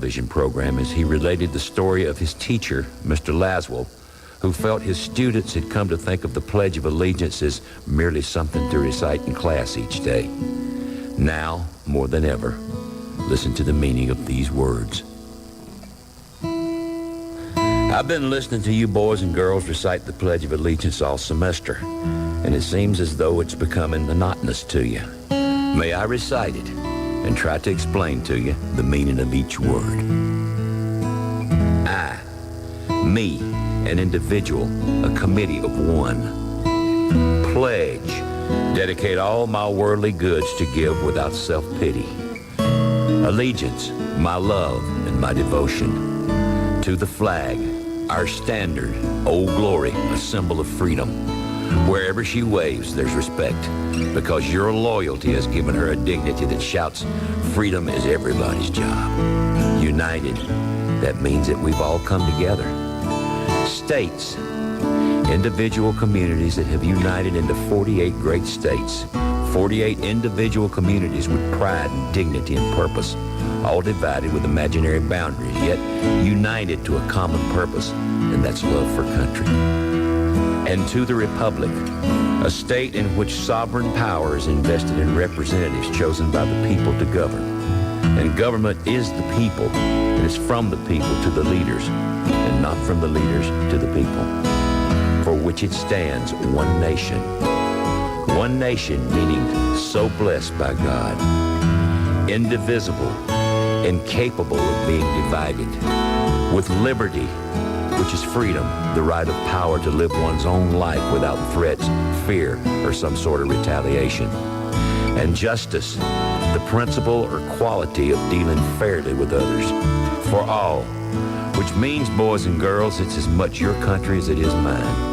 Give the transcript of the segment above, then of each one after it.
television program as he related the story of his teacher, Mr. Laswell, who felt his students had come to think of the Pledge of Allegiance as merely something to recite in class each day. Now, more than ever, listen to the meaning of these words. I've been listening to you boys and girls recite the Pledge of Allegiance all semester, and it seems as though it's becoming monotonous to you. May I recite it and try to explain to you the meaning of each word. I, me, an individual, a committee of one. Pledge, dedicate all my worldly goods to give without self-pity. Allegiance, my love and my devotion. To the flag, our standard, Old Glory, a symbol of freedom. Wherever she waves, there's respect, because your loyalty has given her a dignity that shouts, freedom is everybody's job. United, that means that we've all come together. States, individual communities that have united into 48 great states. 48 individual communities with pride and dignity and purpose, all divided with imaginary boundaries, yet united to a common purpose, and that's love for country. And to the Republic, a state in which sovereign power is invested in representatives chosen by the people to govern. And government is the people, and it's from the people to the leaders, and not from the leaders to the people, for which it stands one nation. One nation meaning so blessed by God, indivisible, incapable of being divided, with liberty, which is freedom, the right of power to live one's own life without threats, fear, or some sort of retaliation. And justice, the principle or quality of dealing fairly with others, for all, which means, boys and girls, it's as much your country as it is mine.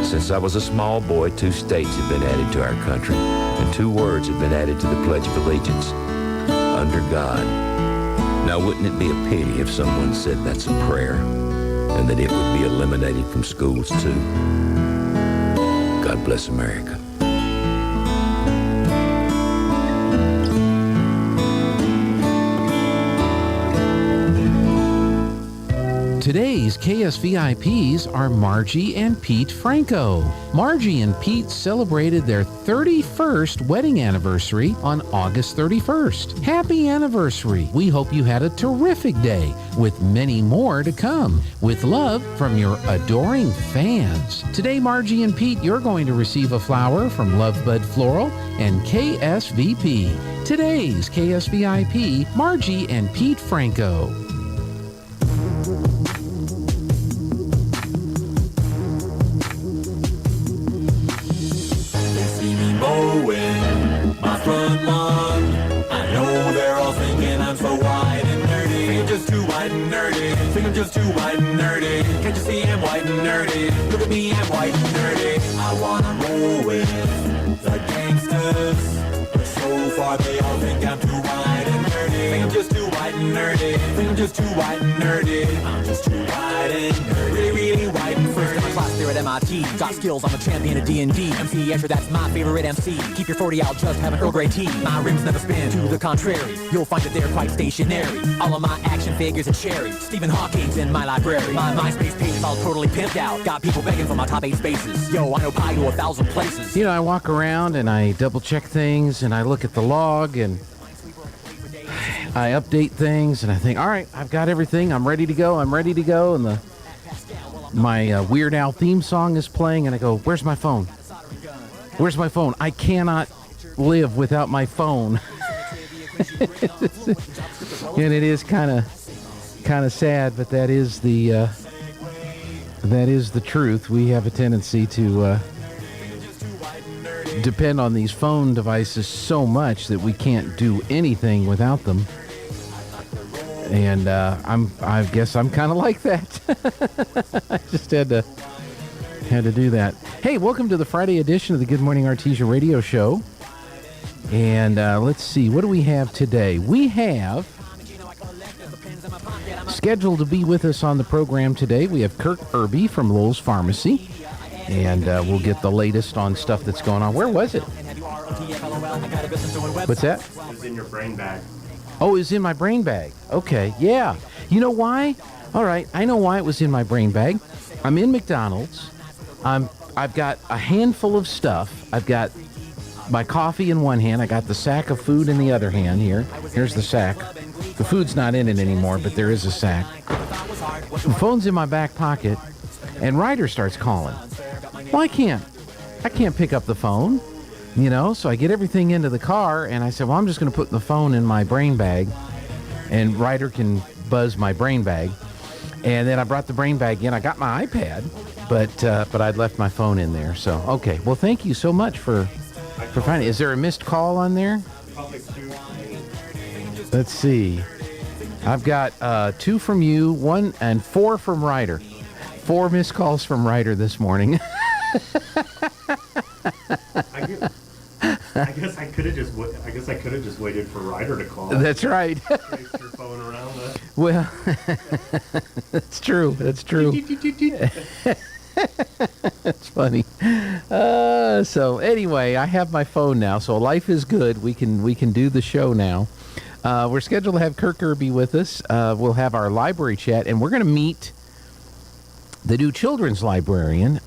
Since I was a small boy, 2 states have been added to our country, and 2 words have been added to the Pledge of Allegiance, under God. Now, wouldn't it be a pity if someone said that's a prayer, and that it would be eliminated from schools too? God bless America. Today's KSVIPs are Margie and Pete Franco. Margie and Pete celebrated their 31st wedding anniversary on August 31st. Happy anniversary. We hope you had a terrific day with many more to come. With love from your adoring fans. Today, Margie and Pete, you're going to receive a flower from Lovebud Floral and KSVP. Today's KSVIP, Margie and Pete Franco. My front lawn, I know they're all thinking I'm so white and nerdy. Think I'm just too white and nerdy. Think I'm just too white and nerdy. Can't you see I'm white and nerdy? Look at me, I'm white and nerdy. I wanna roll with the gangsters, but so far they all think I'm too white and nerdy. Think I'm just too white and nerdy. Think I'm just too white and nerdy. I'm just too white and nerdy. Really, really white and nerdy. My class there at MIT. Got skills, I'm a champion of D&D. MC Escher, that's my favorite MC. Keep your 40 out, just have an Earl Grey tea. My rims never spin, to the contrary. You'll find that they're quite stationary. All of my action figures are cherry. Stephen Hawking's in my library. My MySpace page is all totally pimped out. Got people begging for my top 8 spaces. Yo, I know pi to 1,000 places. You know, I walk around and I double check things and I look at the log and I update things and I think, all right, I've got everything. I'm ready to go. And my Weird Al theme song is playing and I go, where's my phone? Where's my phone? I cannot live without my phone. And it is kind of sad, but that is the truth. We have a tendency to depend on these phone devices so much that we can't do anything without them. And I guess I'm kind of like that. I just had to do that. Hey, welcome to the Friday edition of the Good Morning Artesia radio show. And let's see, what do we have today? We have scheduled to be with us on the program today. We have Kirk Irby from Lowell's Pharmacy. And we'll get the latest on stuff that's going on. Where was it? What's that? It's in your brain bag. Oh, it was in my brain bag. Okay, yeah. You know why? All right, I know why it was in my brain bag. I'm in McDonald's. I've got a handful of stuff. I've got my coffee in one hand. I got the sack of food in the other hand here. Here's the sack. The food's not in it anymore, but there is a sack. The phone's in my back pocket, and Ryder starts calling. Well, I can't pick up the phone, so I get everything into the car, and I said, well, I'm just going to put the phone in my brain bag, and Ryder can buzz my brain bag. And then I brought the brain bag in. I got my iPad, but I'd left my phone in there. So, okay. Well, thank you so much for finding. Is there a missed call on there? Let's see. I've got 2 from you, 1 and 4 from Ryder. 4 missed calls from Ryder this morning. I guess I could have just waited for Ryder to call. That's right. Trace your phone around the... Well, that's true. That's true. That's funny. So anyway, I have my phone now, so life is good. We can do the show now. We're scheduled to have Kirk Irby with us. We'll have our library chat, and we're going to meet the new children's librarian,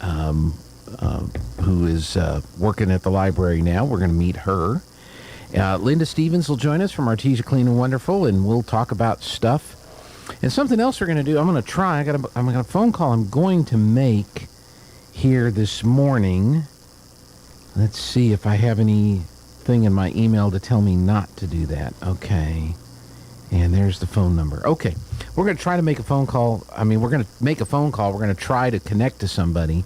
who is working at the library now. We're going to meet her. Linda Stevens will join us from Artesia Clean and Wonderful, and we'll talk about stuff. And something else we're going to do, I'm going to try. I'm going to phone call I'm going to make here this morning. Let's see if I have anything in my email to tell me not to do that. Okay. And there's the phone number. Okay. We're going to try to make a phone call. We're going to make a phone call. We're going to try to connect to somebody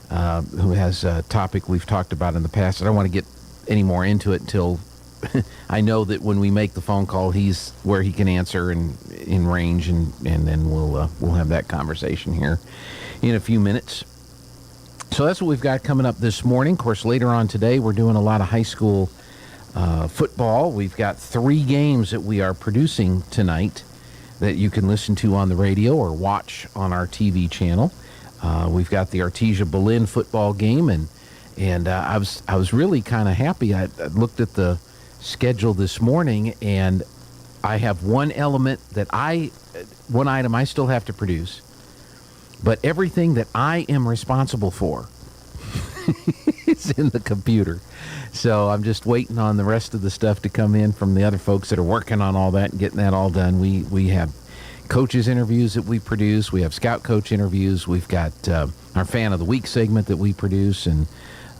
who has a topic we've talked about in the past. I don't want to get any more into it until I know that when we make the phone call, he's where he can answer and in range, and then we'll have that conversation here in a few minutes. So that's what we've got coming up this morning. Of course, later on today, we're doing a lot of high school football. We've got 3 games that we are producing tonight that you can listen to on the radio or watch on our TV channel. We've got the Artesia Berlin football game, and I was really kind of happy. I looked at the schedule this morning, and I have one item I still have to produce, but everything that I am responsible for is in the computer. So I'm just waiting on the rest of the stuff to come in from the other folks that are working on all that and getting that all done. We have coaches interviews that we produce. We have scout coach interviews. We've got our Fan of the Week segment that we produce, and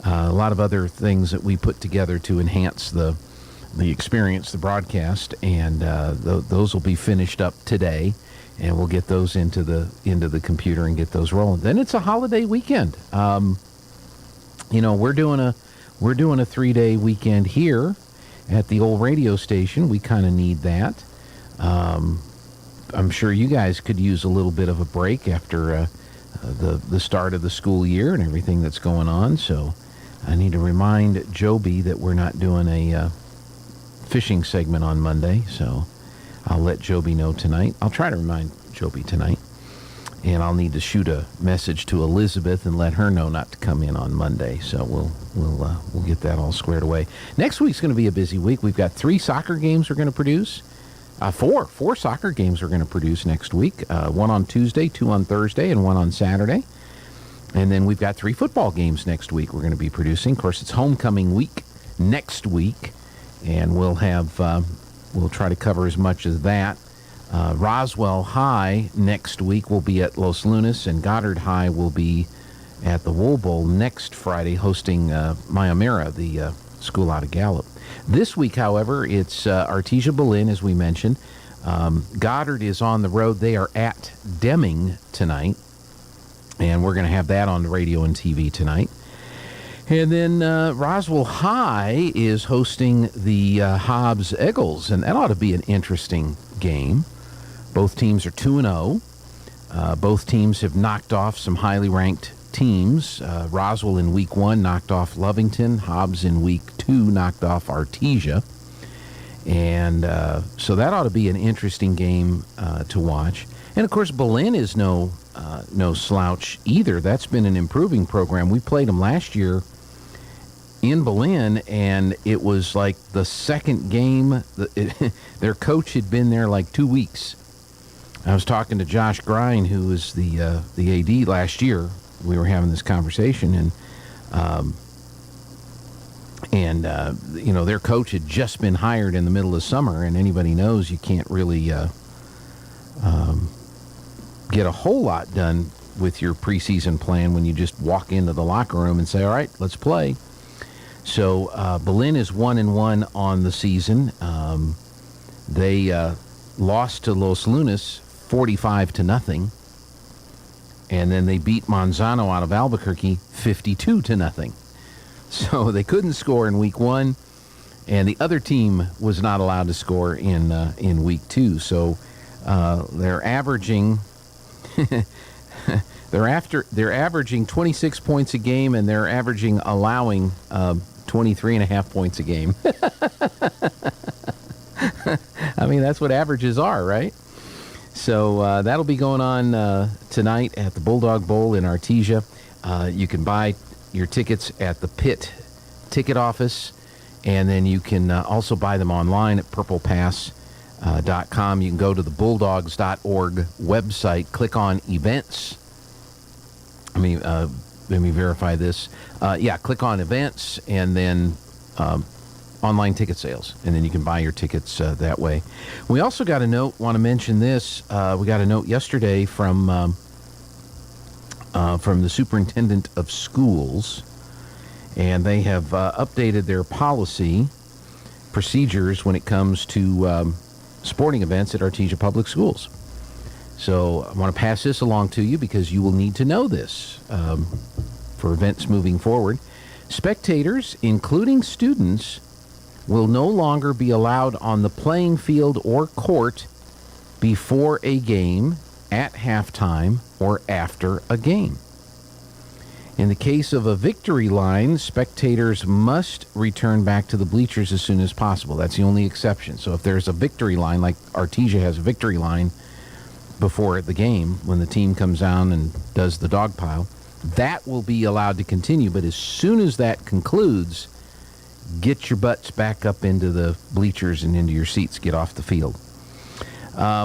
a lot of other things that we put together to enhance the experience, the broadcast, and those will be finished up today, and we'll get those into the computer and get those rolling. Then it's a holiday weekend. We're doing a 3-day weekend here at the old radio station. We kind of need that. I'm sure you guys could use a little bit of a break after the start of the school year and everything that's going on. So I need to remind Joby that we're not doing a fishing segment on Monday, so I'll let Joby know tonight. I'll try to remind Joby tonight, and I'll need to shoot a message to Elizabeth and let her know not to come in on Monday. So we'll get that all squared away. Next week's going to be a busy week. We've got 3 soccer games we're going to produce. 4 soccer games we're going to produce next week. 1 on Tuesday, 2 on Thursday, and 1 on Saturday. And then we've got 3 football games next week we're going to be producing. Of course, it's homecoming week next week, and we'll try to cover as much as that. Roswell High next week will be at Los Lunas, and Goddard High will be at the Wool Bowl next Friday, hosting Mayamera, the school out of Gallup. This week, however, it's Artesia Berlin, as we mentioned. Goddard is on the road. They are at Deming tonight, and we're going to have that on the radio and TV tonight. And then Roswell High is hosting the Hobbs Eagles, and that ought to be an interesting game. Both teams are 2-0. Both teams have knocked off some highly ranked teams. Roswell in week 1 knocked off Lovington. Hobbs in week 2 knocked off Artesia. And so that ought to be an interesting game to watch. And, of course, Berlin is no slouch either. That's been an improving program. We played them last year in Berlin, and it was like the second game. Their coach had been there like 2 weeks. I was talking to Josh Grine, who was the AD last year. We were having this conversation, and their coach had just been hired in the middle of summer, and anybody knows you can't really get a whole lot done with your preseason plan when you just walk into the locker room and say, all right, let's play. So Berlin is 1-1 on the season. They lost to Los Lunas 45-0, and then they beat Monzano out of Albuquerque 52-0. So they couldn't score in week 1, and the other team was not allowed to score in week 2. So they're averaging they're averaging 26 points a game, and they're allowing 23.5 points a game. I mean, that's what averages are, right? So that'll be going on tonight at the Bulldog Bowl in Artesia. You can buy your tickets at the Pitt ticket office, and then you can also buy them online at purplepass.com. You can go to the bulldogs.org website, click on events. Let me verify this. Click on events, and then online ticket sales, and then you can buy your tickets that way. We also got a note, want to mention this. We got a note yesterday from the superintendent of schools, and they have updated their policy procedures when it comes to sporting events at Artesia Public Schools. So I want to pass this along to you because you will need to know this for events moving forward. Spectators, including students, will no longer be allowed on the playing field or court before a game, at halftime, or after a game. In the case of a victory line, spectators must return back to the bleachers as soon as possible. That's the only exception. So if there's a victory line, like Artesia has a victory line before the game, when the team comes down and does the dog pile, that will be allowed to continue. But as soon as that concludes, get your butts back up into the bleachers and into your seats. Get off the field.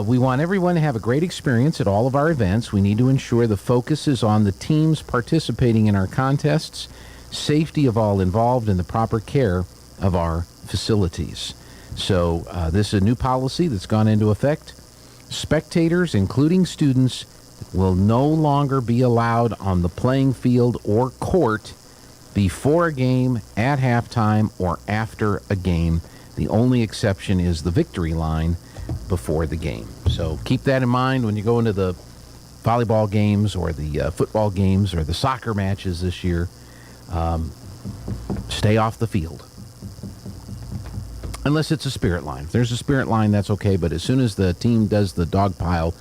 We want everyone to have a great experience at all of our events. We need to ensure the focus is on the teams participating in our contests, safety of all involved, and the proper care of our facilities. So this is a new policy that's gone into effect. Spectators, including students, will no longer be allowed on the playing field or court before a game, at halftime, or after a game. The only exception is the victory line before the game. So keep that in mind when you go into the volleyball games or the football games or the soccer matches this year. Stay off the field. Unless it's a spirit line. If there's a spirit line, that's okay, but as soon as the team does the dog pile,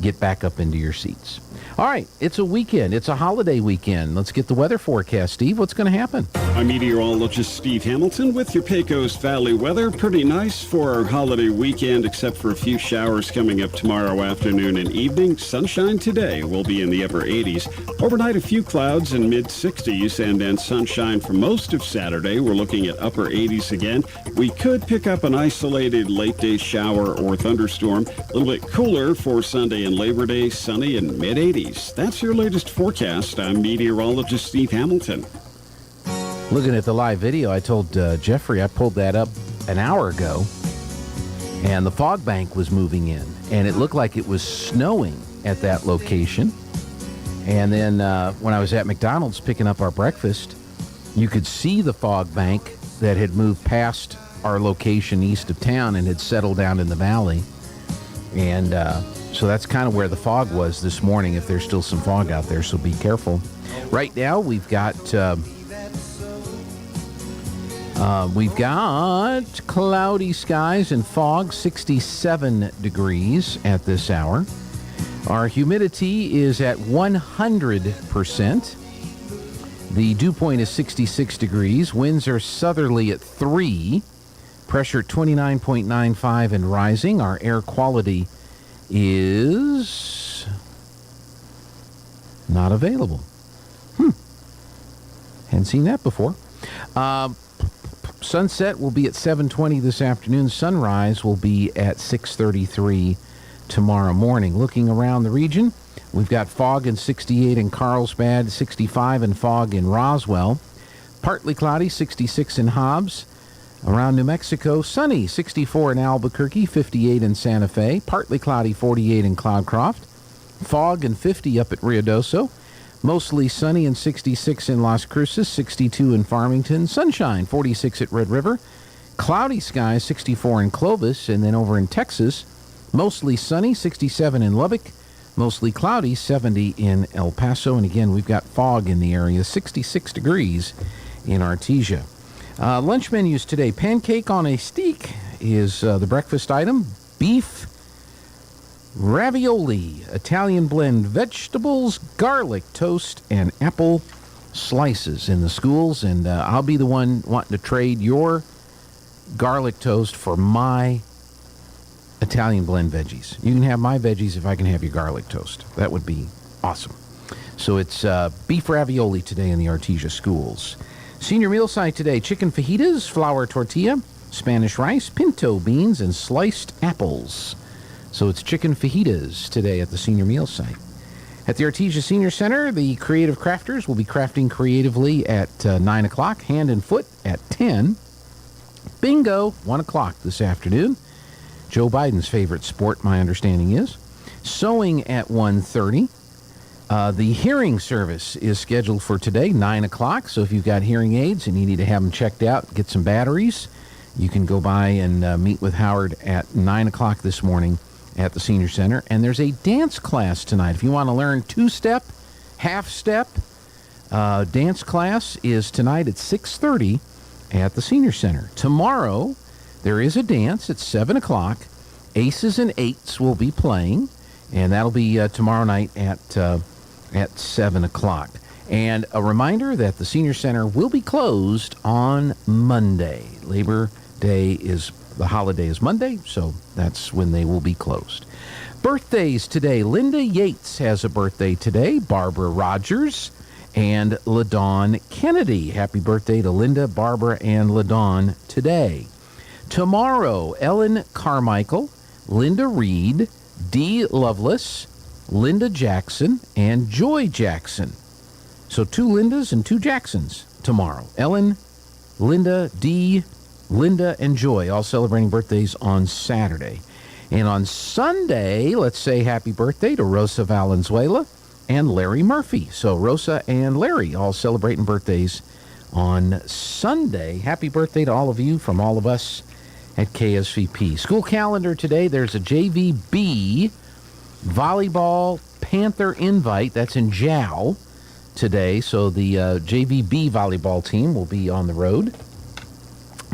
get back up into your seats. All right, it's a weekend. It's a holiday weekend. Let's get the weather forecast. Steve, what's going to happen? I'm meteorologist Steve Hamilton with your Pecos Valley weather. Pretty nice for our holiday weekend, except for a few showers coming up tomorrow afternoon and evening. Sunshine today will be in the upper 80s. Overnight, a few clouds in mid-60s, and then sunshine for most of Saturday. We're looking at upper 80s again. We could pick up an isolated late-day shower or thunderstorm. A little bit cooler for Sunday and Labor Day, sunny and mid-80s. That's your latest forecast. I'm meteorologist Steve Hamilton. Looking at the live video, I told Jeffrey I pulled that up an hour ago, and the fog bank was moving in, and it looked like it was snowing at that location. And then when I was at McDonald's picking up our breakfast, you could see the fog bank that had moved past our location east of town and had settled down in the valley. And so that's kind of where the fog was this morning, if there's still some fog out there, so be careful. Right now, we've got cloudy skies and fog, 67 degrees at this hour. Our humidity is at 100%. The dew point is 66 degrees. Winds are southerly at 3. Pressure 29.95 and rising. Our air quality is not available. Hadn't seen that before. Sunset will be at 7:20 this afternoon. Sunrise will be at 6:33 tomorrow morning. Looking around the region, we've got fog and 68 in Carlsbad, 65 and fog in Roswell. Partly cloudy, 66 in Hobbs. Around New Mexico, sunny, 64 in Albuquerque, 58 in Santa Fe. Partly cloudy, 48 in Cloudcroft. Fog and 50 up at Ruidoso. Mostly sunny and 66 in Las Cruces, 62 in Farmington. Sunshine, 46 at Red River. Cloudy skies, 64 in Clovis. And then over in Texas, mostly sunny, 67 in Lubbock. Mostly cloudy, 70 in El Paso. And again, we've got fog in the area, 66 degrees in Artesia. Lunch menus today. Pancake on a stick is the breakfast item. Beef ravioli, Italian blend vegetables, garlic toast, and apple slices in the schools. And I'll be the one wanting to trade your garlic toast for my Italian blend veggies. You can have my veggies if I can have your garlic toast. That would be awesome. So it's beef ravioli today in the Artesia schools. Senior meal site today, chicken fajitas, flour tortilla, Spanish rice, pinto beans, and sliced apples. So it's chicken fajitas today at the senior meal site. At the Artesia Senior Center, the creative crafters will be crafting creatively at 9 o'clock, hand and foot at 10. Bingo, 1 o'clock this afternoon. Joe Biden's favorite sport, my understanding is. Sewing at 1:30. The hearing service is scheduled for today, 9 o'clock. So if you've got hearing aids and you need to have them checked out, get some batteries, you can go by and meet with Howard at 9 o'clock this morning at the Senior Center. And there's a dance class tonight. If you want to learn two-step, half-step, dance class is tonight at 6:30 at the Senior Center. Tomorrow, there is a dance at 7 o'clock. Aces and Eights will be playing, and that'll be tomorrow night at 7 o'clock. And a reminder that the Senior Center will be closed on Monday. Labor Day the holiday is Monday, so that's when they will be closed. Birthdays today. Linda Yates has a birthday today. Barbara Rogers and LaDawn Kennedy. Happy birthday to Linda, Barbara, and LaDawn today. Tomorrow, Ellen Carmichael, Linda Reed, Dee Lovelace, Linda Jackson, and Joy Jackson. So 2 Lindas and 2 Jacksons tomorrow. Ellen, Linda, Dee, Linda, and Joy, all celebrating birthdays on Saturday. And on Sunday, let's say happy birthday to Rosa Valenzuela and Larry Murphy. So Rosa and Larry all celebrating birthdays on Sunday. Happy birthday to all of you from all of us at KSVP. School calendar today, there's a JVB volleyball Panther invite. That's in Jow today. So the JVB volleyball team will be on the road.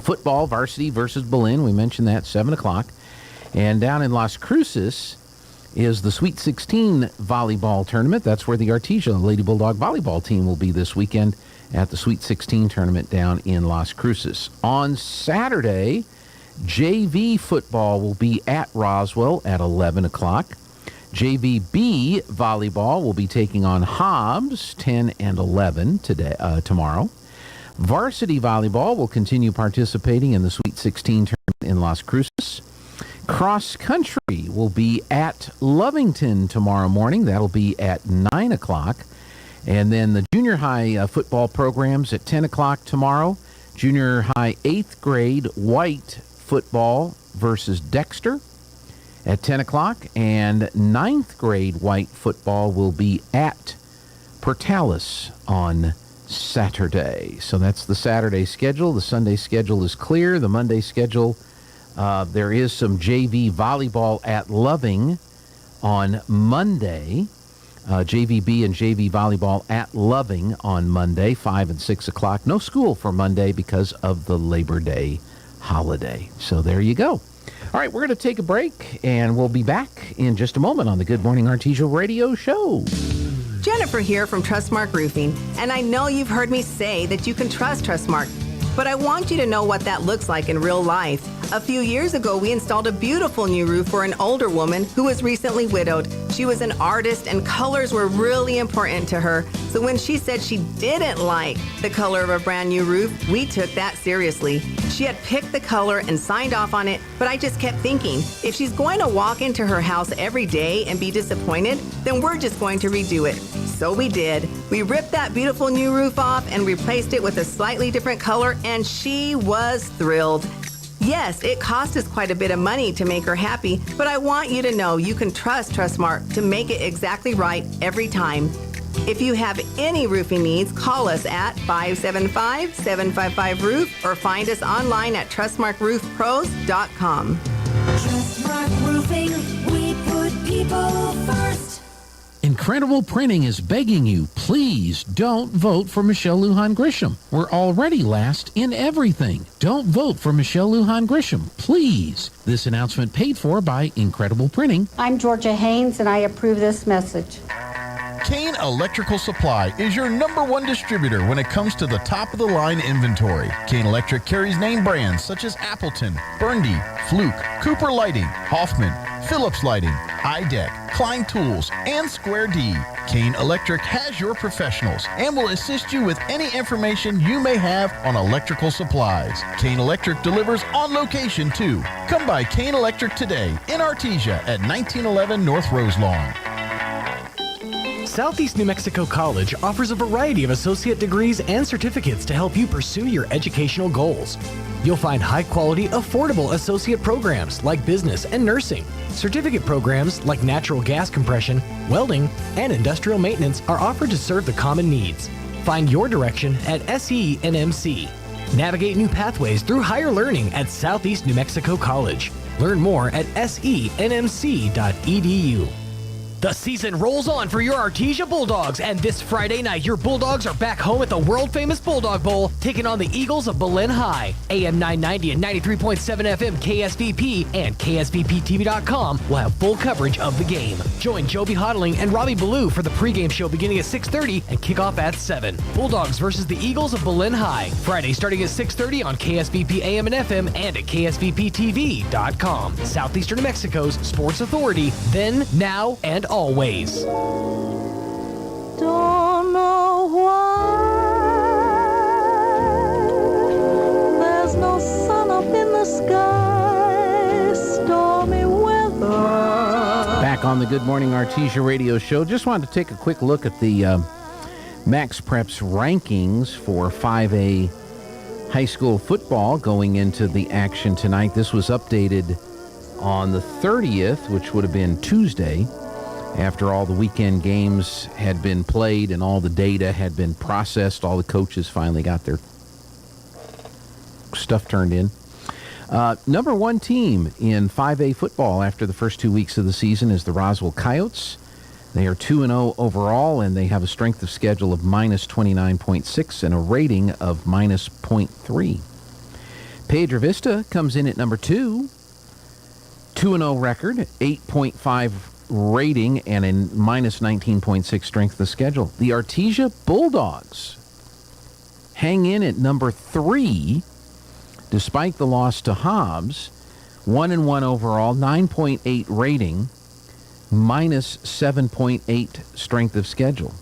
Football, varsity versus Berlin. We mentioned that, 7 o'clock. And down in Las Cruces is the Sweet 16 volleyball tournament. That's where the Artesia Lady Bulldog volleyball team will be this weekend at the Sweet 16 tournament down in Las Cruces. On Saturday, JV football will be at Roswell at 11 o'clock. JVB volleyball will be taking on Hobbs 10 and 11 tomorrow. Varsity volleyball will continue participating in the Sweet 16 tournament in Las Cruces. Cross country will be at Lovington tomorrow morning. That'll be at 9 o'clock. And then the junior high football programs at 10 o'clock tomorrow. Junior high 8th grade white football versus Dexter at 10 o'clock. And 9th grade white football will be at Portales on Saturday. So that's the Saturday schedule. The Sunday schedule is clear. The Monday schedule, there is some JV volleyball at Loving on Monday. JVB and JV volleyball at Loving on Monday, 5 and 6 o'clock. No school for Monday because of the Labor Day holiday. So there you go. All right, we're going to take a break, and we'll be back in just a moment on the Good Morning Artesia radio show. Jennifer here from Trustmark Roofing, and I know you've heard me say that you can trust Trustmark. but I want you to know what that looks like in real life. A few years ago, we installed a beautiful new roof for an older woman who was recently widowed. She was an artist and colors were really important to her. So when she said she didn't like the color of a brand new roof, we took that seriously. She had picked the color and signed off on it, but I just kept thinking, if she's going to walk into her house every day and be disappointed, then we're just going to redo it. So we did. We ripped that beautiful new roof off and replaced it with a slightly different color, and she was thrilled. Yes, it cost us quite a bit of money to make her happy, but I want you to know you can trust Trustmark to make it exactly right every time. If you have any roofing needs, call us at 575-755-ROOF or find us online at trustmarkroofpros.com. Trustmark Roofing, we put people first. Incredible Printing is begging you, please don't vote for Michelle Lujan Grisham. We're already last in everything. Don't vote for Michelle Lujan Grisham, please. This announcement paid for by Incredible Printing. I'm Georgia Haynes, and I approve this message. Kane Electrical Supply is your #1 distributor when it comes to the top-of-the-line inventory. Kane Electric carries name brands such as Appleton, Burndy, Fluke, Cooper Lighting, Hoffman, Phillips Lighting, iDeck, Klein Tools, and Square D. Kane Electric has your professionals and will assist you with any information you may have on electrical supplies. Kane Electric delivers on location too. Come by Kane Electric today in Artesia at 1911 North Roselawn. Southeast New Mexico College offers a variety of associate degrees and certificates to help you pursue your educational goals. You'll find high-quality, affordable associate programs like business and nursing. Certificate programs like natural gas compression, welding, and industrial maintenance are offered to serve the common needs. Find your direction at SENMC. Navigate new pathways through higher learning at Southeast New Mexico College. Learn more at senmc.edu. The season rolls on for your Artesia Bulldogs, and this Friday night, your Bulldogs are back home at the world-famous Bulldog Bowl, taking on the Eagles of Belen High. AM 990 and 93.7 FM KSVP and KSVPTV.com will have full coverage of the game. Join Joby Hodling and Robbie Ballou for the pregame show beginning at 6:30 and kickoff at 7. Bulldogs versus the Eagles of Belen High, Friday starting at 6:30 on KSVP AM and FM and at KSVPTV.com. Southeastern New Mexico's sports authority, then, now, and always. Don't know why there's no sun up in the sky, stormy weather. Back on the Good Morning Artesia radio show. Just wanted to take a quick look at the Max Preps rankings for 5A high school football going into the action tonight. This was updated on the 30th, which would have been Tuesday, after all the weekend games had been played and all the data had been processed. All the coaches finally got their stuff turned in. #1 team in 5A football after the first 2 weeks of the season is the Roswell Coyotes. They are 2-0 overall, and they have a strength of schedule of -29.6 and a rating of -0.3. Pedro Vista comes in at #2, 2-0 record, 8.5 rating, and a -19.6 strength of schedule. The Artesia Bulldogs hang in at #3 despite the loss to Hobbs. 1-1 overall, 9.8 rating, -7.8 strength of schedule.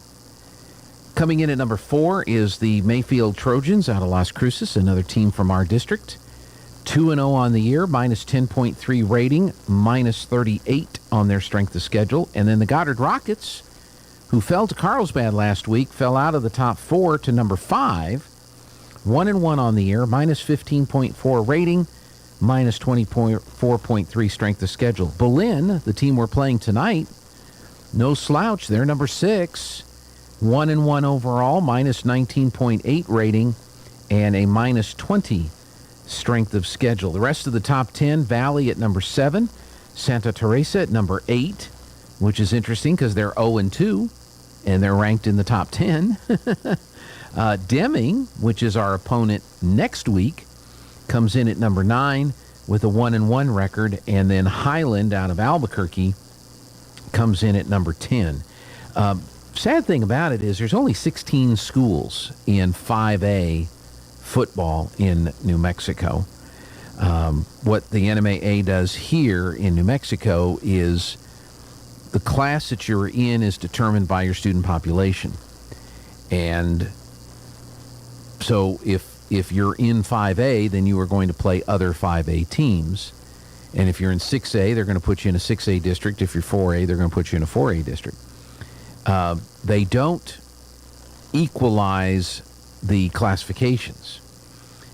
Coming in at #4 is the Mayfield Trojans out of Las Cruces, another team from our district. 2-0 on the year, -10.3 rating, -38 on their strength of schedule. And then the Goddard Rockets, who fell to Carlsbad last week, fell out of the top 4 to #5. 1-1 on the year, -15.4 rating, -24.3 strength of schedule. Belen, the team we're playing tonight, no slouch. They're #6, 1-1 overall, -19.8 rating, and a -20 strength of schedule. The rest of the top 10, Valley at #7, Santa Teresa at #8, which is interesting because they're 0-2, and they're ranked in the top 10. Deming, which is our opponent next week, comes in at #9 with a 1-1 record, and then Highland out of Albuquerque comes in at #10. Sad thing about it is there's only 16 schools in 5A football in New Mexico. What the NMAA does here in New Mexico is the class that you're in is determined by your student population. And so if you're in 5A, then you are going to play other 5A teams. And if you're in 6A, they're going to put you in a 6A district. If you're 4A, they're going to put you in a 4A district. They don't equalize the classifications.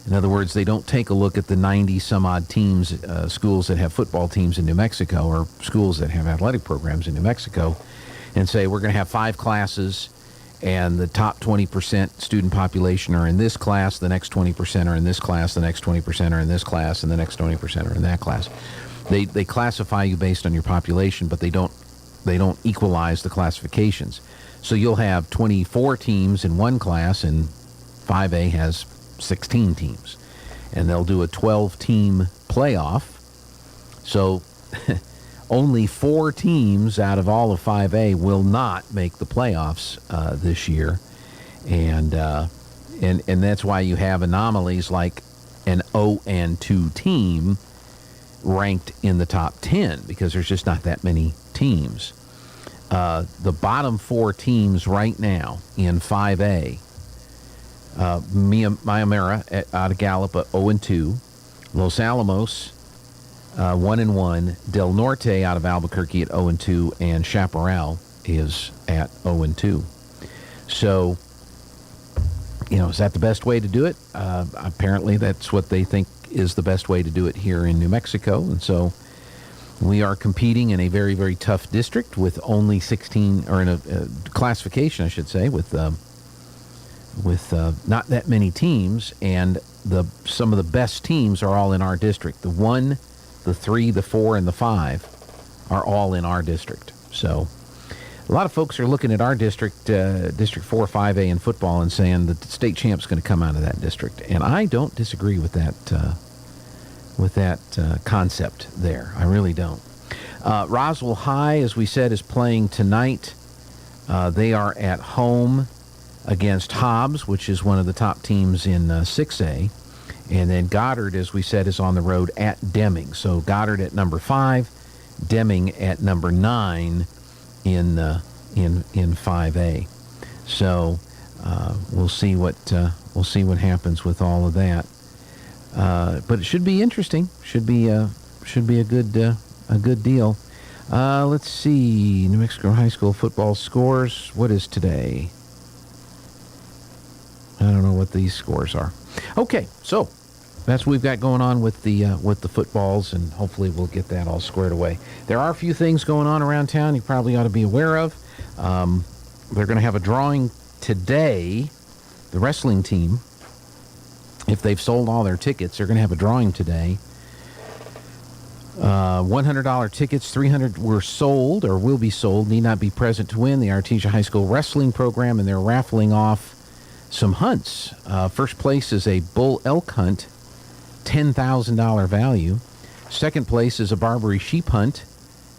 In other words, they don't take a look at the 90-some-odd teams, schools that have football teams in New Mexico or schools that have athletic programs in New Mexico and say, we're going to have 5 classes, and the top 20% student population are in this class, the next 20% are in this class, the next 20% are in this class, and the next 20% are in that class. They classify you based on your population, but they don't equalize the classifications. So you'll have 24 teams in one class, and 5A has 16 teams. And they'll do a 12-team playoff. So only 4 teams out of all of 5A will not make the playoffs this year. And that's why you have anomalies like an 0-2 team ranked in the top 10, because there's just not that many teams. The bottom 4 teams right now in 5A, Mayamera out of Gallup at 0-2, Los Alamos 1-1, Del Norte out of Albuquerque at 0-2, and Chaparral is at 0-2. So, is that the best way to do it? Apparently that's what they think is the best way to do it here in New Mexico. And so we are competing in a very, very tough district with only 16, or in a classification, I should say, with not that many teams, and some of the best teams are all in our district. The 1, the 3, the 4, and the 5 are all in our district. So a lot of folks are looking at our district, District 4, 5A in football, and saying that the state champ's going to come out of that district. And I don't disagree with that concept there. I really don't. Roswell High, as we said, is playing tonight. They are at home against Hobbs, which is one of the top teams in 6A. And then Goddard, as we said, is on the road at Deming. So Goddard at number 5, Deming at number 9 in 5A. So we'll see what happens with all of that. But it should be interesting. Should be a good deal. Let's see. New Mexico High School football scores. What is today? I don't know what these scores are. Okay, so that's what we've got going on with the footballs, and hopefully we'll get that all squared away. There are a few things going on around town you probably ought to be aware of. They're going to have a drawing today. The wrestling team, if they've sold all their tickets, they're going to have a drawing today. $100 tickets, 300 were sold or will be sold, need not be present to win the Artesia High School wrestling program, and they're raffling off some hunts. First place is a bull elk hunt, $10,000 value. Second place is a Barbary sheep hunt,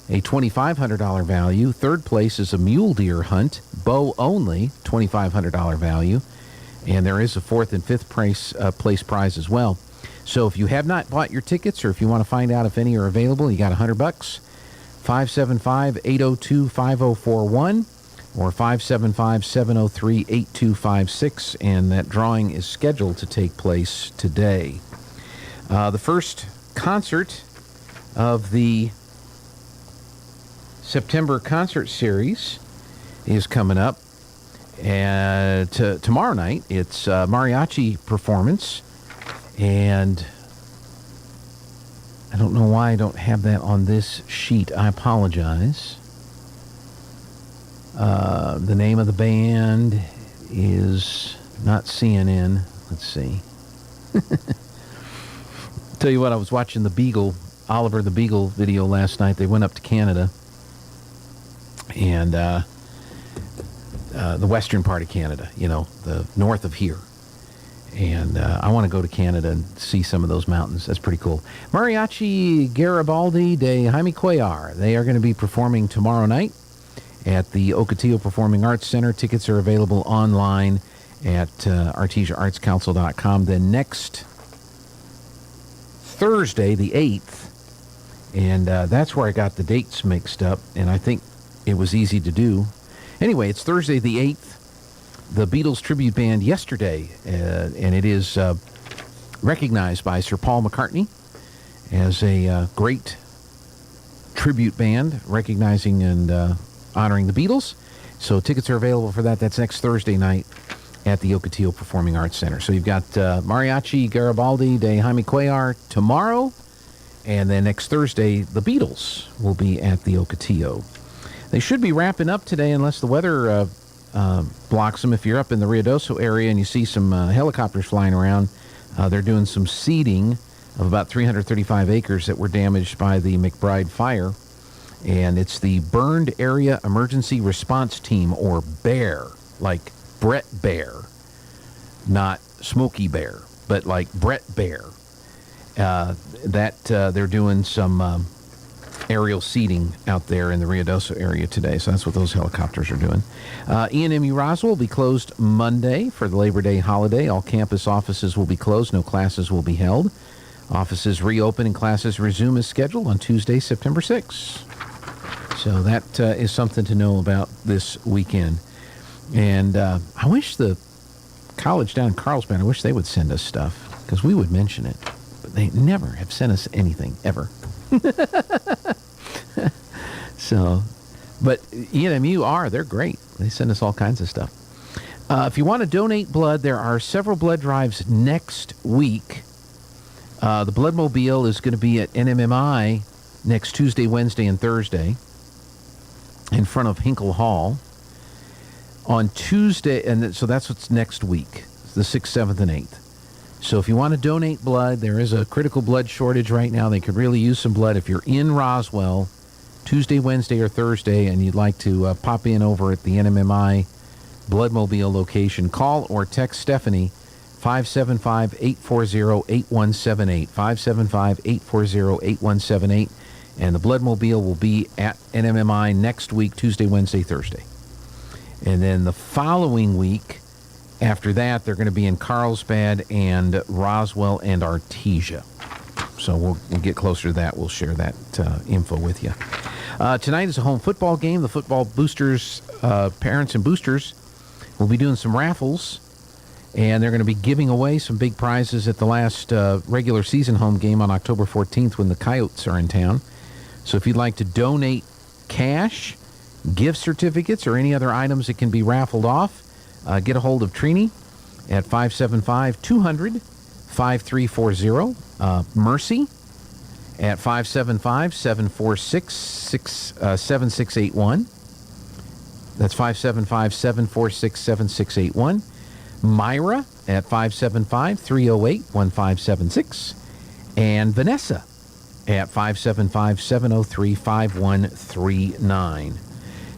a $2,500 value. Third place is a mule deer hunt, bow only, $2,500 value. And there is a fourth and fifth place prize as well. So if you have not bought your tickets, or if you want to find out if any are available, you got $100. 575-802-5041 or 575-703-8256, and that drawing is scheduled to take place today. The first concert of the September concert series is coming up. And tomorrow night, it's a mariachi performance, and I don't know why I don't have that on this sheet. I apologize. The name of the band is not CNN. Let's see. Tell you what, I was watching Oliver the Beagle video last night. They went up to Canada, and the western part of Canada, the north of here. And I want to go to Canada and see some of those mountains. That's pretty cool. Mariachi Garibaldi de Jaime Cuellar. They are going to be performing tomorrow night at the Ocotillo Performing Arts Center. Tickets are available online at artesiaartscouncil.com. Then next Thursday, the 8th, and that's where I got the dates mixed up, and I think it was easy to do. Anyway, it's Thursday, the 8th, the Beatles tribute band Yesterday, and it is recognized by Sir Paul McCartney as a great tribute band recognizing and honoring the Beatles. So tickets are available for that. That's next Thursday night at the Ocotillo Performing Arts Center. So you've got Mariachi Garibaldi de Jaime Cuellar tomorrow, and then next Thursday, the Beatles will be at the Ocotillo. They should be wrapping up today unless the weather blocks them. If you're up in the Ruidoso area and you see some helicopters flying around, they're doing some seeding of about 335 acres that were damaged by the McBride fire. And it's the Burned Area Emergency Response Team, or BEAR, like Brett Bear, not Smokey Bear, but like Brett Bear. They're doing some aerial seeding out there in the Ruidoso area today, so that's what those helicopters are doing. ENMU Roswell will be closed Monday for the Labor Day holiday. All campus offices will be closed. No classes will be held. Offices reopen and classes resume as scheduled on Tuesday, September 6th. So that is something to know about this weekend. And I wish the college down in Carlsbad, I wish they would send us stuff, because we would mention it. But they never have sent us anything, ever. So, but ENMU they're great. They send us all kinds of stuff. If you want to donate blood, there are several blood drives next week. The Bloodmobile is going to be at NMMI next Tuesday, Wednesday, and Thursday in front of Hinkle Hall. On Tuesday, and so that's what's next week, the 6th, 7th, and 8th. So if you want to donate blood, there is a critical blood shortage right now. They could really use some blood. If you're in Roswell, Tuesday, Wednesday, or Thursday, and you'd like to pop in over at the NMMI Bloodmobile location, call or text Stephanie 575-840-8178, 575-840-8178, and the Bloodmobile will be at NMMI next week, Tuesday, Wednesday, Thursday. And then the following week, after that, they're going to be in Carlsbad and Roswell and Artesia. So we'll get closer to that. We'll share that info with you. Tonight is a home football game. The football boosters, parents and boosters, will be doing some raffles, and they're going to be giving away some big prizes at the last regular season home game on October 14th when the Coyotes are in town. So if you'd like to donate cash, gift certificates, or any other items that can be raffled off, get a hold of Trini at 575-200-5340. Mercy at 575-746-7681. That's 575-746-7681. Myra at 575-308-1576. And Vanessa at 575-703-5139.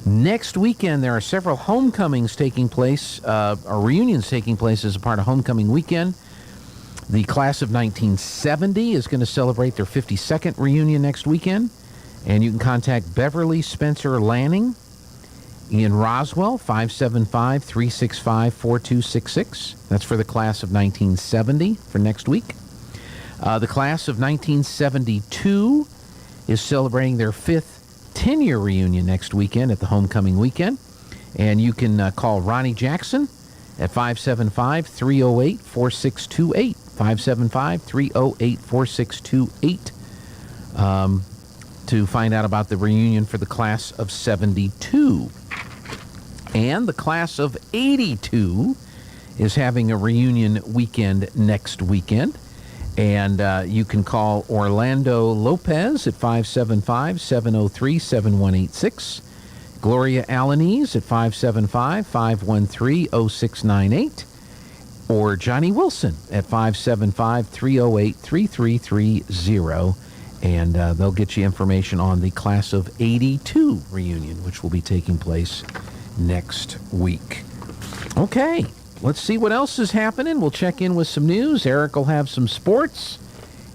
Next weekend, there are several homecomings taking place, or reunions taking place as a part of Homecoming Weekend. The class of 1970 is going to celebrate their 52nd reunion next weekend. And you can contact Beverly Spencer Lanning in Roswell, 575-365-4266. That's for the class of 1970 for next week. The class of 1972 is celebrating their 5th 10-year reunion next weekend at the Homecoming Weekend. And you can call Ronnie Jackson at 575-308-4628, 575-308-4628, to find out about the reunion for the class of 72. And the class of 82 is having a reunion weekend next weekend. And you can call Orlando Lopez at 575-703-7186, Gloria Alanese at 575-513-0698, or Johnny Wilson at 575-308-3330. And they'll get you information on the class of 82 reunion, which will be taking place next week. Okay, let's see what else is happening. We'll check in with some news. Eric will have some sports.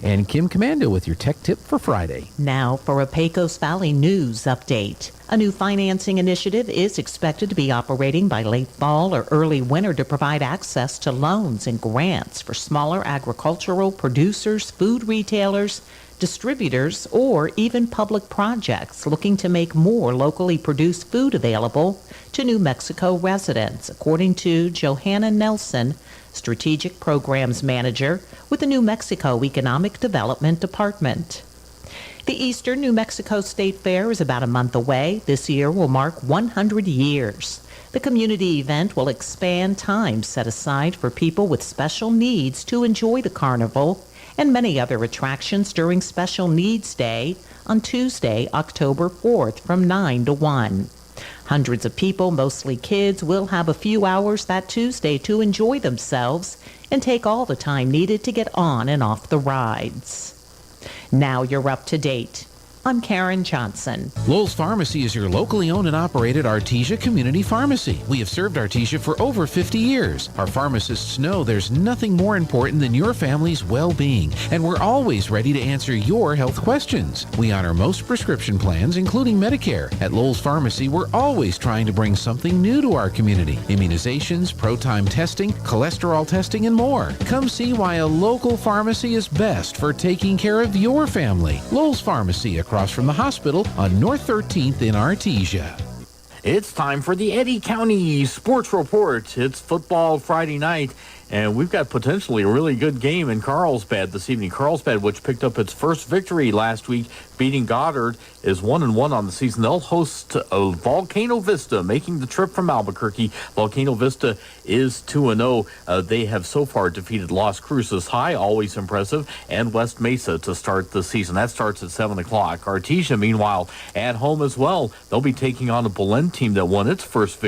And Kim Commando with your tech tip for Friday. Now for a Pecos Valley news update. A new financing initiative is expected to be operating by late fall or early winter to provide access to loans and grants for smaller agricultural producers, food retailers, distributors, or even public projects looking to make more locally produced food available to New Mexico residents, according to Johanna Nelson, Strategic Programs Manager with the New Mexico Economic Development Department. The Eastern New Mexico State Fair is about a month away. This year will mark 100 years. The community event will expand time set aside for people with special needs to enjoy the carnival and many other attractions during Special Needs Day on Tuesday, October 4th from 9 to 1. Hundreds of people, mostly kids, will have a few hours that Tuesday to enjoy themselves and take all the time needed to get on and off the rides. Now you're up to date. I'm Karen Johnson. Lowell's Pharmacy is your locally owned and operated Artesia Community Pharmacy. We have served Artesia for over 50 years. Our pharmacists know there's nothing more important than your family's well-being, and we're always ready to answer your health questions. We honor most prescription plans, including Medicare. At Lowell's Pharmacy, we're always trying to bring something new to our community. Immunizations, pro-time testing, cholesterol testing, and more. Come see why a local pharmacy is best for taking care of your family. Lowell's Pharmacy, across from the hospital on North 13th in Artesia. It's time for the Eddy County Sports Report. It's football Friday night, and we've got potentially a really good game in Carlsbad this evening. Carlsbad, which picked up its first victory last week, beating Goddard, is 1-1 on the season. They'll host Volcano Vista, making the trip from Albuquerque. Volcano Vista is 2-0. They have so far defeated Las Cruces High, always impressive, and West Mesa to start the season. That starts at 7 o'clock. Artesia, meanwhile, at home as well. They'll be taking on a Belen team that won its first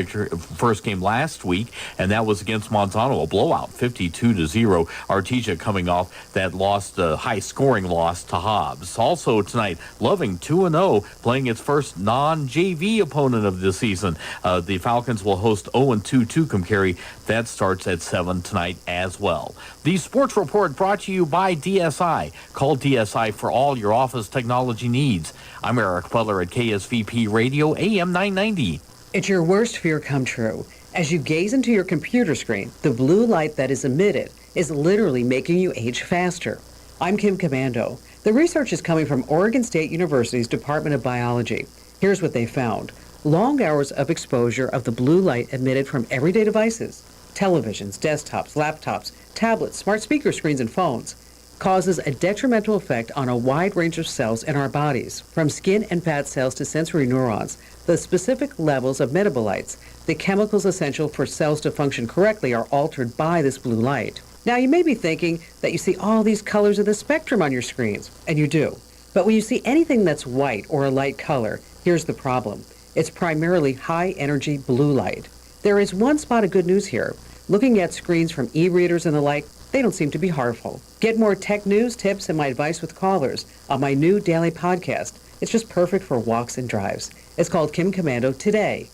game last week, and that was against Montano, a blowout, 52-0. Artesia coming off that high-scoring loss to Hobbs. Also tonight, Loving 2-0, playing its first non-JV opponent of the season. The Falcons will host 0-2 Tucumcari. That starts at 7 tonight as well. The Sports Report brought to you by DSI. Call DSI for all your office technology needs. I'm Eric Butler at KSVP Radio, AM 990. It's your worst fear come true. As you gaze into your computer screen, the blue light that is emitted is literally making you age faster. I'm Kim Commando. The research is coming from Oregon State University's Department of Biology. Here's what they found. Long hours of exposure of the blue light emitted from everyday devices, televisions, desktops, laptops, tablets, smart speaker screens, and phones, causes a detrimental effect on a wide range of cells in our bodies, from skin and fat cells to sensory neurons. The specific levels of metabolites, the chemicals essential for cells to function correctly, are altered by this blue light. Now, you may be thinking that you see all these colors of the spectrum on your screens, and you do. But when you see anything that's white or a light color, here's the problem. It's primarily high-energy blue light. There is one spot of good news here. Looking at screens from e-readers and the like, they don't seem to be harmful. Get more tech news, tips, and my advice with callers on my new daily podcast. It's just perfect for walks and drives. It's called Kim Commando Today.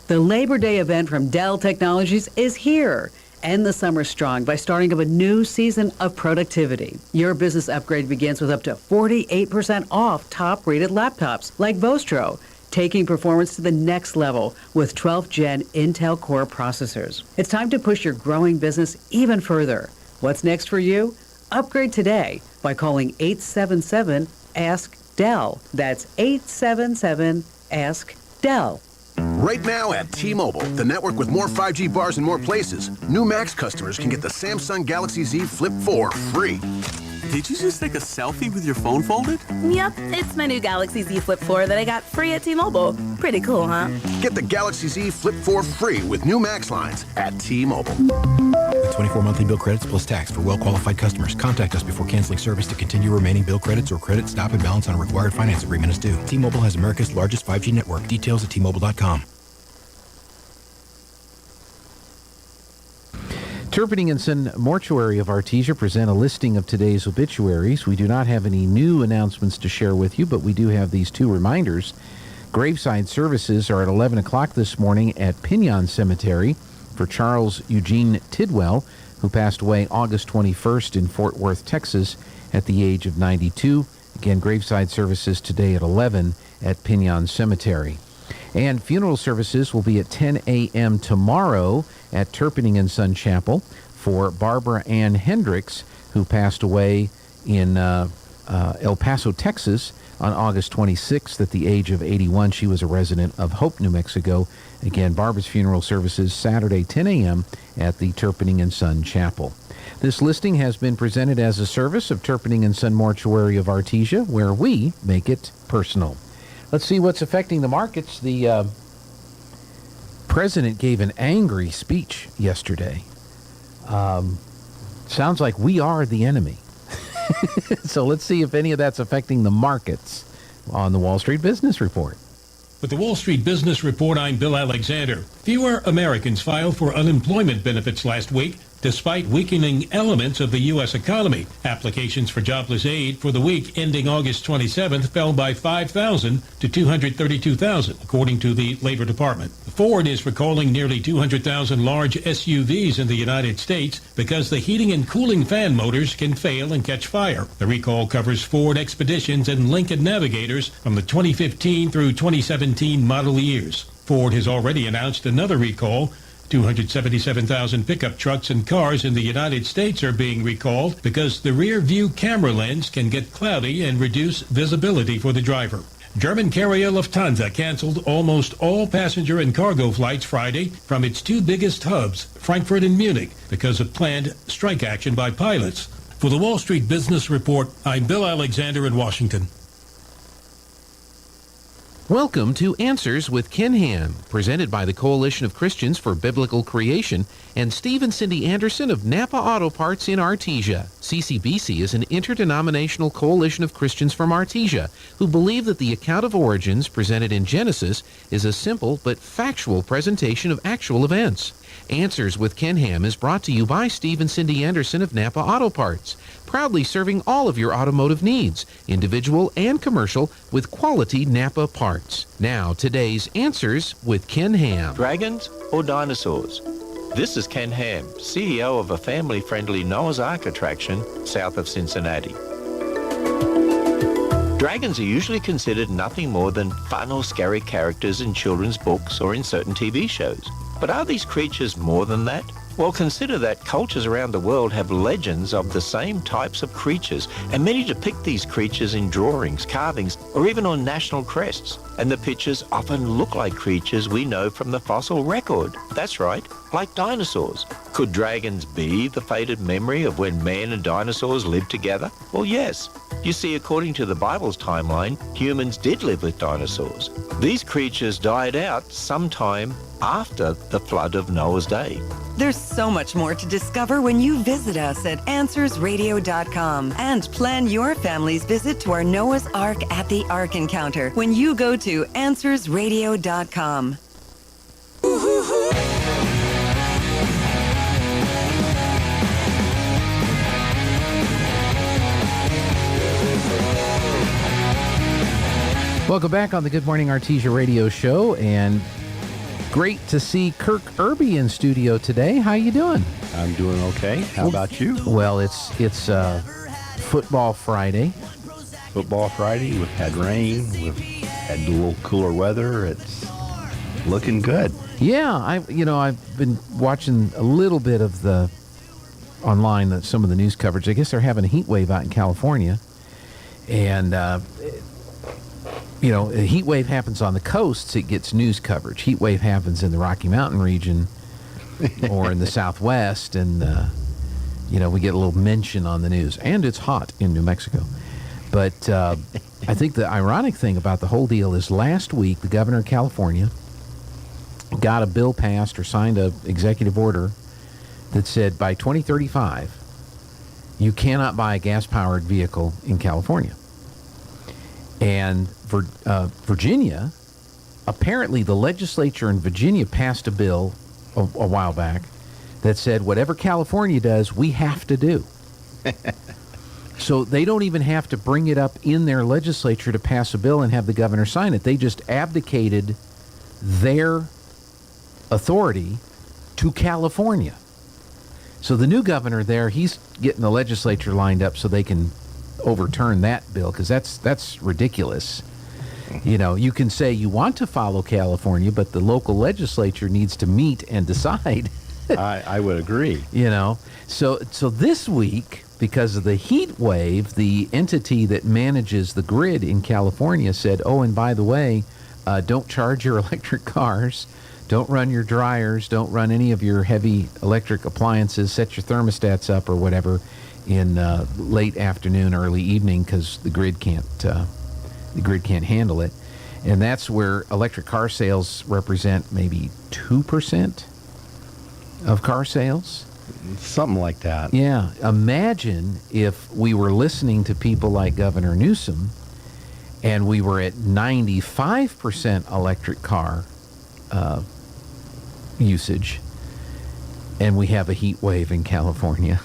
The Labor Day event from Dell Technologies is here. End the summer strong by starting up a new season of productivity. Your business upgrade begins with up to 48% off top-rated laptops like Vostro, taking performance to the next level with 12th Gen Intel Core processors. It's time to push your growing business even further. What's next for you? Upgrade today by calling 877-ASK-DELL. That's 877-ASK-DELL. Right now at T-Mobile, the network with more 5G bars in more places, new Max customers can get the Samsung Galaxy Z Flip 4 free. Did you just take a selfie with your phone folded? Yep, it's my new Galaxy Z Flip 4 that I got free at T-Mobile. Pretty cool, huh? Get the Galaxy Z Flip 4 free with new Max lines at T-Mobile. With 24 monthly bill credits plus tax for well-qualified customers. Contact us before canceling service to continue remaining bill credits or credit stop and balance on a required finance agreement is due. T-Mobile has America's largest 5G network. Details at T-Mobile.com. Turpinning Mortuary of Artesia present a listing of today's obituaries. We do not have any new announcements to share with you, but we do have these two reminders. Graveside services are at 11 o'clock this morning at Pinon Cemetery for Charles Eugene Tidwell, who passed away August 21st in Fort Worth, Texas. at the age of 92. Again, graveside services today at 11 at Pinon Cemetery. And funeral services will be at 10 a.m. tomorrow at Turpinning and Son Chapel for Barbara Ann Hendricks, who passed away in El Paso, Texas on August 26th at the age of 81. She was a resident of Hope, New Mexico. Again, Barbara's funeral services Saturday 10 a.m. at the Turpinning and Son Chapel. This listing has been presented as a service of Turpinning and Son Mortuary of Artesia, where we make it personal. Let's see what's affecting the markets. The president gave an angry speech yesterday. Sounds like we are the enemy. So let's see if any of that's affecting the markets on the Wall Street Business Report. With the Wall Street Business Report, I'm Bill Alexander. Fewer Americans filed for unemployment benefits last week, despite weakening elements of the U.S. economy. Applications for jobless aid for the week ending August 27th fell by 5,000 to 232,000, according to the Labor Department. Ford is recalling nearly 200,000 large SUVs in the United States because the heating and cooling fan motors can fail and catch fire. The recall covers Ford Expeditions and Lincoln Navigators from the 2015 through 2017 model years. Ford has already announced another recall. 277,000 pickup trucks and cars in the United States are being recalled because the rear view camera lens can get cloudy and reduce visibility for the driver. German carrier Lufthansa canceled almost all passenger and cargo flights Friday from its two biggest hubs, Frankfurt and Munich, because of planned strike action by pilots. For the Wall Street Business Report, I'm Bill Alexander in Washington. Welcome to Answers with Ken Ham, presented by the Coalition of Christians for Biblical Creation and Steve and Cindy Anderson of Napa Auto Parts in Artesia. CCBC is an interdenominational coalition of Christians from Artesia who believe that the account of origins presented in Genesis is a simple but factual presentation of actual events. Answers with Ken Ham is brought to you by Steve and Cindy Anderson of Napa Auto Parts, proudly serving all of your automotive needs, individual and commercial, with quality Napa parts. Now, today's Answers with Ken Ham. Dragons or dinosaurs? This is Ken Ham, CEO of a family-friendly Noah's Ark attraction south of Cincinnati. Dragons are usually considered nothing more than fun or scary characters in children's books or in certain TV shows. But are these creatures more than that? Well, consider that cultures around the world have legends of the same types of creatures, and many depict these creatures in drawings, carvings, or even on national crests. And the pictures often look like creatures we know from the fossil record. That's right, like dinosaurs. Could dragons be the faded memory of when man and dinosaurs lived together? Well, yes. You see, according to the Bible's timeline, humans did live with dinosaurs. These creatures died out sometime after the flood of Noah's day. There's so much more to discover when you visit us at AnswersRadio.com and plan your family's visit to our Noah's Ark at the Ark Encounter when you go to AnswersRadio.com. Welcome back on the Good Morning Artesia radio show, and great to see Kirk Irby in studio today. How you doing? I'm doing okay. How about you? Well, it's Football Friday. Football Friday. We've had rain. We've had a little cooler weather. It's looking good. Yeah, I've been watching a little bit of the online, some of the news coverage. I guess they're having a heat wave out in California, and a heat wave happens on the coasts, it gets news coverage. Heat wave happens in the Rocky Mountain region or in the Southwest, and we get a little mention on the news. And it's hot in New Mexico. But I think the ironic thing about the whole deal is last week the governor of California got a bill passed or signed an executive order that said by 2035 you cannot buy a gas-powered vehicle in California. And for Virginia, apparently the legislature in Virginia passed a bill a while back that said whatever California does, we have to do. So they don't even have to bring it up in their legislature to pass a bill and have the governor sign it. They just abdicated their authority to California. So the new governor there, he's getting the legislature lined up so they can overturn that bill, because that's ridiculous. You know, you can say you want to follow California, but the local legislature needs to meet and decide. I would agree. You know, so this week, because of the heat wave, the entity that manages the grid in California said, oh, and by the way, don't charge your electric cars, don't run your dryers, don't run any of your heavy electric appliances, set your thermostats up or whatever in late afternoon, early evening, because the grid can't handle it. And that's where electric car sales represent maybe 2% of car sales. Something like that. Yeah. Imagine if we were listening to people like Governor Newsom and we were at 95% electric car usage, and we have a heat wave in California.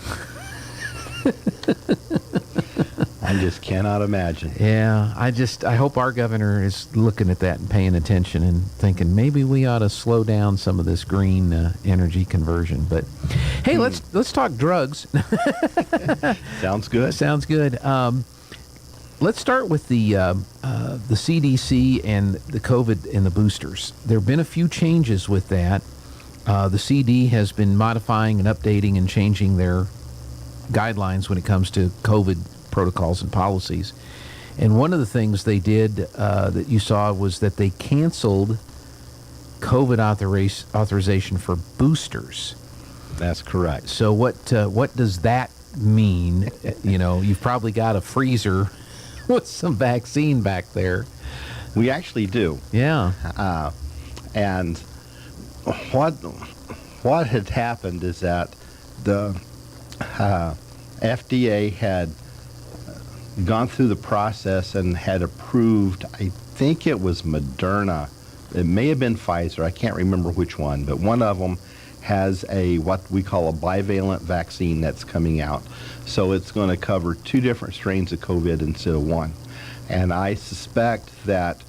I just cannot imagine. Yeah, I hope our governor is looking at that and paying attention and thinking maybe we ought to slow down some of this green energy conversion. But hey, let's talk drugs. Sounds good. Sounds good. Let's start with the CDC and the COVID and the boosters. There have been a few changes with that. The CD has been modifying and updating and changing their guidelines when it comes to COVID protocols and policies. And one of the things they did that you saw was that they canceled COVID authorization for boosters. That's correct. So what does that mean? You know, you've probably got a freezer with some vaccine back there. We actually do. Yeah. And what had happened is that the FDA had gone through the process and had approved, I think it was Moderna, it may have been Pfizer, I can't remember which one, but one of them has what we call a bivalent vaccine that's coming out. So it's going to cover 2 different strains of COVID instead of 1. And I suspect that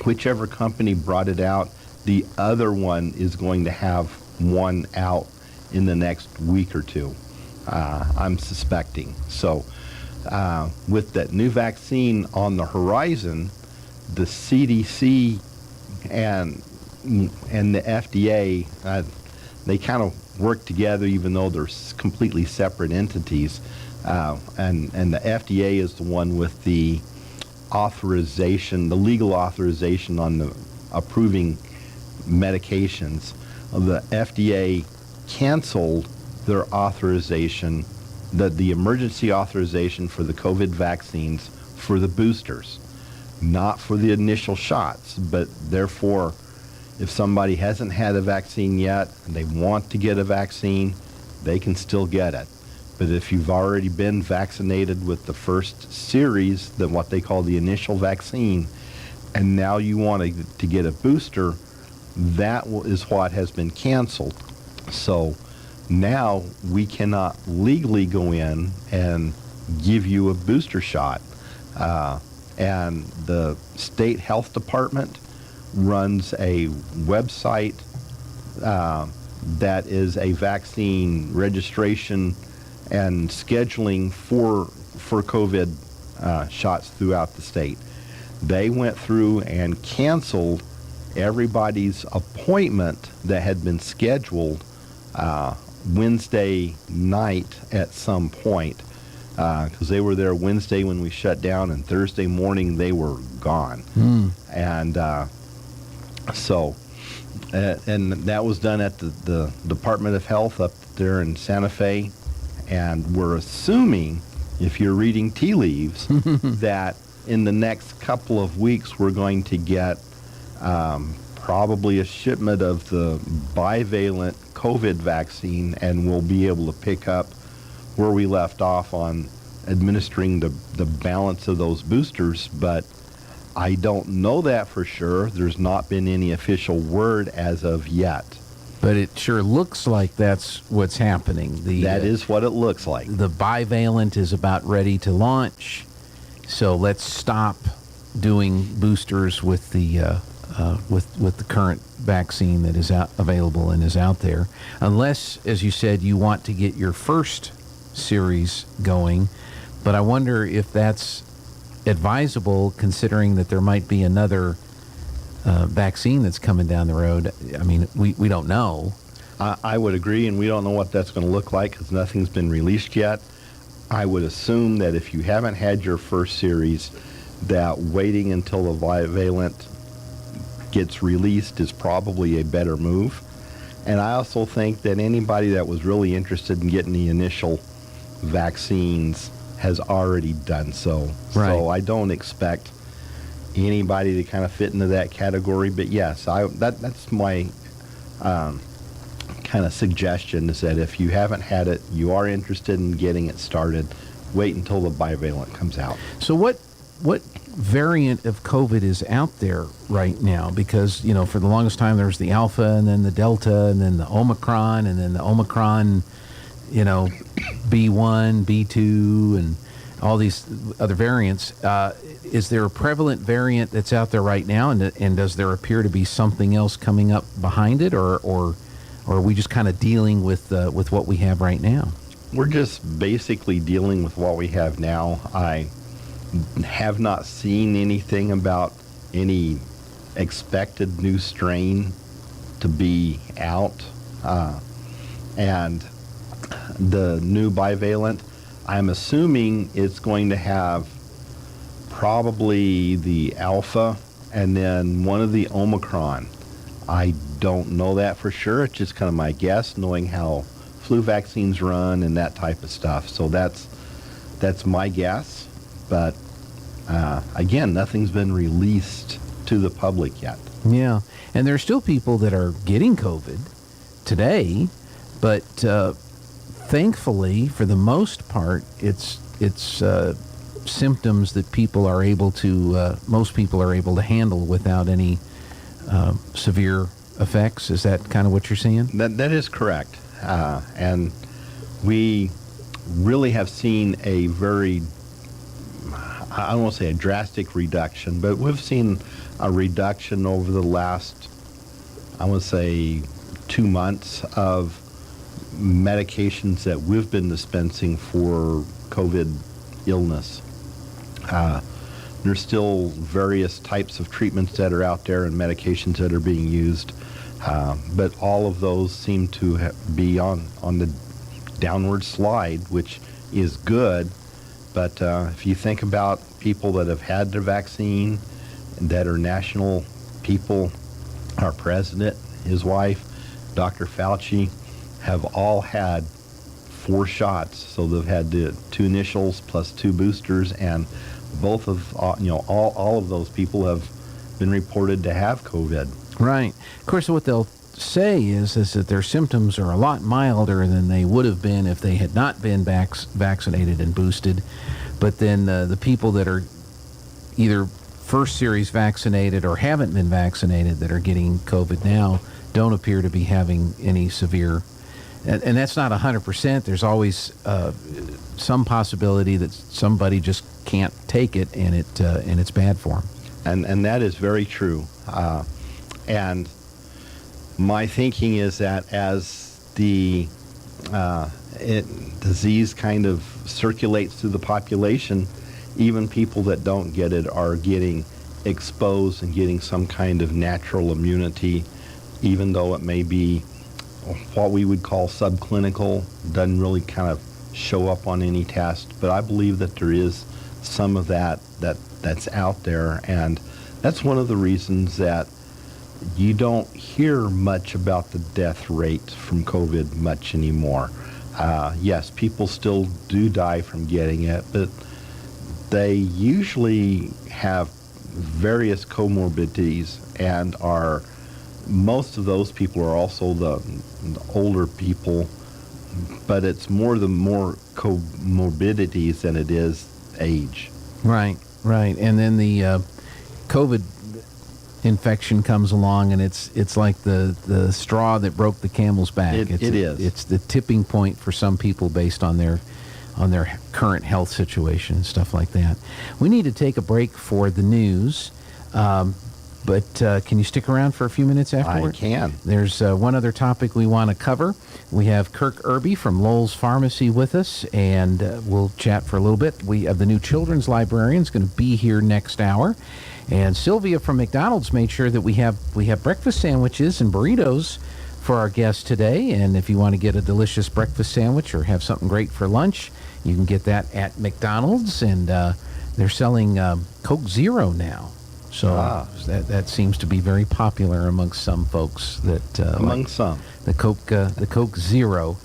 whichever company brought it out, the other one is going to have one out in the next week or 2. I'm suspecting. So with that new vaccine on the horizon, the CDC and the FDA, they kind of work together even though they're completely separate entities. And the FDA is the one with the authorization, the legal authorization on the approving medications. The FDA canceled their authorization, the emergency authorization for the COVID vaccines for the boosters, not for the initial shots, but therefore, if somebody hasn't had a vaccine yet and they want to get a vaccine, they can still get it. But if you've already been vaccinated with the first series, then what they call the initial vaccine, and now you want to get a booster, that is what has been canceled. So now we cannot legally go in and give you a booster shot. And the state health department runs a website that is a vaccine registration and scheduling for COVID shots throughout the state. They went through and canceled everybody's appointment that had been scheduled Wednesday night at some point, because they were there Wednesday when we shut down, and Thursday morning they were gone. And so that was done at the Department of Health up there in Santa Fe, and we're assuming, if you're reading tea leaves, that in the next couple of weeks we're going to get probably a shipment of the bivalent COVID vaccine, and we'll be able to pick up where we left off on administering the balance of those boosters. But I don't know that for sure. There's not been any official word as of yet. But it sure looks like that's what's happening. That is what it looks like. The bivalent is about ready to launch, so let's stop doing boosters with the with the current vaccine that is available and is out there, unless, as you said, you want to get your first series going. But I wonder if that's advisable, considering that there might be another vaccine that's coming down the road. I mean, we don't know. I would agree, and we don't know what that's going to look like because nothing's been released yet. I would assume that if you haven't had your first series, that waiting until the bivalent gets released is probably a better move. And I also think that anybody that was really interested in getting the initial vaccines has already done so. Right. So I don't expect anybody to kind of fit into that category. But yes, that's my kind of suggestion, is that if you haven't had it, you are interested in getting it started, wait until the bivalent comes out. So what variant of COVID is out there right now? Because, for the longest time there was the Alpha, and then the Delta, and then the Omicron, and then the Omicron, B1, B2, and all these other variants. Is there a prevalent variant that's out there right now, and does there appear to be something else coming up behind it, or are we just kind of dealing with what we have right now? We're just basically dealing with what we have now. I have not seen anything about any expected new strain to be out. And the new bivalent, I'm assuming it's going to have probably the Alpha and then one of the Omicron. I don't know that for sure. It's just kind of my guess, knowing how flu vaccines run and that type of stuff. So that's my guess. But again, nothing's been released to the public yet. Yeah, and there are still people that are getting COVID today, but thankfully, for the most part, it's symptoms that most people are able to handle without any severe effects. Is that kind of what you're seeing? That is correct. And we really have seen a very, I don't want to say a drastic reduction, but we've seen a reduction over the last, I want to say, 2 months of medications that we've been dispensing for COVID illness. There's still various types of treatments that are out there and medications that are being used, but all of those seem to be on the downward slide, which is good. But if you think about people that have had their vaccine, that are national people, our president, his wife, Dr. Fauci, have all had 4 shots. So they've had the 2 initials plus 2 boosters, and both of all of those people have been reported to have COVID. Right. Of course, what they'll say is that their symptoms are a lot milder than they would have been if they had not been vaccinated and boosted. But then the people that are either first series vaccinated or haven't been vaccinated that are getting COVID now don't appear to be having any severe. And that's not 100%. There's always some possibility that somebody just can't take it, and it's bad for them. And that is very true. And my thinking is that as the disease kind of circulates through the population, even people that don't get it are getting exposed and getting some kind of natural immunity, even though it may be what we would call subclinical, doesn't really kind of show up on any test. But I believe that there is some of that's out there, and that's one of the reasons that you don't hear much about the death rate from COVID much anymore. Yes, people still do die from getting it, but they usually have various comorbidities, and most of those people are also the older people, but it's more comorbidities than it is age. Right. And then the COVID infection comes along, and it's like the straw that broke the camel's back. It is. It's the tipping point for some people based on their current health situation and stuff like that. We need to take a break for the news. But can you stick around for a few minutes afterward? I can. There's one other topic we want to cover. We have Kirk Irby from Lowell's Pharmacy with us, and we'll chat for a little bit. We have the new children's librarian is going to be here next hour. And Sylvia from McDonald's made sure that we have breakfast sandwiches and burritos for our guests today. And if you want to get a delicious breakfast sandwich or have something great for lunch, you can get that at McDonald's. And they're selling Coke Zero now. So that seems to be very popular amongst some folks. Some. The Coke Zero.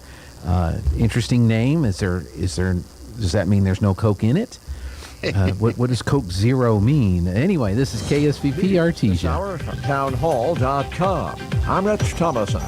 Interesting name. Is there? Does that mean there's no Coke in it? What does Coke Zero mean? Anyway, this is KSVP Artesia. This hour from townhall.com. I'm Rich Thomason.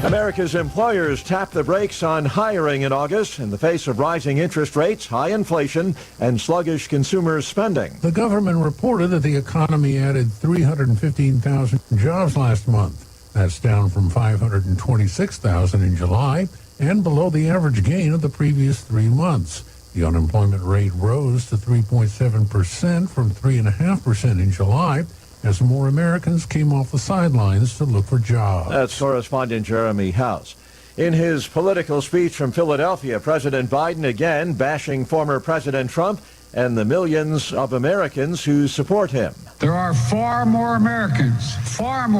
America's employers tapped the brakes on hiring in August in the face of rising interest rates, high inflation, and sluggish consumer spending. The government reported that the economy added 315,000 jobs last month. That's down from 526,000 in July and below the average gain of the previous 3 months. The unemployment rate rose to 3.7% from 3.5% in July as more Americans came off the sidelines to look for jobs. That's correspondent Jeremy House. In his political speech from Philadelphia, President Biden again bashing former President Trump and the millions of Americans who support him. There are far more Americans from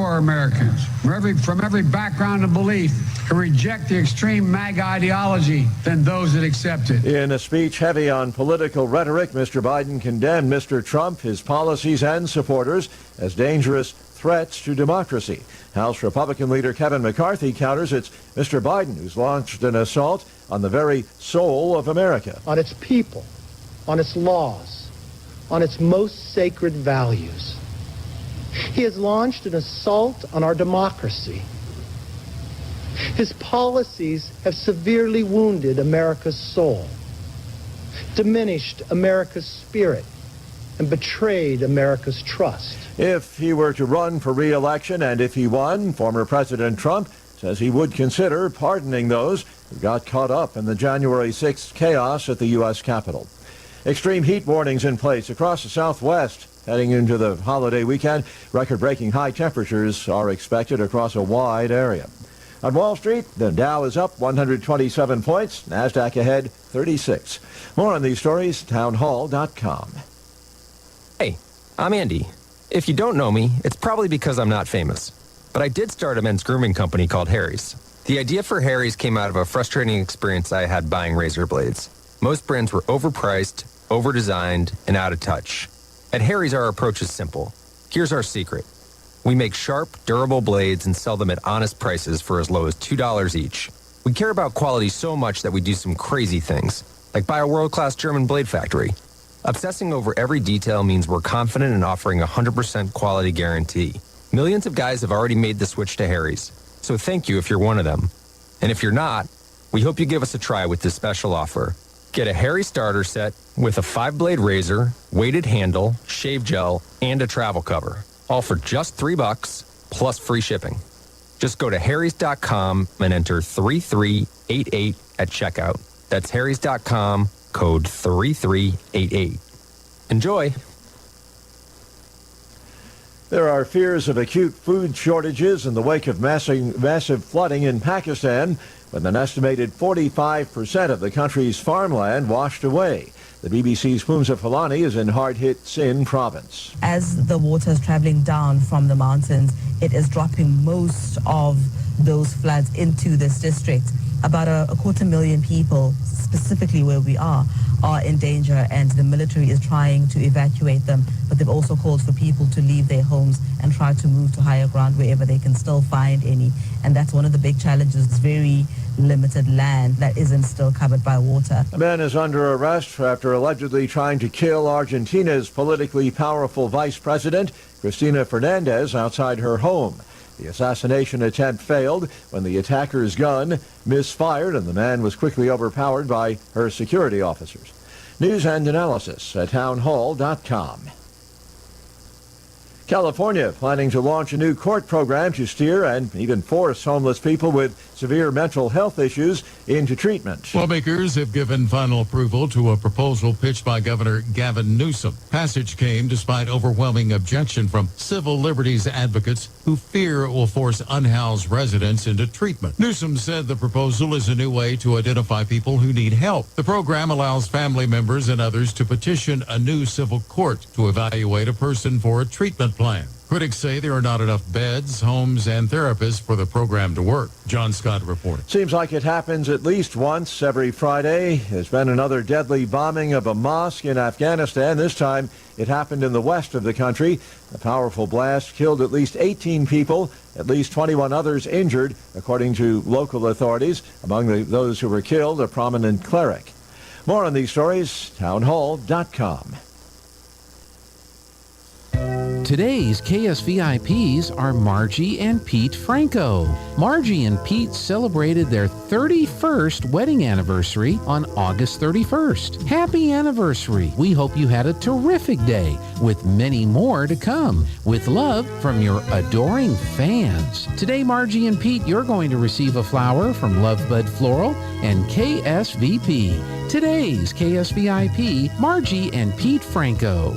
every background and belief who reject the extreme MAGA ideology than those that accept it. In a speech heavy on political rhetoric, Mr. Biden condemned Mr. Trump, his policies, and supporters as dangerous threats to democracy. House Republican leader Kevin McCarthy counters it's Mr. Biden who's launched an assault on the very soul of America. On its people, on its laws, on its most sacred values. He has launched an assault on our democracy. His policies have severely wounded America's soul, diminished America's spirit, and betrayed America's trust. If he were to run for re-election and if he won, former President Trump says he would consider pardoning those who got caught up in the January 6th chaos at the U.S. Capitol. Extreme heat warnings in place across the Southwest. Heading into the holiday weekend, record-breaking high temperatures are expected across a wide area. On Wall Street, the Dow is up 127 points, NASDAQ ahead 36. More on these stories, townhall.com. Hey, I'm Andy. If you don't know me, it's probably because I'm not famous. But I did start a men's grooming company called Harry's. The idea for Harry's came out of a frustrating experience I had buying razor blades. Most brands were overpriced, overdesigned, and out of touch. At Harry's, our approach is simple. Here's our secret. We make sharp, durable blades and sell them at honest prices for as low as $2 each. We care about quality so much that we do some crazy things, like buy a world-class German blade factory. Obsessing over every detail means we're confident in offering a 100% quality guarantee. Millions of guys have already made the switch to Harry's, so thank you if you're one of them. And if you're not, we hope you give us a try with this special offer. Get a Harry starter set with a 5-blade razor, weighted handle, shave gel, and a travel cover. All for just $3 plus free shipping. Just go to harrys.com and enter 3388 at checkout. That's harrys.com, code 3388. Enjoy. There are fears of acute food shortages in the wake of massive flooding in Pakistan, with an estimated 45% of the country's farmland washed away. The BBC's Poomsa Falani is in hard-hit Sindh province. As the water is traveling down from the mountains, it is dropping most of those floods into this district. About a 250,000 people, specifically where we are in danger, and the military is trying to evacuate them, but they've also called for people to leave their homes and try to move to higher ground wherever they can still find any. And that's one of the big challenges, very limited land that isn't still covered by water. A man is under arrest after allegedly trying to kill Argentina's politically powerful vice president, Cristina Fernandez, outside her home. The assassination attempt failed when the attacker's gun misfired and the man was quickly overpowered by her security officers. News and analysis at townhall.com. California planning to launch a new court program to steer and even force homeless people with severe mental health issues into treatment. Lawmakers have given final approval to a proposal pitched by Governor Gavin Newsom. Passage came despite overwhelming objection from civil liberties advocates who fear it will force unhoused residents into treatment. Newsom said the proposal is a new way to identify people who need help. The program allows family members and others to petition a new civil court to evaluate a person for a treatment plan. Critics say there are not enough beds, homes, and therapists for the program to work. John Scott reports. Seems like it happens at least once every Friday. There's been another deadly bombing of a mosque in Afghanistan. This time it happened in the west of the country. A powerful blast killed at least 18 people, at least 21 others injured, according to local authorities. Among those who were killed, a prominent cleric. More on these stories, townhall.com. Today's KSVIPs are Margie and Pete Franco. Margie and Pete celebrated their 31st wedding anniversary on August 31st. Happy anniversary. We hope you had a terrific day with many more to come. With love from your adoring fans. Today, Margie and Pete, you're going to receive a flower from Lovebud Floral and KSVP. Today's KSVIP, Margie and Pete Franco.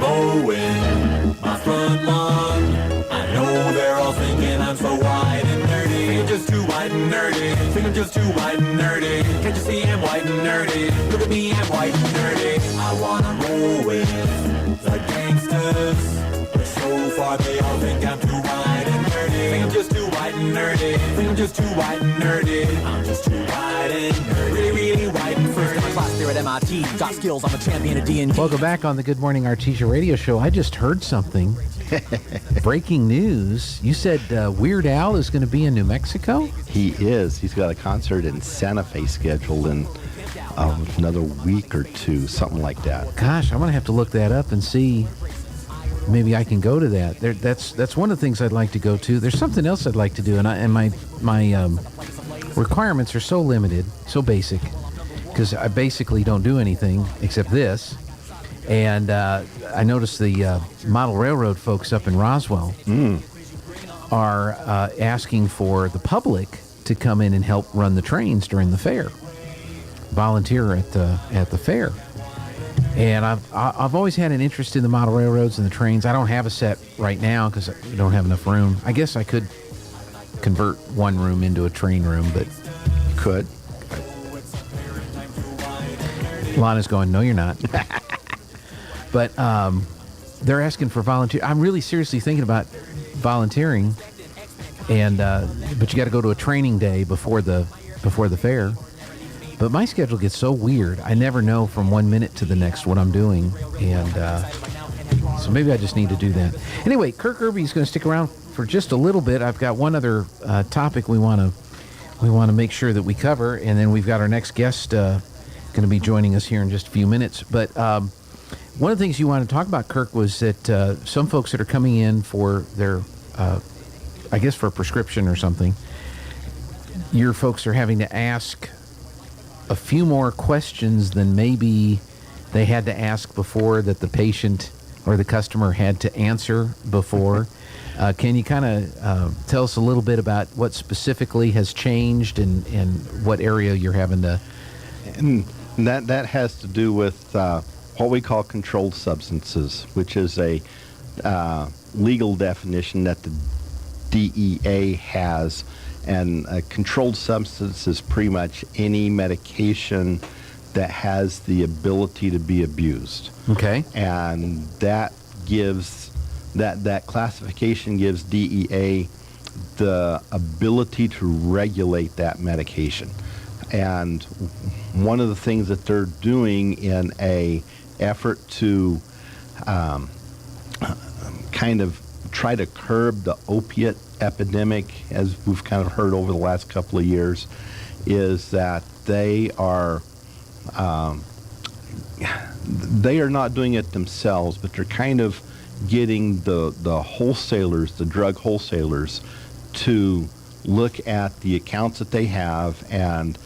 Mowing my front lawn. I know they're all thinking I'm so white and nerdy. You're just too white and nerdy. Think I'm just too white and nerdy. Can't you see I'm white and nerdy? Look at me, I'm white and nerdy. I wanna roll with the gangsters, but so far they all think I'm too white and nerdy. Think I'm just too white and nerdy. Think I'm just too white and nerdy. I'm just too white and nerdy. Really, really white and first in my class there at MIT. Got skills, I'm a champion of D&D. Welcome back on the Good Morning Artesia radio show. I just heard something. Breaking news. You said Weird Al is going to be in New Mexico? He is. He's got a concert in Santa Fe scheduled in another week or two, something like that. Gosh, I'm going to have to look that up and see. Maybe I can go to that. That's one of the things I'd like to go to. There's something else I'd like to do, and my requirements are so limited, so basic, because I basically don't do anything except this. And I noticed the model railroad folks up in Roswell are asking for the public to come in and help run the trains during the fair, volunteer at the fair. And I've always had an interest in the model railroads and the trains. I don't have a set right now because I don't have enough room. I guess I could convert one room into a train room, but you could. Lana's going, no, you're not. But they're asking for volunteer. I'm really seriously thinking about volunteering, and but you got to go to a training day before the fair. But my schedule gets so weird. I never know from 1 minute to the next what I'm doing, and so maybe I just need to do that. Anyway, Kirk Irby's going to stick around for just a little bit. I've got one other topic we want to make sure that we cover, and then we've got our next guest going to be joining us here in just a few minutes. But one of the things you wanted to talk about, Kirk, was that some folks that are coming in for their, I guess for a prescription or something, your folks are having to ask a few more questions than maybe they had to ask before, that the patient or the customer had to answer before. Can you kind of tell us a little bit about what specifically has changed and what area you're having to... And that has to do with what we call controlled substances, which is a legal definition that the DEA has. And a controlled substance is pretty much any medication that has the ability to be abused. Okay. And that gives, that classification gives DEA the ability to regulate that medication. And one of the things that they're doing in a effort to kind of try to curb the opiate epidemic, as we've kind of heard over the last couple of years, is that they are not doing it themselves, but they're kind of getting the wholesalers, the drug wholesalers, to look at the accounts that they have and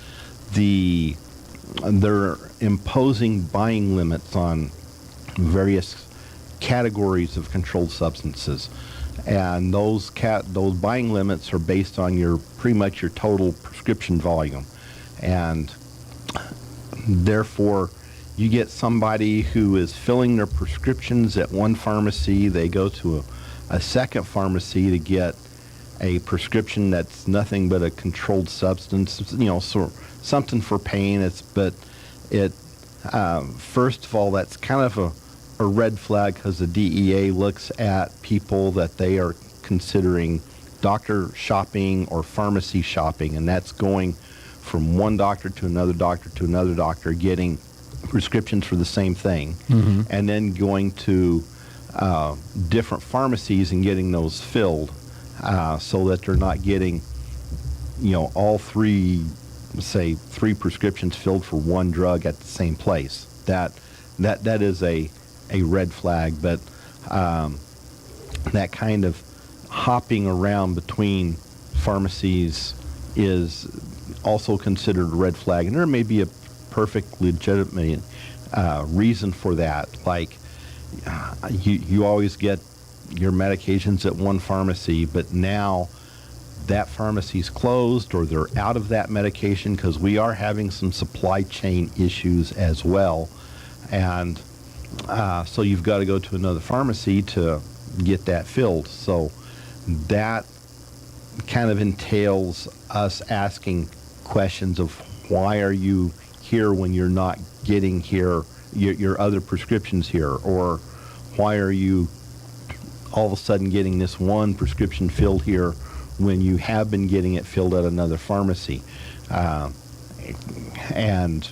they're imposing buying limits on various categories of controlled substances, and those buying limits are based on pretty much your total prescription volume, and therefore you get somebody who is filling their prescriptions at one pharmacy, they go to a second pharmacy to get a prescription that's nothing but a controlled substance, so something for pain. First of all, that's kind of a red flag, because the DEA looks at people that they are considering doctor shopping or pharmacy shopping, and that's going from one doctor to another doctor, getting prescriptions for the same thing, and then going to different pharmacies and getting those filled, so that they're not getting, all three prescriptions filled for one drug at the same place. That is a red flag, but that kind of hopping around between pharmacies is also considered a red flag, and there may be a perfect legitimate reason for that. Like you always get your medications at one pharmacy, but now that pharmacy's closed or they're out of that medication, because we are having some supply chain issues as well, and so you've got to go to another pharmacy to get that filled. So that kind of entails us asking questions of, why are you here when you're not getting your other prescriptions here? Or why are you all of a sudden getting this one prescription filled here when you have been getting it filled at another pharmacy? And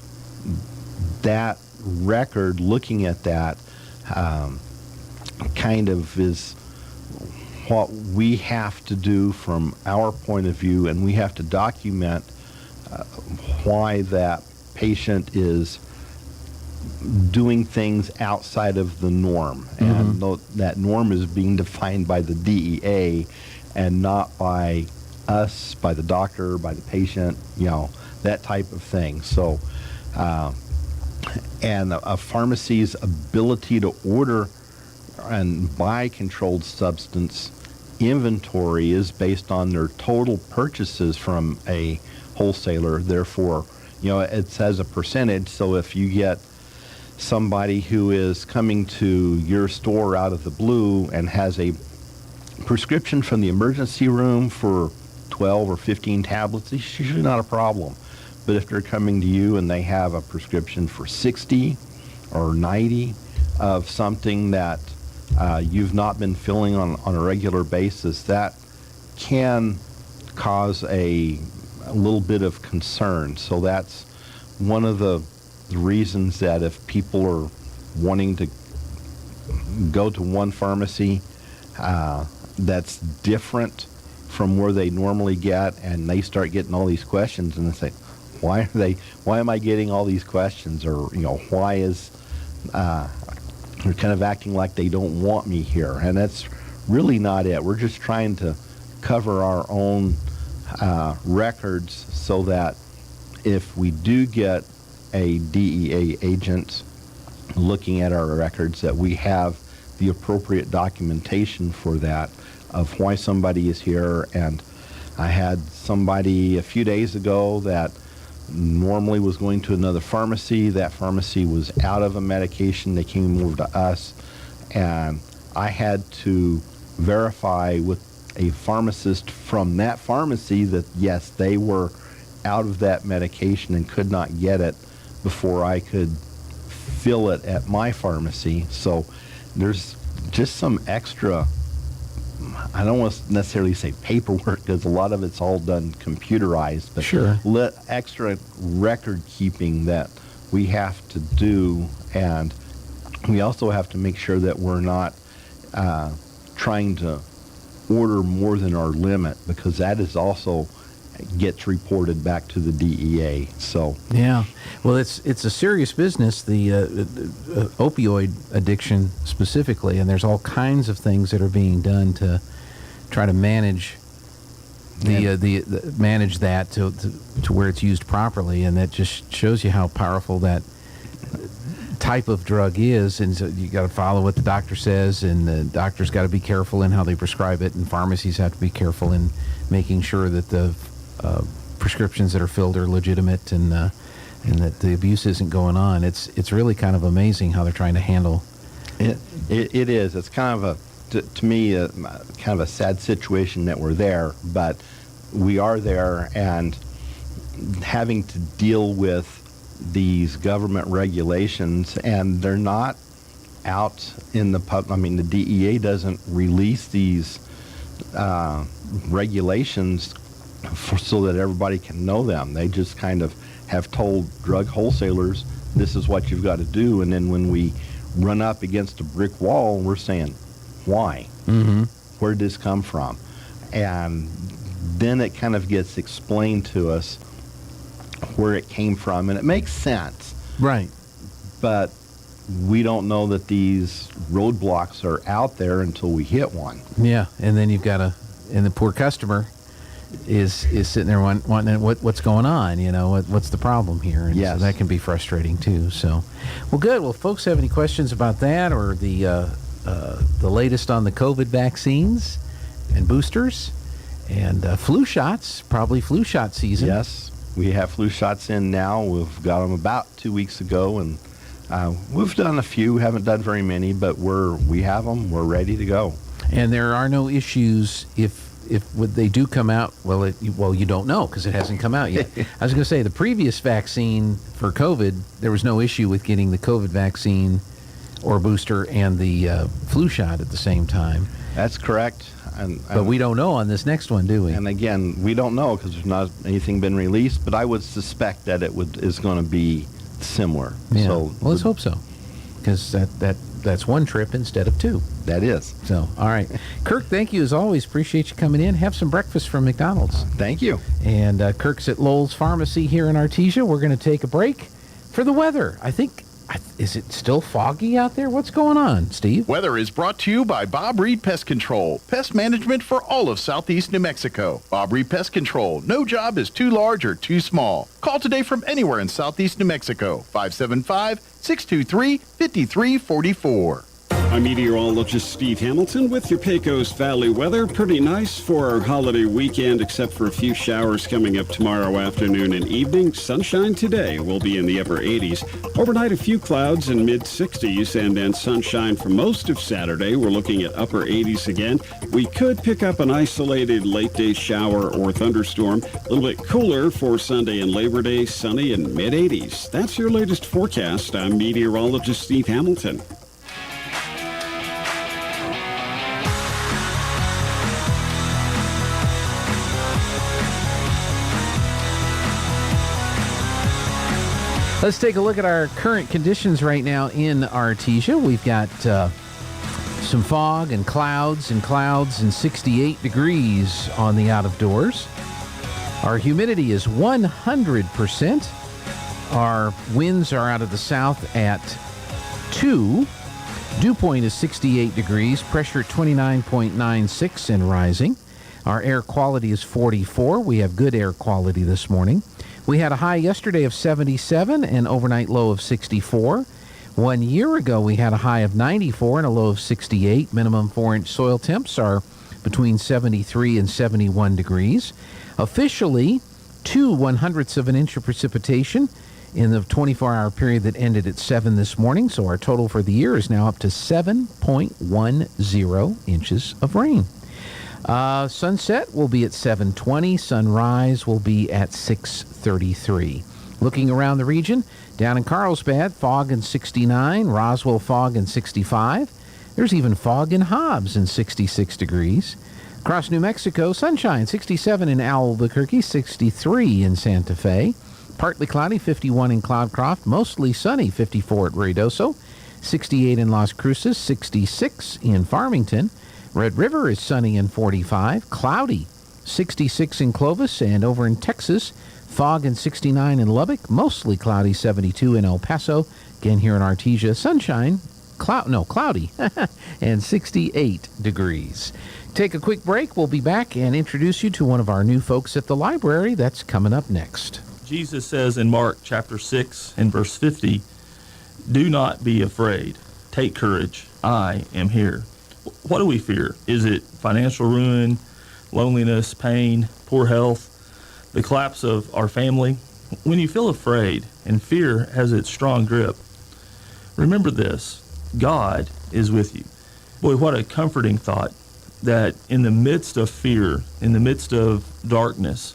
that record, looking at that, kind of is what we have to do from our point of view, and we have to document why that patient is doing things outside of the norm. And that norm is being defined by the DEA and not by us, by the doctor, by the patient, that type of thing. So, and a pharmacy's ability to order and buy controlled substance inventory is based on their total purchases from a wholesaler. Therefore, it says a percentage. So if you get somebody who is coming to your store out of the blue and has a prescription from the emergency room for 12 or 15 tablets, it's usually not a problem. But if they're coming to you and they have a prescription for 60 or 90 of something that you've not been filling on a regular basis, that can cause a little bit of concern. So that's one of the reasons that if people are wanting to go to one pharmacy that's different from where they normally get, and they start getting all these questions, and they say, why am I getting all these questions? Or, why is, they're kind of acting like they don't want me here. And that's really not it. We're just trying to cover our own records, so that if we do get a DEA agent looking at our records, that we have the appropriate documentation for that, of why somebody is here. And I had somebody a few days ago that normally was going to another pharmacy. That pharmacy was out of a medication. They came over to us, and I had to verify with a pharmacist from that pharmacy that yes, they were out of that medication and could not get it before I could fill it at my pharmacy. So there's just some extra, I don't want to necessarily say paperwork, because a lot of it's all done computerized, but sure, extra record keeping that we have to do. And we also have to make sure that we're not trying to order more than our limit, because that is also gets reported back to the DEA. So yeah, well, it's a serious business, the opioid addiction specifically, and there's all kinds of things that are being done to try to manage manage that to where it's used properly, and that just shows you how powerful that type of drug is. And so you got to follow what the doctor says, and the doctor's got to be careful in how they prescribe it, and pharmacies have to be careful in making sure that the prescriptions that are filled are legitimate, and that the abuse isn't going on. It's really kind of amazing how they're trying to handle it. It is. It's kind of to me kind of a sad situation that we're there, but we are there, and having to deal with these government regulations, and they're not out in the public. I mean, the DEA doesn't release these regulations so that everybody can know them. They just kind of have told drug wholesalers, this is what you've got to do, and then when we run up against a brick wall, we're saying, why? Mm-hmm. Where did this come from? And then it kind of gets explained to us where it came from, and it makes sense. Right. But we don't know that these roadblocks are out there until we hit one. Yeah, and then you've got and the poor customer is sitting there wanting what's going on, what's the problem here? And yes. So that can be frustrating too. So, well, good. Well, if folks have any questions about that, or the latest on the COVID vaccines and boosters and flu shots, probably flu shot season. Yes, we have flu shots in now. We've got them about 2 weeks ago, and we've done a few. Haven't done very many, but we have them. We're ready to go. And there are no issues if they do come out. Well, you don't know because it hasn't come out yet. I was going to say the previous vaccine for COVID, there was no issue with getting the COVID vaccine or booster and the flu shot at the same time. That's correct. But we don't know on this next one, do we? And again, we don't know because there's not anything been released. But I would suspect that is going to be similar. Yeah. So well, let's hope so, because that's one trip instead of two. That is. So, all right. Kirk, thank you as always. Appreciate you coming in. Have some breakfast from McDonald's. Thank you. And Kirk's at Lowell's Pharmacy here in Artesia. We're going to take a break for the weather. Is it still foggy out there? What's going on, Steve? Weather is brought to you by Bob Reed Pest Control. Pest management for all of Southeast New Mexico. Bob Reed Pest Control. No job is too large or too small. Call today from anywhere in Southeast New Mexico. 575-623-5344. I'm meteorologist Steve Hamilton with your Pecos Valley weather. Pretty nice for our holiday weekend, except for a few showers coming up tomorrow afternoon and evening. Sunshine today will be in the upper 80s. Overnight, a few clouds in mid-60s, and then sunshine for most of Saturday. We're looking at upper 80s again. We could pick up an isolated late-day shower or thunderstorm. A little bit cooler for Sunday and Labor Day, sunny and mid-80s. That's your latest forecast. I'm meteorologist Steve Hamilton. Let's take a look at our current conditions right now in Artesia. We've got some fog and clouds and 68 degrees on the out of doors. Our humidity is 100%. Our winds are out of the south at 2. Dew point is 68 degrees. Pressure 29.96 and rising. Our air quality is 44. We have good air quality this morning. We had a high yesterday of 77 and overnight low of 64. 1 year ago, we had a high of 94 and a low of 68. Minimum 4-inch soil temps are between 73 and 71 degrees. Officially, 2/100ths of an inch of precipitation in the 24-hour period that ended at 7 this morning. So our total for the year is now up to 7.10 inches of rain. Sunset will be at 7:20. Sunrise will be at 6:33. Looking around the region, down in Carlsbad, fog in 69. Roswell, fog in 65. There's even fog in Hobbs in 66 degrees. Across New Mexico, sunshine, 67 in Albuquerque, 63 in Santa Fe. Partly cloudy, 51 in Cloudcroft. Mostly sunny, 54 at Ruidoso. 68 in Las Cruces, 66 in Farmington. Red River is sunny and 45. Cloudy, 66 in Clovis. And over in Texas, fog and 69 in Lubbock. Mostly cloudy, 72 in El Paso. Again, here in Artesia, sunshine, cloudy, and 68 degrees. Take a quick break. We'll be back and introduce you to one of our new folks at the library. That's coming up next. Jesus says in Mark chapter 6 and verse 50, "Do not be afraid. Take courage. I am here." What do we fear? Is it financial ruin, loneliness, pain, poor health, the collapse of our family? When you feel afraid and fear has its strong grip, remember this: God is with you. Boy, what a comforting thought that in the midst of fear, in the midst of darkness,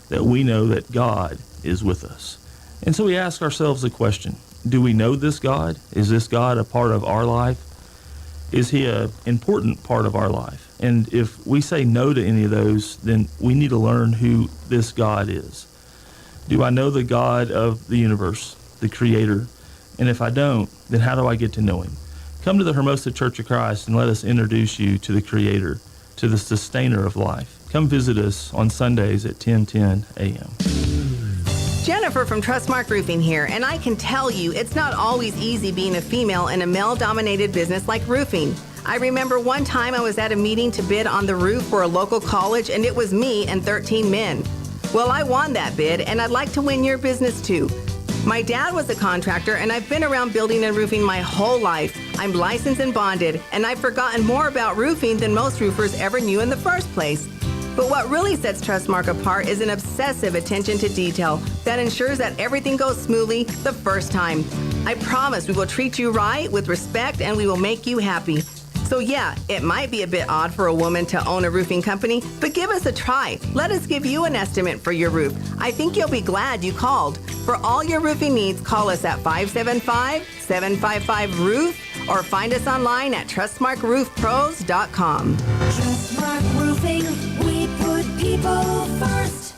that we know that God is with us. And so we ask ourselves the question, do we know this God? Is this God a part of our life? Is he an important part of our life? And if we say no to any of those, then we need to learn who this God is. Do I know the God of the universe, the Creator? And if I don't, then how do I get to know him? Come to the Hermosa Church of Christ and let us introduce you to the Creator, to the sustainer of life. Come visit us on Sundays at 10:10 a.m. Jennifer from Trustmark Roofing here, and I can tell you it's not always easy being a female in a male-dominated business like roofing. I remember one time I was at a meeting to bid on the roof for a local college, and it was me and 13 men. Well, I won that bid, and I'd like to win your business too. My dad was a contractor, and I've been around building and roofing my whole life. I'm licensed and bonded, and I've forgotten more about roofing than most roofers ever knew in the first place. But what really sets Trustmark apart is an obsessive attention to detail that ensures that everything goes smoothly the first time. I promise we will treat you right with respect, and we will make you happy. So yeah, it might be a bit odd for a woman to own a roofing company, but give us a try. Let us give you an estimate for your roof. I think you'll be glad you called. For all your roofing needs, call us at 575-755-ROOF or find us online at TrustmarkRoofPros.com. Trustmark Roofing, we put people first.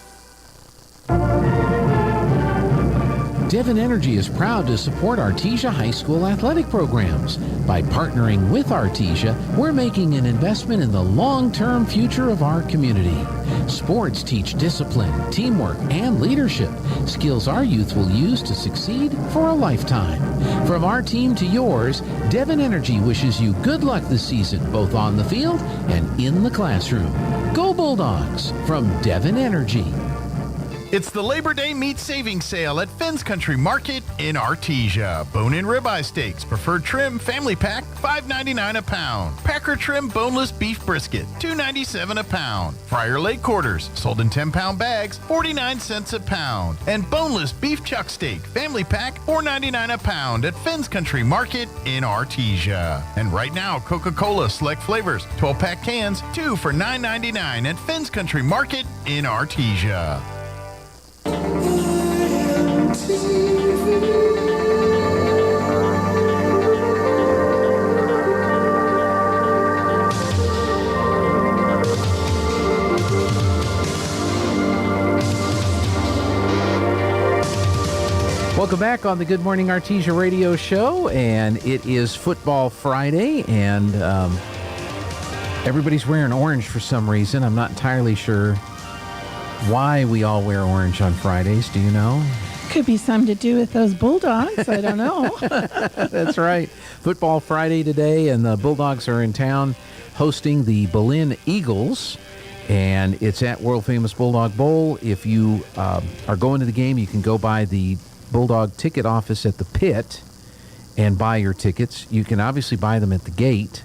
Devon Energy is proud to support Artesia High School athletic programs. By partnering with Artesia, we're making an investment in the long-term future of our community. Sports teach discipline, teamwork, and leadership, skills our youth will use to succeed for a lifetime. From our team to yours, Devon Energy wishes you good luck this season, both on the field and in the classroom. Go Bulldogs from Devon Energy. It's the Labor Day Meat Savings Sale at Finn's Country Market in Artesia. Bone-in ribeye steaks, preferred trim, family pack, $5.99 a pound. Packer trim boneless beef brisket, $2.97 a pound. Fryer leg quarters, sold in 10-pound bags, 49 cents a pound. And boneless beef chuck steak, family pack, $4.99 a pound at Finn's Country Market in Artesia. And right now, Coca-Cola select flavors, 12-pack cans, 2 for $9.99 at Finn's Country Market in Artesia. Welcome back on the Good Morning Artesia radio show, and it is Football Friday, and everybody's wearing orange for some reason. I'm not entirely sure why we all wear orange on Fridays. Do you know? Could be something to do with those Bulldogs. I don't know. That's right. Football Friday today, and the Bulldogs are in town hosting the Berlin Eagles, and it's at world-famous Bulldog Bowl. If you are going to the game, you can go by the Bulldog ticket office at the pit and buy your tickets. You can obviously buy them at the gate,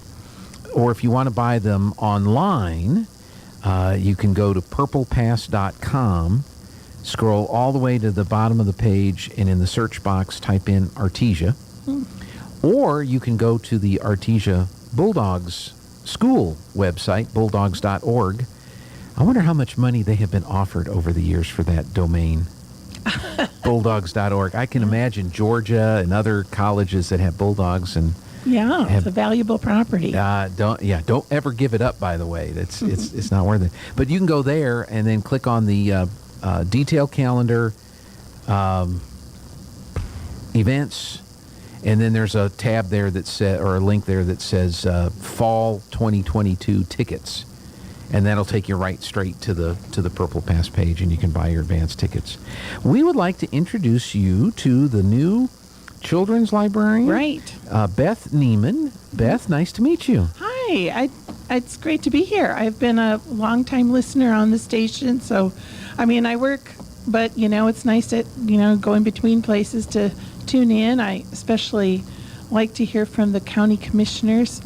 or if you want to buy them online, you can go to purplepass.com, scroll all the way to the bottom of the page, and in the search box type in Artesia. Or you can go to the Artesia Bulldogs school website, bulldogs.org. I wonder how much money they have been offered over the years for that domain. Bulldogs.org. I can imagine Georgia and other colleges that have Bulldogs, and yeah, it's a valuable property. Don't ever give it up, by the way. It's not worth it. But you can go there and then click on the detail calendar, events, and then there's a tab there that says, or a link there that says Fall 2022 tickets. And that'll take you right straight to the Purple Pass page, and you can buy your advance tickets. We would like to introduce you to the new children's librarian. Right. Beth Neiman. Beth, nice to meet you. Hi. it's great to be here. I've been a long-time listener on the station, so, I work, but, it's nice to, go in between places to tune in. I especially like to hear from the county commissioners,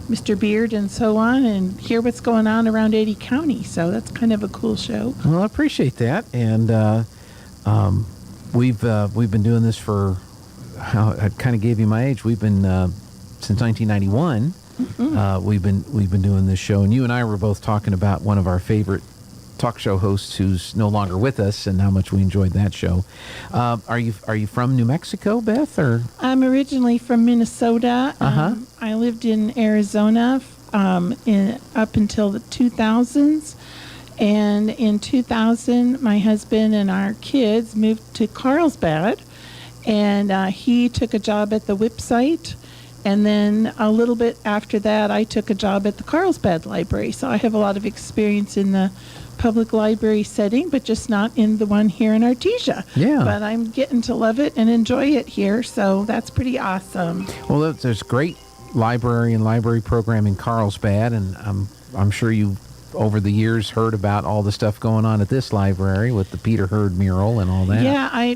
Mr. Beard and so on, and hear what's going on around Eddy County. So that's kind of a cool show. Well, I appreciate that. And we've been doing this for, I kind of gave you my age. We've been since 1991. Mm-hmm. We've been doing this show, and you and I were both talking about one of our favorite talk show hosts who's no longer with us, and how much we enjoyed that show. Are you from New Mexico, Beth? Or I'm originally from Minnesota. I lived in Arizona up until the 2000s, and in 2000, my husband and our kids moved to Carlsbad, and he took a job at the WIP site. And then a little bit after that, I took a job at the Carlsbad Library. So I have a lot of experience in the public library setting, but just not in the one here in Artesia. Yeah. But I'm getting to love it and enjoy it here, so that's pretty awesome. Well, there's great library and library program in Carlsbad, and I'm sure you over the years heard about all the stuff going on at this library with the Peter Hurd mural and all that. Yeah,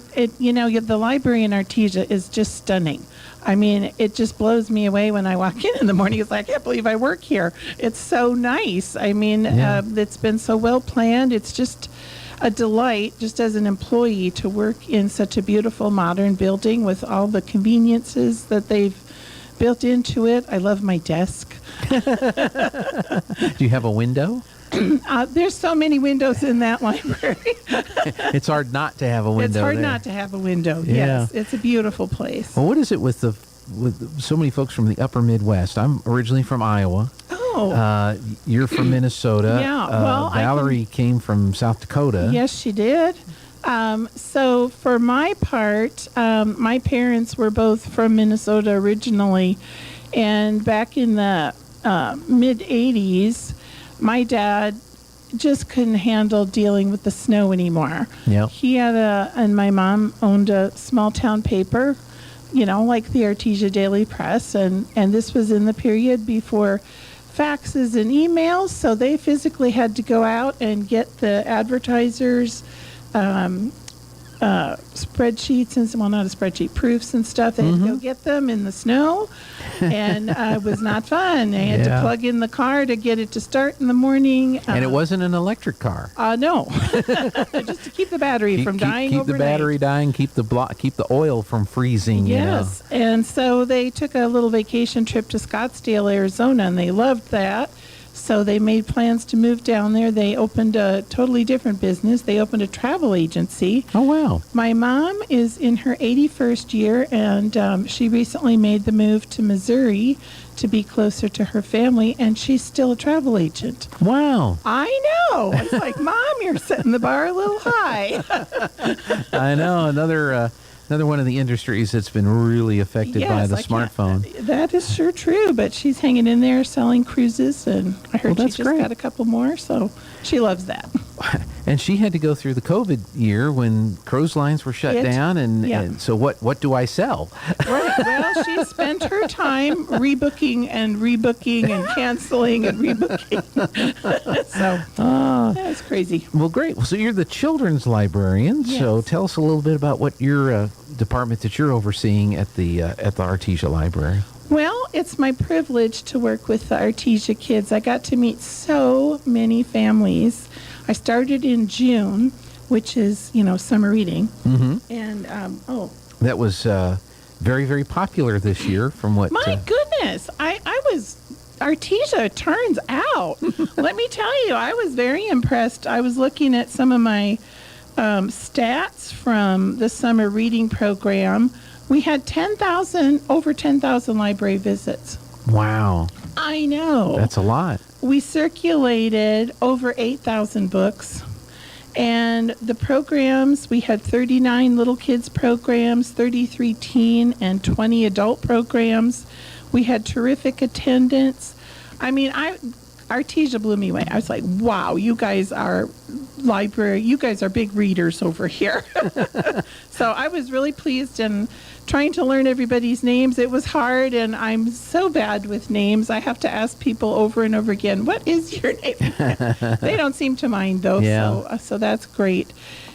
the library in Artesia is just stunning. It just blows me away when I walk in the morning. It's like, I can't believe I work here. It's so nice. It's been so well planned. It's just a delight, just as an employee, to work in such a beautiful modern building with all the conveniences that they've built into it. I love my desk. Do you have a window? There's so many windows in that library. It's hard not to have a window. It's hard there. not to have a window. Yeah. Yes, it's a beautiful place. Well, what is it with so many folks from the upper Midwest? I'm originally from Iowa. Oh. You're from Minnesota. Yeah. Well, Valerie came from South Dakota. Yes, she did. So for my part, my parents were both from Minnesota originally, and back in the mid 80s, my dad just couldn't handle dealing with the snow anymore. Yeah. He had and my mom owned a small town paper, like the Artesia Daily Press, and this was in the period before faxes and emails, so they physically had to go out and get the advertisers spreadsheets and not a spreadsheet, proofs and stuff. They had to go get them in the snow, and it was not fun. They had to plug in the car to get it to start in the morning. And it wasn't an electric car. No, just to keep the battery from dying keep overnight. the battery dying, keep the oil from freezing. Yes, and so they took a little vacation trip to Scottsdale, Arizona, and they loved that. So they made plans to move down there. They opened a totally different business. They opened a travel agency. Oh, wow. My mom is in her 81st year, and she recently made the move to Missouri to be closer to her family, and she's still a travel agent. Wow. I know. It's like, Mom, you're setting the bar a little high. I know. Another one of the industries that's been really affected by the smartphone. That is sure true, but she's hanging in there selling cruises, and I heard she just got a couple more, so she loves that. And she had to go through the COVID year when cruise lines were shut down, and so what do I sell? Right. Well, she spent her time rebooking and canceling and rebooking. So that's crazy. Well, great. So you're the children's librarian. Yes. So tell us a little bit about what your department that you're overseeing at the Artesia Library. Well, it's my privilege to work with the Artesia kids. I got to meet so many families. I started in June, which is, summer reading. Mm-hmm. And, that was very, very popular this year from what... My goodness. I was... Artesia turns out. Let me tell you, I was very impressed. I was looking at some of my stats from the summer reading program. We had over 10,000 library visits. Wow. I know. That's a lot. We circulated over 8,000 books. And the programs, we had 39 little kids programs, 33 teen and 20 adult programs. We had terrific attendance. Artesia blew me away. I was like, wow, you guys are big readers over here. So I was really pleased, and trying to learn everybody's names. It was hard, and I'm so bad with names. I have to ask people over and over again, what is your name? They don't seem to mind, though, so that's great.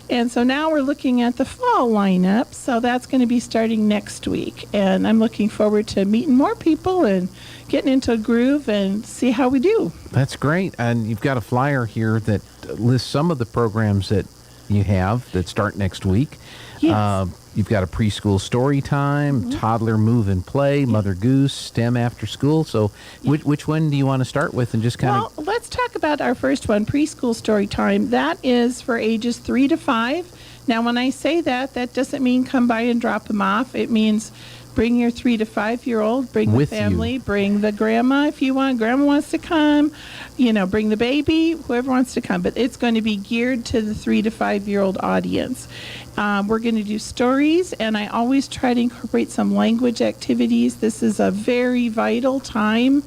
And so now we're looking at the fall lineup, so that's going to be starting next week. And I'm looking forward to meeting more people and getting into a groove and see how we do. That's great. And you've got a flyer here that lists some of the programs that you have that start next week. Yes. You've got a preschool story time, toddler move and play, Mother Goose, STEM after school. So which one do you want to start with and just kind of... Well, let's talk about our first one, preschool story time. That is for ages 3 to 5. Now, when I say that, that doesn't mean come by and drop them off. It means bring your 3 to 5-year-old, bring With the family, you. Bring the grandma if you want. Grandma wants to come, bring the baby, whoever wants to come. But it's going to be geared to the 3 to 5-year-old audience. We're going to do stories, and I always try to incorporate some language activities. This is a very vital time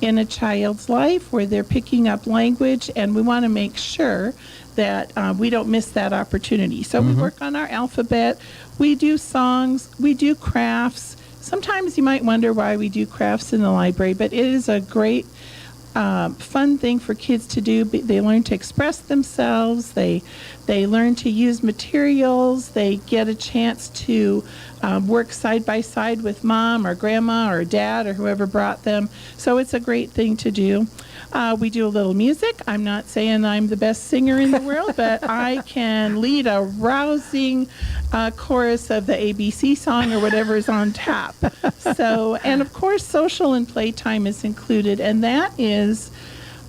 in a child's life where they're picking up language, and we want to make sure that we don't miss that opportunity. So we work on our alphabet. We do songs. We do crafts. Sometimes you might wonder why we do crafts in the library, but it is a great fun thing for kids to do. They learn to express themselves. They learn to use materials. They get a chance to work side by side with mom or grandma or dad or whoever brought them. So it's a great thing to do. We do a little music. I'm not saying I'm the best singer in the world, but I can lead a rousing chorus of the ABC song or whatever is on tap. So, and of course, social and playtime is included, and that is,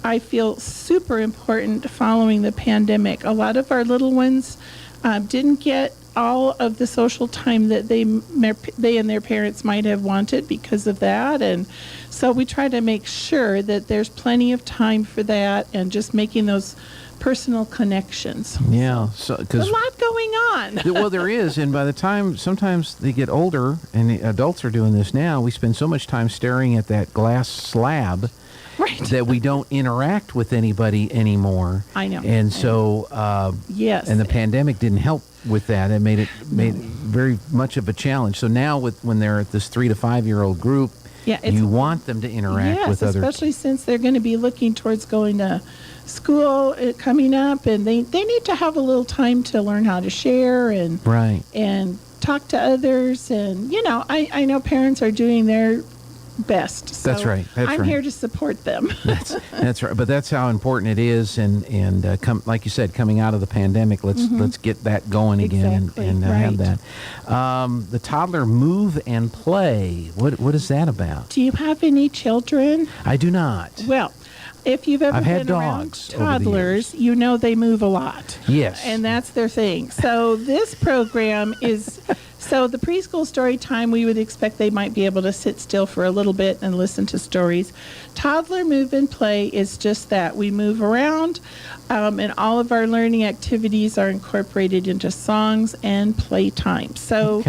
I feel, super important following the pandemic. A lot of our little ones didn't get all of the social time that they and their parents might have wanted because of that, and so we try to make sure that there's plenty of time for that and just making those personal connections. Yeah, there's a lot going on. Well, there is, and by the time sometimes they get older, and the adults are doing this now, we spend so much time staring at that glass slab that we don't interact with anybody anymore. I know. And so, yes, and the pandemic didn't help with that. It made it very much of a challenge. So now, when they're at this 3 to 5-year-old group, you want them to interact with other. Especially since they're going to be looking towards going to school coming up, and they need to have a little time to learn how to share and talk to others. And I know parents are doing their best. So that's right. I'm here to support them. That's right. But that's how important it is. And like you said, coming out of the pandemic, let's get that going again and have that. The toddler move and play. What is that about? Do you have any children? I do not. Well, if you've ever had been around toddlers, you know they move a lot. Yes. And that's their thing. So this program is... So the preschool story time, we would expect they might be able to sit still for a little bit and listen to stories. Toddler move and play is just that. We move around, and all of our learning activities are incorporated into songs and playtime. So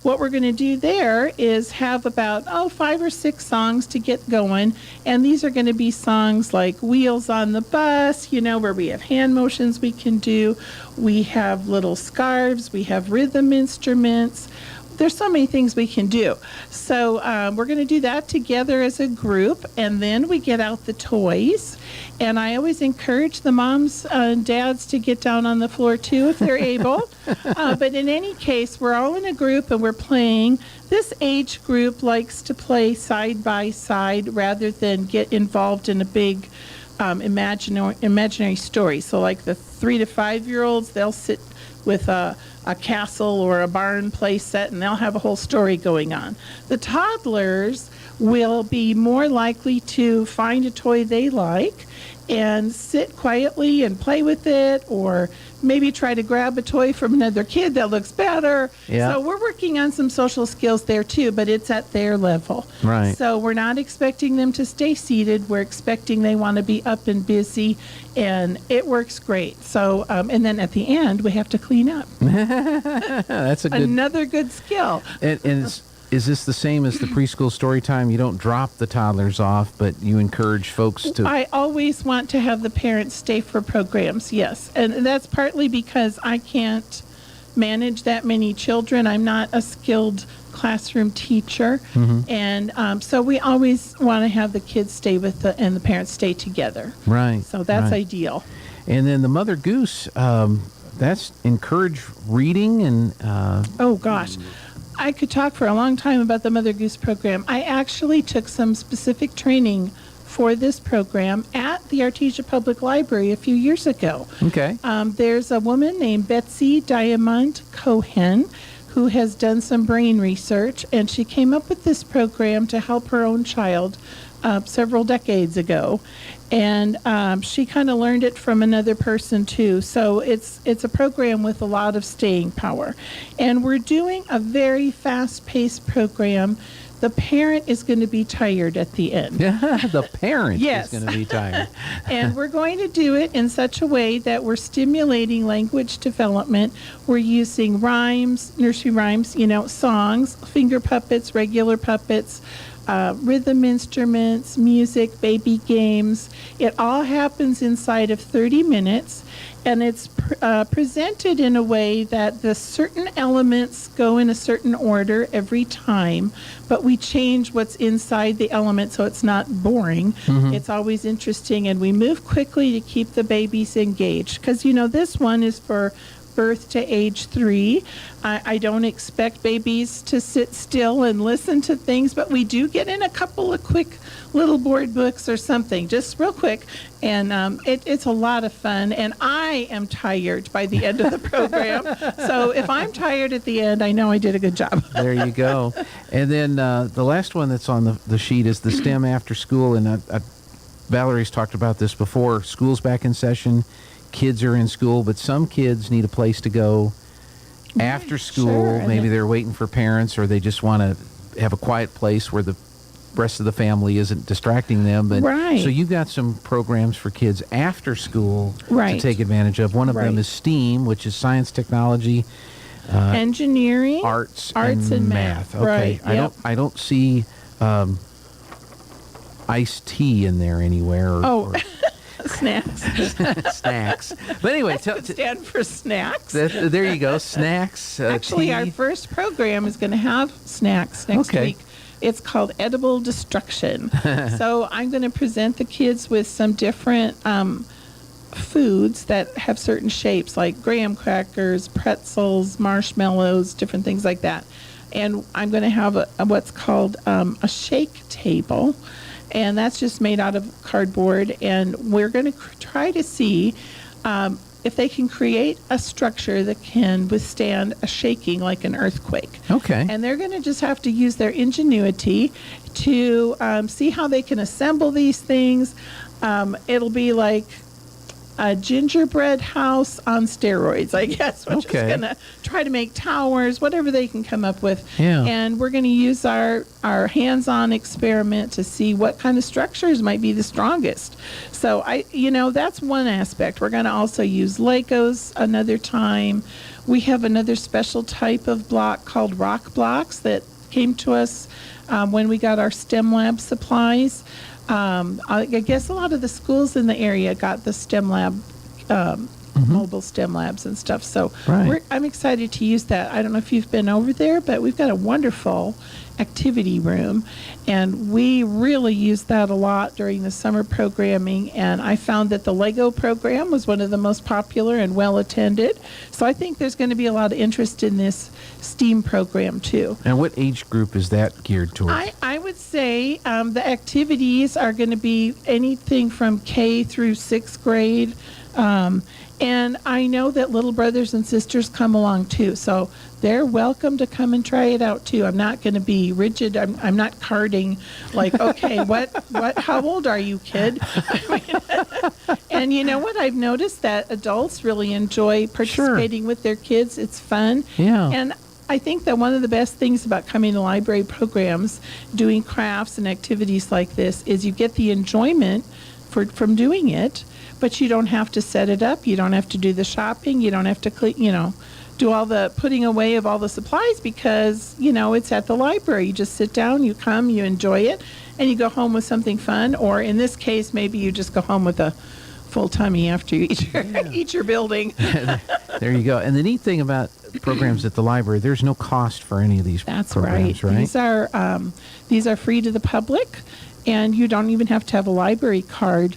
what we're going to do there is have about 5 or 6 songs to get going, and these are going to be songs like Wheels on the Bus, where we have hand motions we can do. We have little scarves. We have rhythm instruments. There's so many things we can do. So we're going to do that together as a group, and then we get out the toys. And I always encourage the moms and dads to get down on the floor, too, if they're able. But in any case, we're all in a group, and we're playing. This age group likes to play side by side rather than get involved in a big imaginary story. So like the 3 to 5-year-olds, they'll sit with a castle or a barn play set, and they'll have a whole story going on. The toddlers will be more likely to find a toy they like and sit quietly and play with it, or maybe try to grab a toy from another kid that looks better. Yeah. So we're working on some social skills there too, but it's at their level. Right. So we're not expecting them to stay seated. We're expecting they want to be up and busy, and it works great. So, and then at the end, we have to clean up. That's another good skill. And is this the same as the preschool story time? You don't drop the toddlers off, but you encourage folks to... I always want to have the parents stay for programs, yes. And that's partly because I can't manage that many children. I'm not a skilled classroom teacher. Mhm. And so we always want to have the kids stay with and the parents stay together. Right. So that's right. ideal. And then the Mother Goose, that's encourage reading and... Oh, gosh. I could talk for a long time about the Mother Goose program. I actually took some specific training for this program at the Artesia Public Library a few years ago. Okay. There's a woman named Betsy Diamond Cohen who has done some brain research, and she came up with this program to help her own child several decades ago. And she kind of learned it from another person too. So it's a program with a lot of staying power. And we're doing a very fast-paced program. The parent is going to be tired at the end. The parent Yes. is going to be tired. And we're going to do it in such a way that we're stimulating language development. We're using rhymes, nursery rhymes, songs, finger puppets, regular puppets, rhythm instruments, music, baby games. It all happens inside of 30 minutes, and it's presented in a way that the certain elements go in a certain order every time, but we change what's inside the element so it's not boring. Mhm. It's always interesting, and we move quickly to keep the babies engaged. Because, this one is for birth to age 3. I don't expect babies to sit still and listen to things, but we do get in a couple of quick little board books or something, just real quick. And it's a lot of fun. And I am tired by the end of the program. So if I'm tired at the end, I know I did a good job. There you go. And then the last one that's on the sheet is the STEM after school. And Valerie's talked about this before. School's back in session. Kids are in school, but some kids need a place to go after school. Sure. Maybe they're waiting for parents, or they just want to have a quiet place where the rest of the family isn't distracting them. But Right. So you've got some programs for kids after school Right. to take advantage of. One of them Right. is STEAM, which is science, technology, Engineering, arts and math. Okay, Right. Yep. I don't see iced tea in there anywhere. Oh, snacks. Snacks. But anyway, That could stand for snacks. there you go. Snacks. Actually, tea. our first program is going to have snacks next Okay. week. It's called Edible Destruction. So I'm going to present the kids with some different foods that have certain shapes, like graham crackers, pretzels, marshmallows, different things like that. And I'm going to have what's called a shake table. And that's just made out of cardboard. And we're going to try to see if they can create a structure that can withstand a shaking like an earthquake. Okay. And they're going to just have to use their ingenuity to see how they can assemble these things. It'll be like a gingerbread house on steroids, I guess. We're just going to try to make towers, whatever they can come up with. Yeah. And we're going to use our hands-on experiment to see what kind of structures might be the strongest. So that's one aspect. We're going to also use Legos another time. We have another special type of block called rock blocks that came to us when we got our STEM lab supplies. I guess a lot of the schools in the area got the STEM lab, mobile STEM labs and stuff. So I'm excited to use that. I don't know if you've been over there, but we've got a wonderful activity room, and we really use that a lot during the summer programming. And I found that the Lego program was one of the most popular and well attended. So I think there's going to be a lot of interest in this STEAM program too. And what age group is that geared towards? I would say the activities are going to be anything from K through 6th grade. And I know that little brothers and sisters come along too. So they're welcome to come and try it out too. I'm not going to be rigid. I'm not carding like, okay, how old are you, kid? And you know what? I've noticed that adults really enjoy participating with their kids. It's fun. Yeah. And I think that one of the best things about coming to library programs, doing crafts and activities like this, is you get the enjoyment from doing it, but you don't have to set it up. You don't have to do the shopping. You don't have to, do all the putting away of all the supplies because, it's at the library. You just sit down, you come, you enjoy it, and you go home with something fun. Or in this case, maybe you just go home with a full tummy after you eat your building. There you go. And the neat thing about programs at the library, there's no cost for any of these programs, right? These are free to the public, and you don't even have to have a library card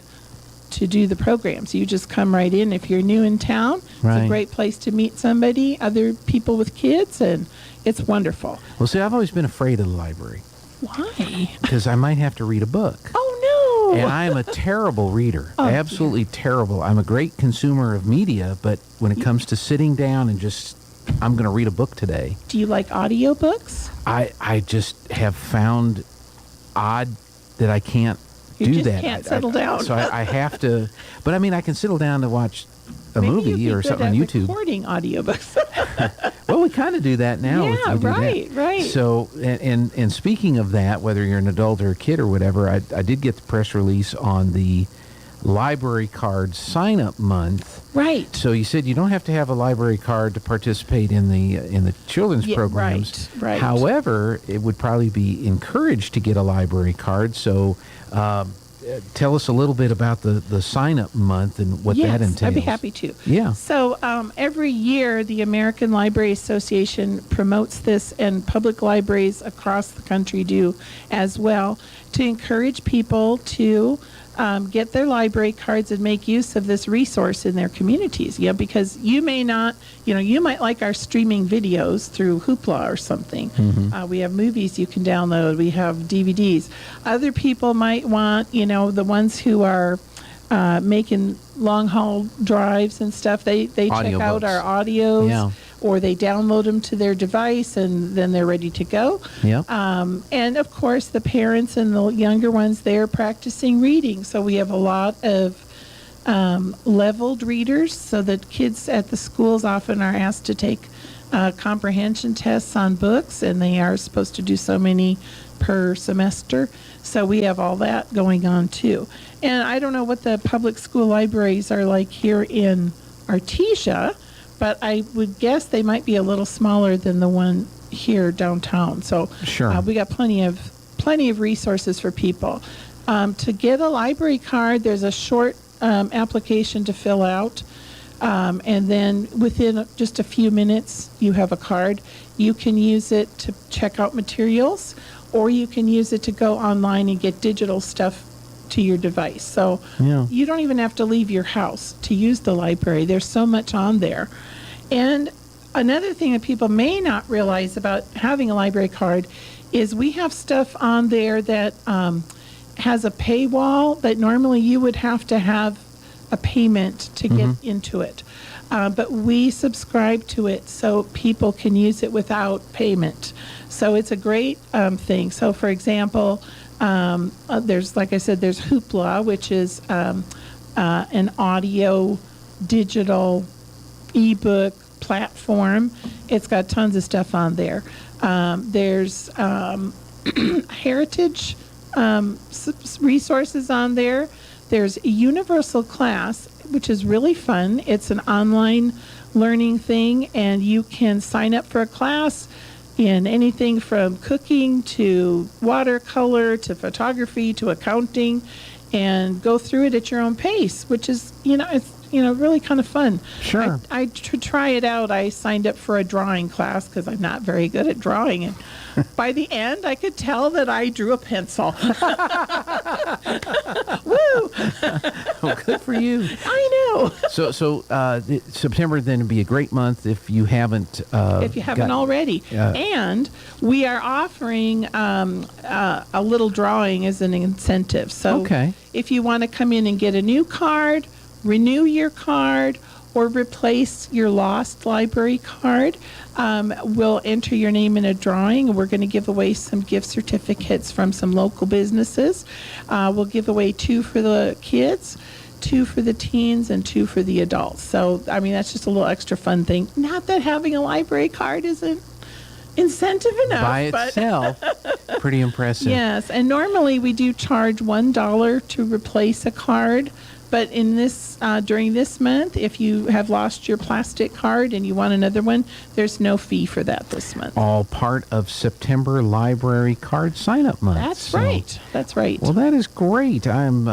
to do the programs. You just come right in. If you're new in town, it's a great place to meet somebody, other people with kids, and it's wonderful. Well, see, I've always been afraid of the library. Why? Because I might have to read a book. Oh, no! And I am a terrible reader. Absolutely terrible. I'm a great consumer of media, but when it comes to sitting down and just, I'm going to read a book today. Do you like audiobooks? I just have found odd that I can't do that. You can't settle down. So I have to, but I mean, I can settle down to watch a movie or something on YouTube. Recording audiobooks. Well, we kind of do that now. Yeah, right. So, and speaking of that, whether you're an adult or a kid or whatever, I did get the press release on the library card sign-up month. Right. So you said you don't have to have a library card to participate in the children's programs. Right. However, it would probably be encouraged to get a library card. So tell us a little bit about the sign-up month and what that entails. I'd be happy to. Yeah. So every year, the American Library Association promotes this, and public libraries across the country do as well, to encourage people to get their library cards and make use of this resource in their communities. Yeah, because you may not, you might like our streaming videos through Hoopla or something. Mm-hmm. We have movies you can download. We have DVDs. Other people might want, the ones who are making long haul drives and stuff. They check out our audios, or they download them to their device, and then they're ready to go. Yeah. And of course, the parents and the younger ones, they're practicing reading. So we have a lot of leveled readers. So that kids at the schools often are asked to take comprehension tests on books, and they are supposed to do so many per semester. So we have all that going on too. And I don't know what the public school libraries are like here in Artesia, but I would guess they might be a little smaller than the one here downtown. So we got plenty of resources for people. To get a library card, there's a short application to fill out. And then within just a few minutes, you have a card. You can use it to check out materials, or you can use it to go online and get digital stuff to your device. So you don't even have to leave your house to use the library. There's so much on there. And another thing that people may not realize about having a library card is we have stuff on there that has a paywall that normally you would have to have a payment to get into it. But we subscribe to it so people can use it without payment. So it's a great thing. So for example, there's, like I said, there's Hoopla, which is an audio digital ebook platform. It's got tons of stuff on there. There's heritage resources on there. There's a universal class, which is really fun. It's an online learning thing, and you can sign up for a class in anything from cooking to watercolor to photography to accounting, and go through it at your own pace, which is, it's really kind of fun. Sure. To try it out, I signed up for a drawing class because I'm not very good at drawing, and by the end, I could tell that I drew a pencil. Woo! Well, good for you. I know. So September then would be a great month if you haven't already. And we are offering a little drawing as an incentive. So if you want to come in and get a new card, renew your card, or replace your lost library card, we'll enter your name in a drawing. We're going to give away some gift certificates from some local businesses. We'll give away 2 for the kids, 2 for the teens, and 2 for the adults. So, that's just a little extra fun thing. Not that having a library card isn't incentive enough. By itself, pretty impressive. Yes, and normally we do charge $1 to replace a card. But in this, during this month, if you have lost your plastic card and you want another one, there's no fee for that this month. All part of September Library Card Sign-Up Month. That's right. That's right. Well, that is great. I'm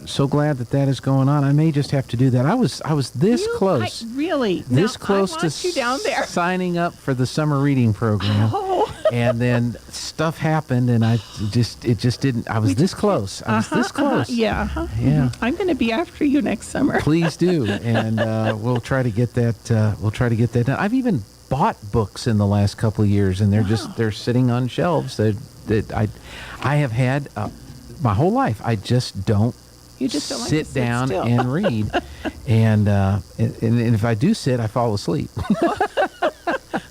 so glad that is going on. I may just have to do that. I was this close. This close to you down there. Signing up for the summer reading program. Oh. And then stuff happened, and it just didn't. I was this close. I was this close. Yeah. Yeah. I'm going to be after you next summer. Please do, and we'll try to get that. We'll try to get that done. I've even bought books in the last couple of years, and they're sitting on shelves that I have had my whole life. I just don't. You just don't sit like to sit down still. and read, and if I do sit, I fall asleep.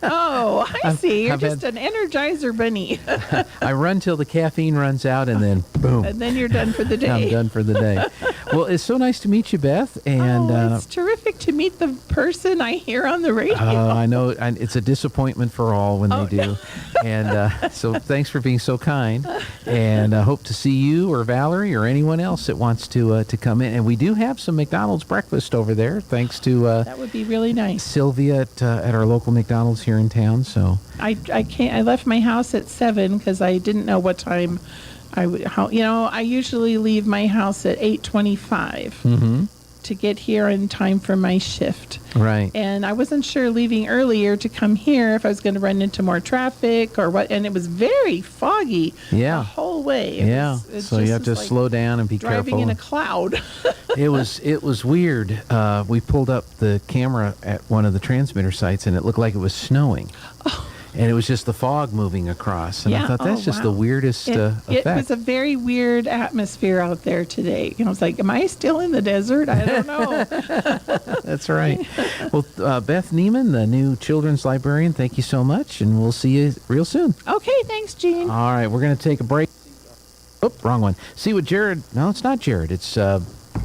Oh, I see. You're I've just an Energizer bunny. I run till the caffeine runs out, and then boom. And then you're done for the day. I'm done for the day. Well, it's so nice to meet you, Beth. And it's terrific to meet the person I hear on the radio. I know it's a disappointment for all when they do. And so thanks for being so kind. And I hope to see you or Valerie or anyone else that wants to come in. And we do have some McDonald's breakfast over there, thanks to that would be really nice. Sylvia at our local McDonald's here in town. So I left my house at 7 because I didn't know what time I usually leave my house at 8:25 to get here in time for my shift. Right. And I wasn't sure leaving earlier to come here if I was going to run into more traffic or what. And it was very foggy the whole way. It so you have to slow down and be careful. Driving in a cloud. It was weird. We pulled up the camera at one of the transmitter sites, and it looked like it was snowing. And it was just the fog moving across. And I thought, that's just the weirdest effect. It was a very weird atmosphere out there today. I was like, am I still in the desert? I don't know. That's right. Well, Beth Neiman, the new children's librarian, thank you so much. And we'll see you real soon. Okay, thanks, Gene. All right, we're going to take a break. Oh, wrong one. See what Jared... No, it's not Jared. It's a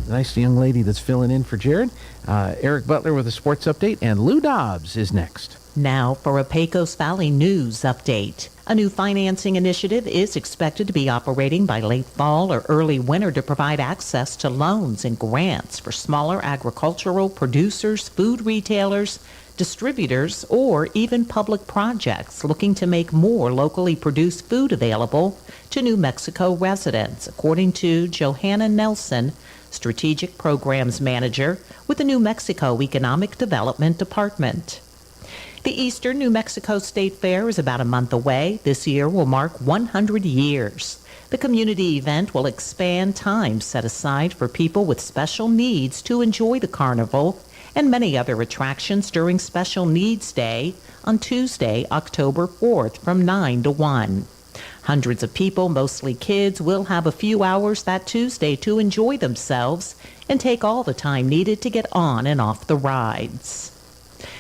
nice young lady that's filling in for Jared. Eric Butler with a sports update. And Lou Dobbs is next. Now for a Pecos Valley news update. A new financing initiative is expected to be operating by late fall or early winter to provide access to loans and grants for smaller agricultural producers, food retailers, distributors, or even public projects looking to make more locally produced food available to New Mexico residents, according to Johanna Nelson, Strategic Programs Manager with the New Mexico Economic Development Department. The Eastern New Mexico State Fair is about a month away. This year will mark 100 years. The community event will expand time set aside for people with special needs to enjoy the carnival and many other attractions during Special Needs Day on Tuesday, October 4th from 9 to 1. Hundreds of people, mostly kids, will have a few hours that Tuesday to enjoy themselves and take all the time needed to get on and off the rides.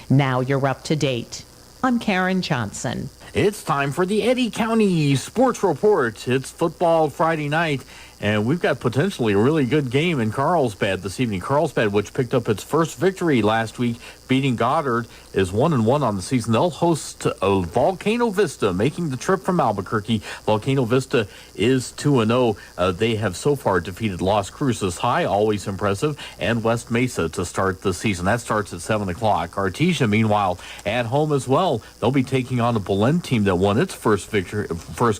Now you're up to date. I'm Karen Johnson. It's time for the Eddy County Sports Report. It's football Friday night, and we've got potentially a really good game in Carlsbad this evening. Carlsbad, which picked up its first victory last week, beating Goddard, is 1-1 on the season. They'll host Volcano Vista, making the trip from Albuquerque. Volcano Vista is 2-0. They have so far defeated Las Cruces High, always impressive, and West Mesa to start the season. That starts at 7 o'clock. Artesia, meanwhile, at home as well. They'll be taking on a Belen team that won its first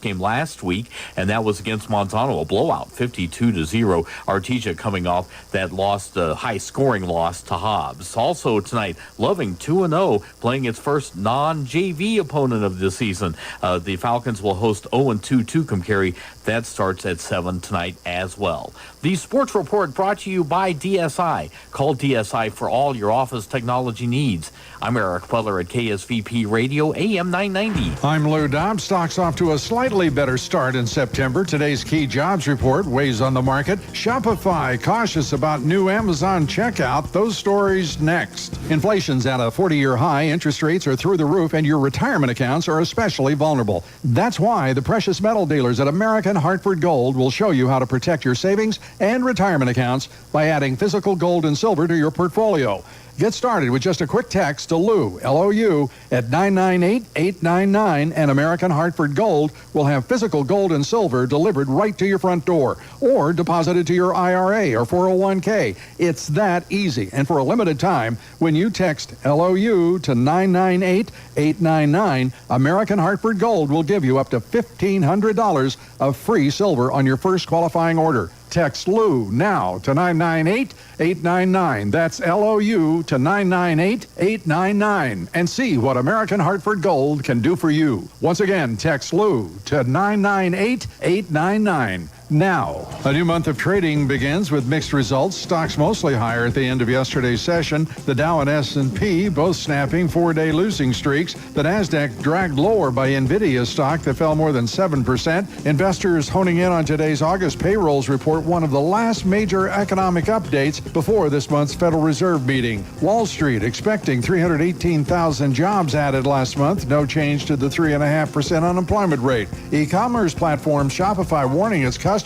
game last week, and that was against Montano, a blowout, 52-0. Artesia coming off that high-scoring loss to Hobbs. Also tonight, Loving 2-0, playing its first non-JV opponent of the season. The Falcons will host 0-2 Tucumcari. That starts at 7 tonight as well. The Sports Report brought to you by DSI. Call DSI for all your office technology needs. I'm Eric Butler at KSVP Radio, AM 990. I'm Lou Dobbs. Stocks off to a slightly better start in September. Today's key jobs report weighs on the market. Shopify cautious about new Amazon checkout. Those stories next. Inflation's at a 40-year high. Interest rates are through the roof, and your retirement accounts are especially vulnerable. That's why the precious metal dealers at American Hartford Gold will show you how to protect your savings and retirement accounts by adding physical gold and silver to your portfolio. Get started with just a quick text to Lou, L-O-U, at 998-899, and American Hartford Gold will have physical gold and silver delivered right to your front door or deposited to your IRA or 401k. It's that easy. And for a limited time, when you text LOU to 998-899, American Hartford Gold will give you up to $1,500 of free silver on your first qualifying order. Text LOU now to 998-899. That's LOU to 998-899. And see what American Hartford Gold can do for you. Once again, text LOU to 998-899. Now, a new month of trading begins with mixed results. Stocks mostly higher at the end of yesterday's session. The Dow and S&P both snapping four-day losing streaks. The Nasdaq dragged lower by Nvidia stock that fell more than 7%. Investors honing in on today's August payrolls report, one of the last major economic updates before this month's Federal Reserve meeting. Wall Street expecting 318,000 jobs added last month. No change to the 3.5% unemployment rate. E-commerce platform Shopify warning its customers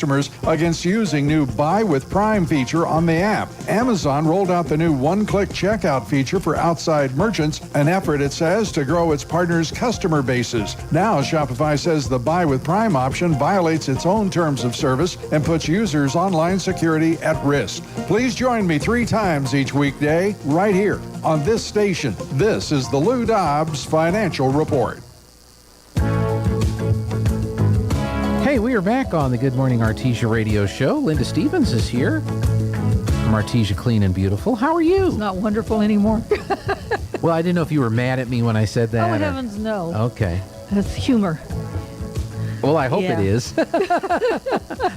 against using new Buy with Prime feature on the app. Amazon rolled out the new one-click checkout feature for outside merchants, an effort, it says, to grow its partners' customer bases. Now, Shopify says the Buy with Prime option violates its own terms of service and puts users' online security at risk. Please join me 3 times each weekday right here on this station. This is the Lou Dobbs Financial Report. Hey, we are back on the Good Morning Artesia radio show. Linda Stevens is here from Artesia Clean and Beautiful. How are you? It's not wonderful anymore. Well, I didn't know if you were mad at me when I said that. Oh, heavens, no. Okay. It's humor. Well, I hope Yeah. it is.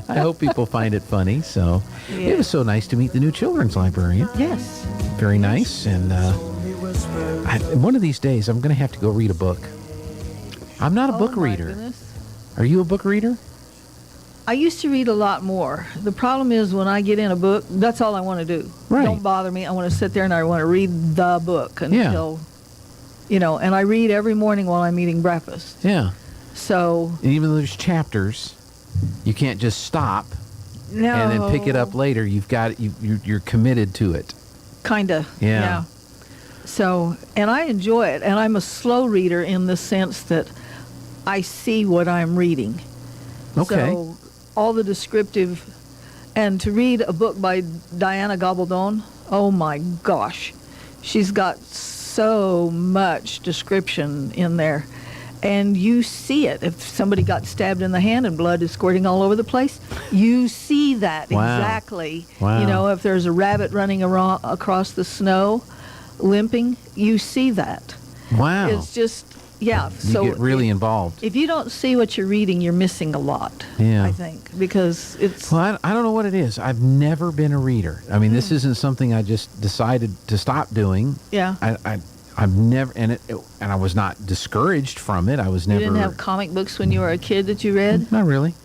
I hope people find it funny. So it was so nice to meet the new children's librarian. Yes. Very nice. And one of these days, I'm going to have to go read a book. I'm not a book reader. Goodness. Are you a book reader? I used to read a lot more. The problem is when I get in a book, that's all I want to do. Right. Don't bother me. I want to sit there and I want to read the book until, and I read every morning while I'm eating breakfast. Yeah. So. And even though there's chapters, you can't just stop No. and then pick it up later. You've got you're committed to it. Kinda. Yeah. So, and I enjoy it. And I'm a slow reader in the sense that I see what I'm reading. Okay. So all the descriptive, and to read a book by Diana Gabaldon, oh my gosh, she's got so much description in there. And you see it. If somebody got stabbed in the hand and blood is squirting all over the place, you see that exactly. Wow. You know, if there's a rabbit running across the snow, limping, you see that. Wow. It's just, yeah. You get really involved. If you don't see what you're reading, you're missing a lot, Yeah. I think, because it's... Well, I don't know what it is. I've never been a reader. I mean, this isn't something I just decided to stop doing. Yeah. I've never, and I was not discouraged from it. I was never... You didn't have comic books when you were a kid that you read? Not really.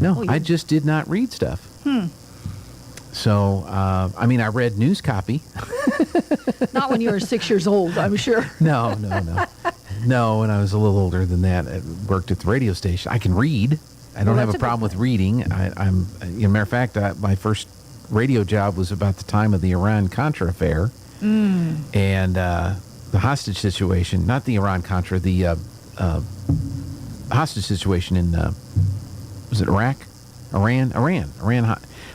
No, Oh, I just did not read stuff. So, I mean, I read news copy. Not when you were 6 years old, I'm sure. No. No, when I was a little older than that, I worked at the radio station. I can read. I don't have a problem with reading. I'm, matter of fact, my first radio job was about the time of the Iran-Contra affair. And the hostage situation, not the Iran-Contra, the hostage situation in, was it Iraq? Iran.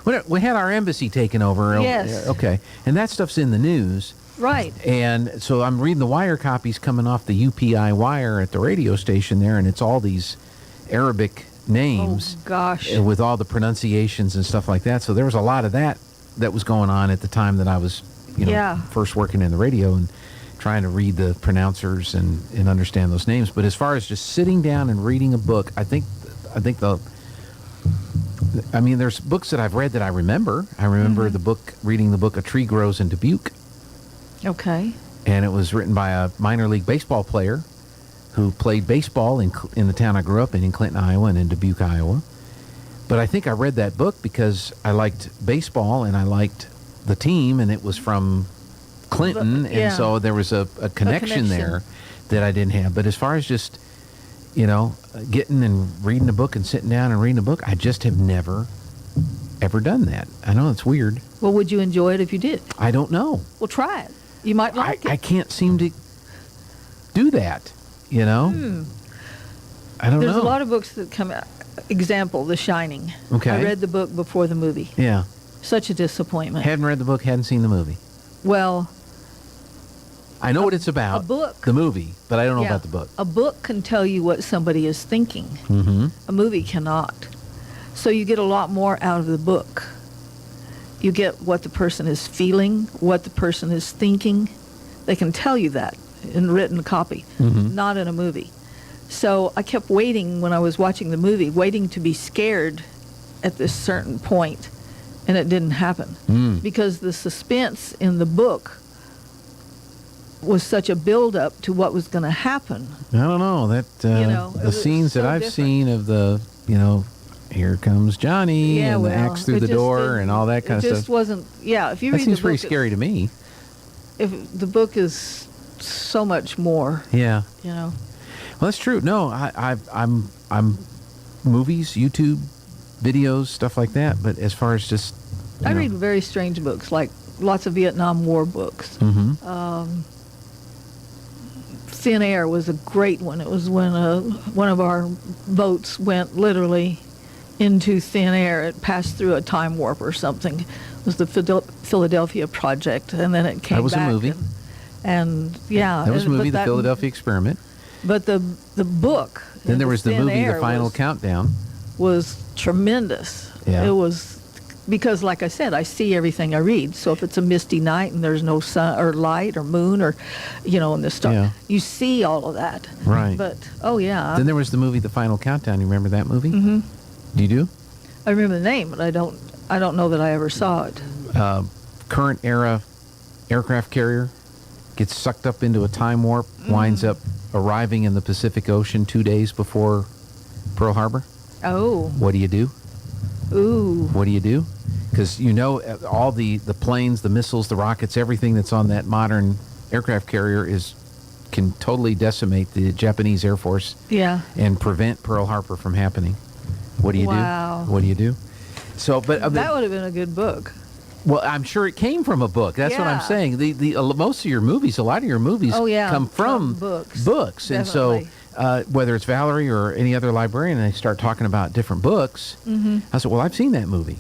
We had our embassy taken over. Yes. Okay. And that stuff's in the news. Right. And so I'm reading the wire copies coming off the UPI wire at the radio station there, and it's all these Arabic names. Oh, gosh. With all the pronunciations and stuff like that. So there was a lot of that was going on at the time that I was, first working in the radio and trying to read the pronouncers and understand those names. But as far as just sitting down and reading a book, I think there's books that I've read that I remember. I remember reading the book A Tree Grows in Dubuque. Okay. And it was written by a minor league baseball player who played baseball in the town I grew up in Clinton, Iowa, and in Dubuque, Iowa. But I think I read that book because I liked baseball and I liked the team, and it was from Clinton, and so there was a connection there that I didn't have. But as far as just, getting and reading a book and sitting down and reading a book, I just have never, ever done that. I know it's weird. Well, would you enjoy it if you did? I don't know. Well, try it. You might like it. I can't seem to do that, I don't know. There's a lot of books that come out. Example, The Shining. Okay. I read the book before the movie. Yeah. Such a disappointment. Hadn't read the book, hadn't seen the movie. Well, I know what it's about. A book. The movie, but I don't know about the book. A book can tell you what somebody is thinking. Mm-hmm. A movie cannot. So you get a lot more out of the book. You get what the person is feeling, what the person is thinking. They can tell you that in written copy, not in a movie. So I kept waiting when I was watching the movie, waiting to be scared at this certain point, and it didn't happen. Because the suspense in the book was such a build-up to what was going to happen. I don't know. The scenes that I've seen of the, here comes Johnny, and the axe through the door, and all that kind of stuff. It just wasn't, if you read the book... That seems pretty scary to me. If the book is so much more. Yeah. Well, that's true. No, I'm movies, YouTube videos, stuff like that. But as far as just, I read very strange books, like lots of Vietnam War books. Thin Air was a great one. It was when one of our boats went literally into thin air. It passed through a time warp or something. It was the Philadelphia Project, and then it came back. That was a movie. And that was a movie, The Philadelphia Experiment. But the book. Then there was the movie, The Final Countdown. Was tremendous. Yeah. It was, because like I said, I see everything I read. So if it's a misty night and there's no sun or light or moon or, and the star, you see all of that. Right. But, oh yeah. Then there was the movie, The Final Countdown. You remember that movie? Mm-hmm. Do you do? I remember the name, but I don't know that I ever saw it. Current era aircraft carrier gets sucked up into a time warp, winds up arriving in the Pacific Ocean 2 days before Pearl Harbor. Oh. What do you do? Ooh. What do you do? Because all the planes, the missiles, the rockets, everything that's on that modern aircraft carrier can totally decimate the Japanese Air Force. Yeah. And prevent Pearl Harbor from happening. What do you do? What do you do? So, but that would have been a good book. Well, I'm sure it came from a book. That's what I'm saying. The most of your movies, a lot of your movies, come from books. Definitely. And so, whether it's Valerie or any other librarian, and they start talking about different books, I said, "Well, I've seen that movie,"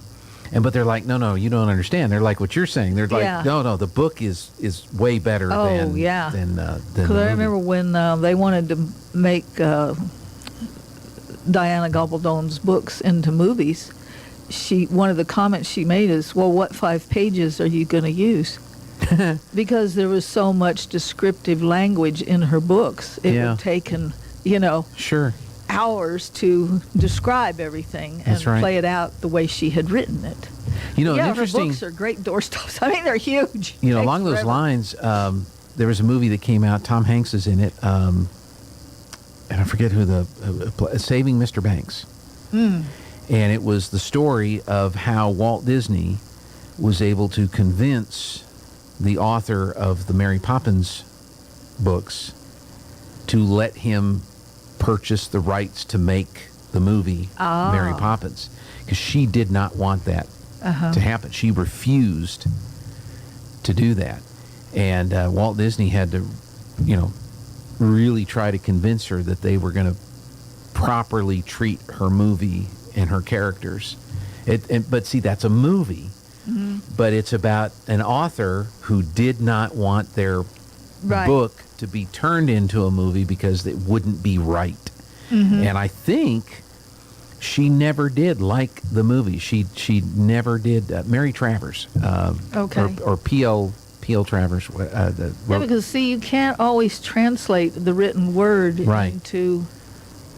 but they're like, "No, you don't understand." They're like what you're saying. They're like, "No, the book is way better than the Because I remember when they wanted to make Diana Gabaldon's books into movies. One of the comments she made is, well, what 5 pages are you going to use? Because there was so much descriptive language in her books. It would have taken, hours to describe everything and play it out the way she had written it. Her books are great doorstops. I mean, they're huge. Along those lines, there was a movie that came out. Tom Hanks is in it. And I forget who Saving Mr. Banks. And it was the story of how Walt Disney was able to convince the author of the Mary Poppins books to let him purchase the rights to make the movie Mary Poppins, because she did not want that to happen. She refused to do that. And Walt Disney had to, really try to convince her that they were going to properly treat her movie and her characters. But see, that's a movie. But it's about an author who did not want their book to be turned into a movie because it wouldn't be right. And I think she never did like the movie. She never did. Mary Travers, or P.L. Travers. Because see, you can't always translate the written word into.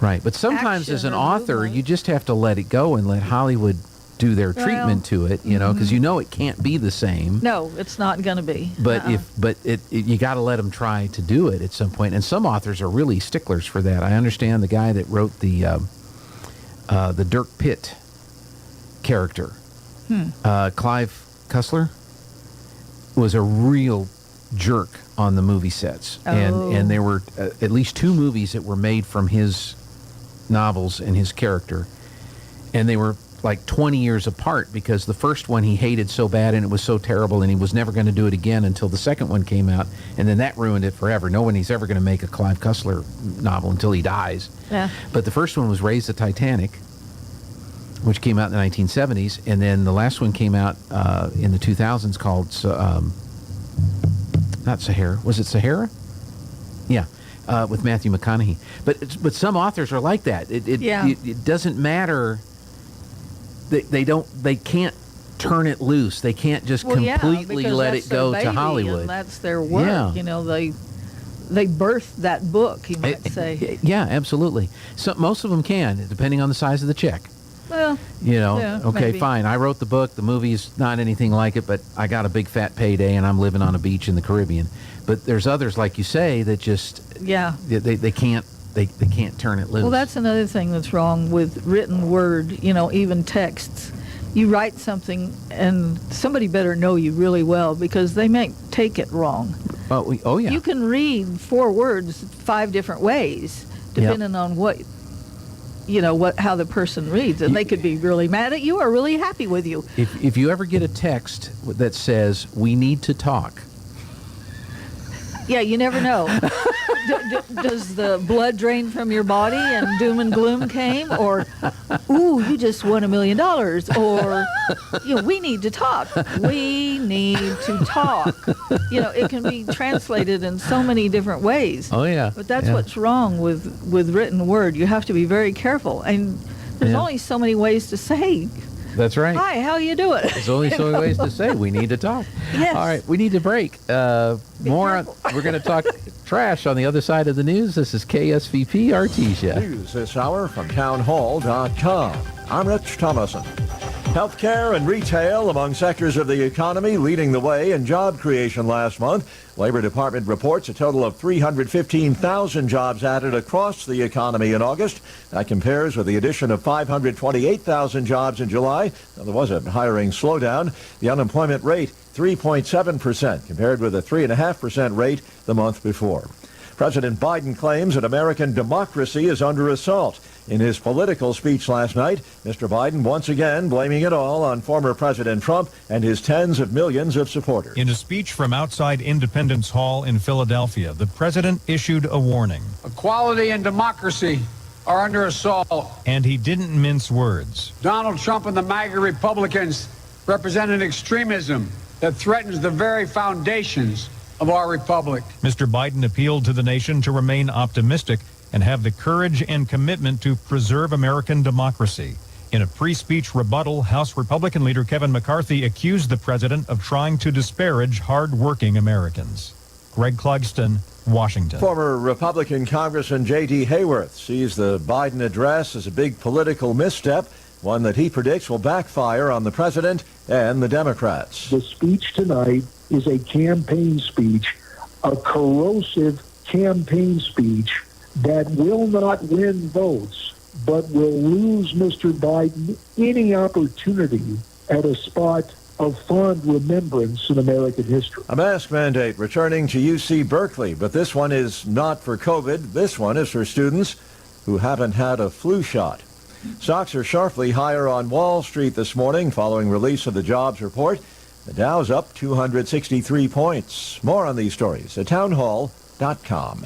Right, but sometimes as an author, you just have to let it go and let Hollywood do their treatment to it, because it can't be the same. No, it's not going to be. But you got to let them try to do it at some point. And some authors are really sticklers for that. I understand the guy that wrote the Dirk Pitt character, Clive Cussler, was a real jerk on the movie sets. And there were at least 2 movies that were made from his novels and his character, and they were like 20 years apart, because the first one he hated so bad and it was so terrible, and he was never going to do it again until the second one came out, and then that ruined it forever. No one is ever going to make a Clive Cussler novel until he dies. But the first one was Raise the Titanic, which came out in the 1970s, and then the last one came out in the 2000s called not Sahara. Was it Sahara? Yeah. With Matthew McConaughey. But some authors are like that. It doesn't matter they can't turn it loose. They can't just completely let it go to Hollywood. And that's their work. Yeah. You know, they birthed that book, you might say. Yeah, absolutely. So most of them can, depending on the size of the check. Well, okay, maybe. fine. I wrote the book. The movie's not anything like it, but I got a big fat payday, and I'm living on a beach in the Caribbean. But there's others, like you say, that just they can't turn it loose. Well, that's another thing that's wrong with written word. Even texts. You write something, and somebody better know you really well because they may take it wrong. Oh yeah. You can read 4 words 5 different ways, depending on how the person reads, and they could be really mad at you or really happy with you. If you ever get a text that says, "We need to talk," yeah, you never know. Does the blood drain from your body and doom and gloom came, or ooh, you just won $1 million, or we need to talk. We need to talk. It can be translated in so many different ways. Oh yeah. But that's what's wrong with written word. You have to be very careful, and there's only so many ways to say. That's right. Hi, how you doing? There's only so many ways to say we need to talk. Yes. All right, we need to break. We're going to talk trash on the other side of the news. This is KSVP Artesia. News this hour from townhall.com. I'm Rich Thomason. Healthcare and retail among sectors of the economy leading the way in job creation last month. Labor Department reports a total of 315,000 jobs added across the economy in August. That compares with the addition of 528,000 jobs in July. Now, there was a hiring slowdown. The unemployment rate, 3.7%, compared with a 3.5% rate the month before. President Biden claims that American democracy is under assault. In his political speech last night, Mr. Biden once again blaming it all on former President Trump and his tens of millions of supporters. In a speech from outside Independence Hall in Philadelphia, the president issued a warning. Equality and democracy are under assault. And he didn't mince words. Donald Trump and the MAGA Republicans represent an extremism that threatens the very foundations of our republic. Mr. Biden appealed to the nation to remain optimistic and have the courage and commitment to preserve American democracy. In a pre-speech rebuttal, House Republican leader Kevin McCarthy accused the president of trying to disparage hard-working Americans. Greg Clugston, Washington. Former Republican Congressman J.D. Hayworth sees the Biden address as a big political misstep, one that he predicts will backfire on the president and the Democrats. The speech tonight is a campaign speech, a corrosive campaign speech that will not win votes, but will lose Mr. Biden any opportunity at a spot of fond remembrance in American history. A mask mandate returning to UC Berkeley, but this one is not for COVID. This one is for students who haven't had a flu shot. Stocks are sharply higher on Wall Street this morning following release of the jobs report. The Dow's up 263 points. More on these stories at townhall.com.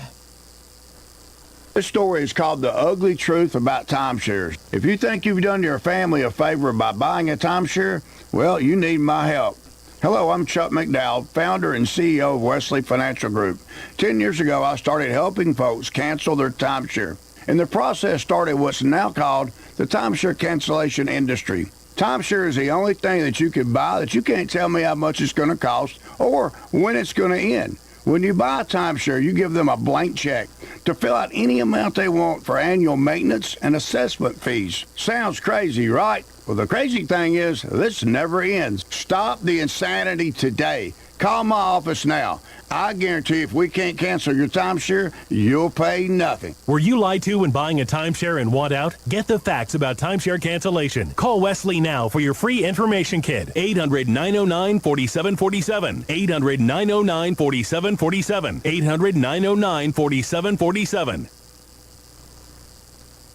This story is called The Ugly Truth About Timeshares. If you think you've done your family a favor by buying a timeshare, well, you need my help. Hello, I'm Chuck McDowell, founder and CEO of Wesley Financial Group. 10 years ago, I started helping folks cancel their timeshare. And the process started what's now called the timeshare cancellation industry. Timeshare is the only thing that you can buy that you can't tell me how much it's going to cost or when it's going to end. When you buy a timeshare, you give them a blank check to fill out any amount they want for annual maintenance and assessment fees. Sounds crazy, right? Well, the crazy thing is, this never ends. Stop the insanity today. Call my office now. I guarantee if we can't cancel your timeshare, you'll pay nothing. Were you lied to when buying a timeshare and want out? Get the facts about timeshare cancellation. Call Wesley now for your free information kit. 800-909-4747. 800-909-4747. 800-909-4747.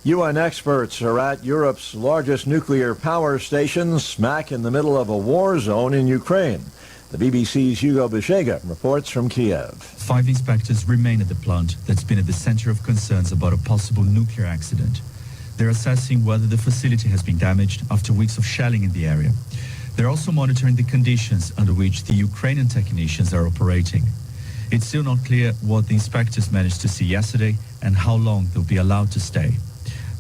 UN experts are at Europe's largest nuclear power station, smack in the middle of a war zone in Ukraine. The BBC's Hugo Bishega reports from Kiev. 5 inspectors remain at the plant that's been at the center of concerns about a possible nuclear accident. They're assessing whether the facility has been damaged after weeks of shelling in the area. They're also monitoring the conditions under which the Ukrainian technicians are operating. It's still not clear what the inspectors managed to see yesterday and how long they'll be allowed to stay.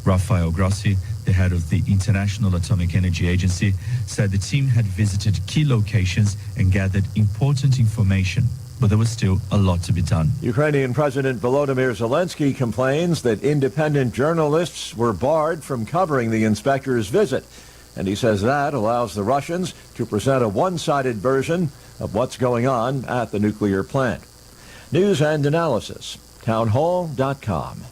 Rafael Grossi, the head of the International Atomic Energy Agency, said the team had visited key locations and gathered important information. But there was still a lot to be done. Ukrainian President Volodymyr Zelensky complains that independent journalists were barred from covering the inspector's visit. And he says that allows the Russians to present a one-sided version of what's going on at the nuclear plant. News and analysis, townhall.com.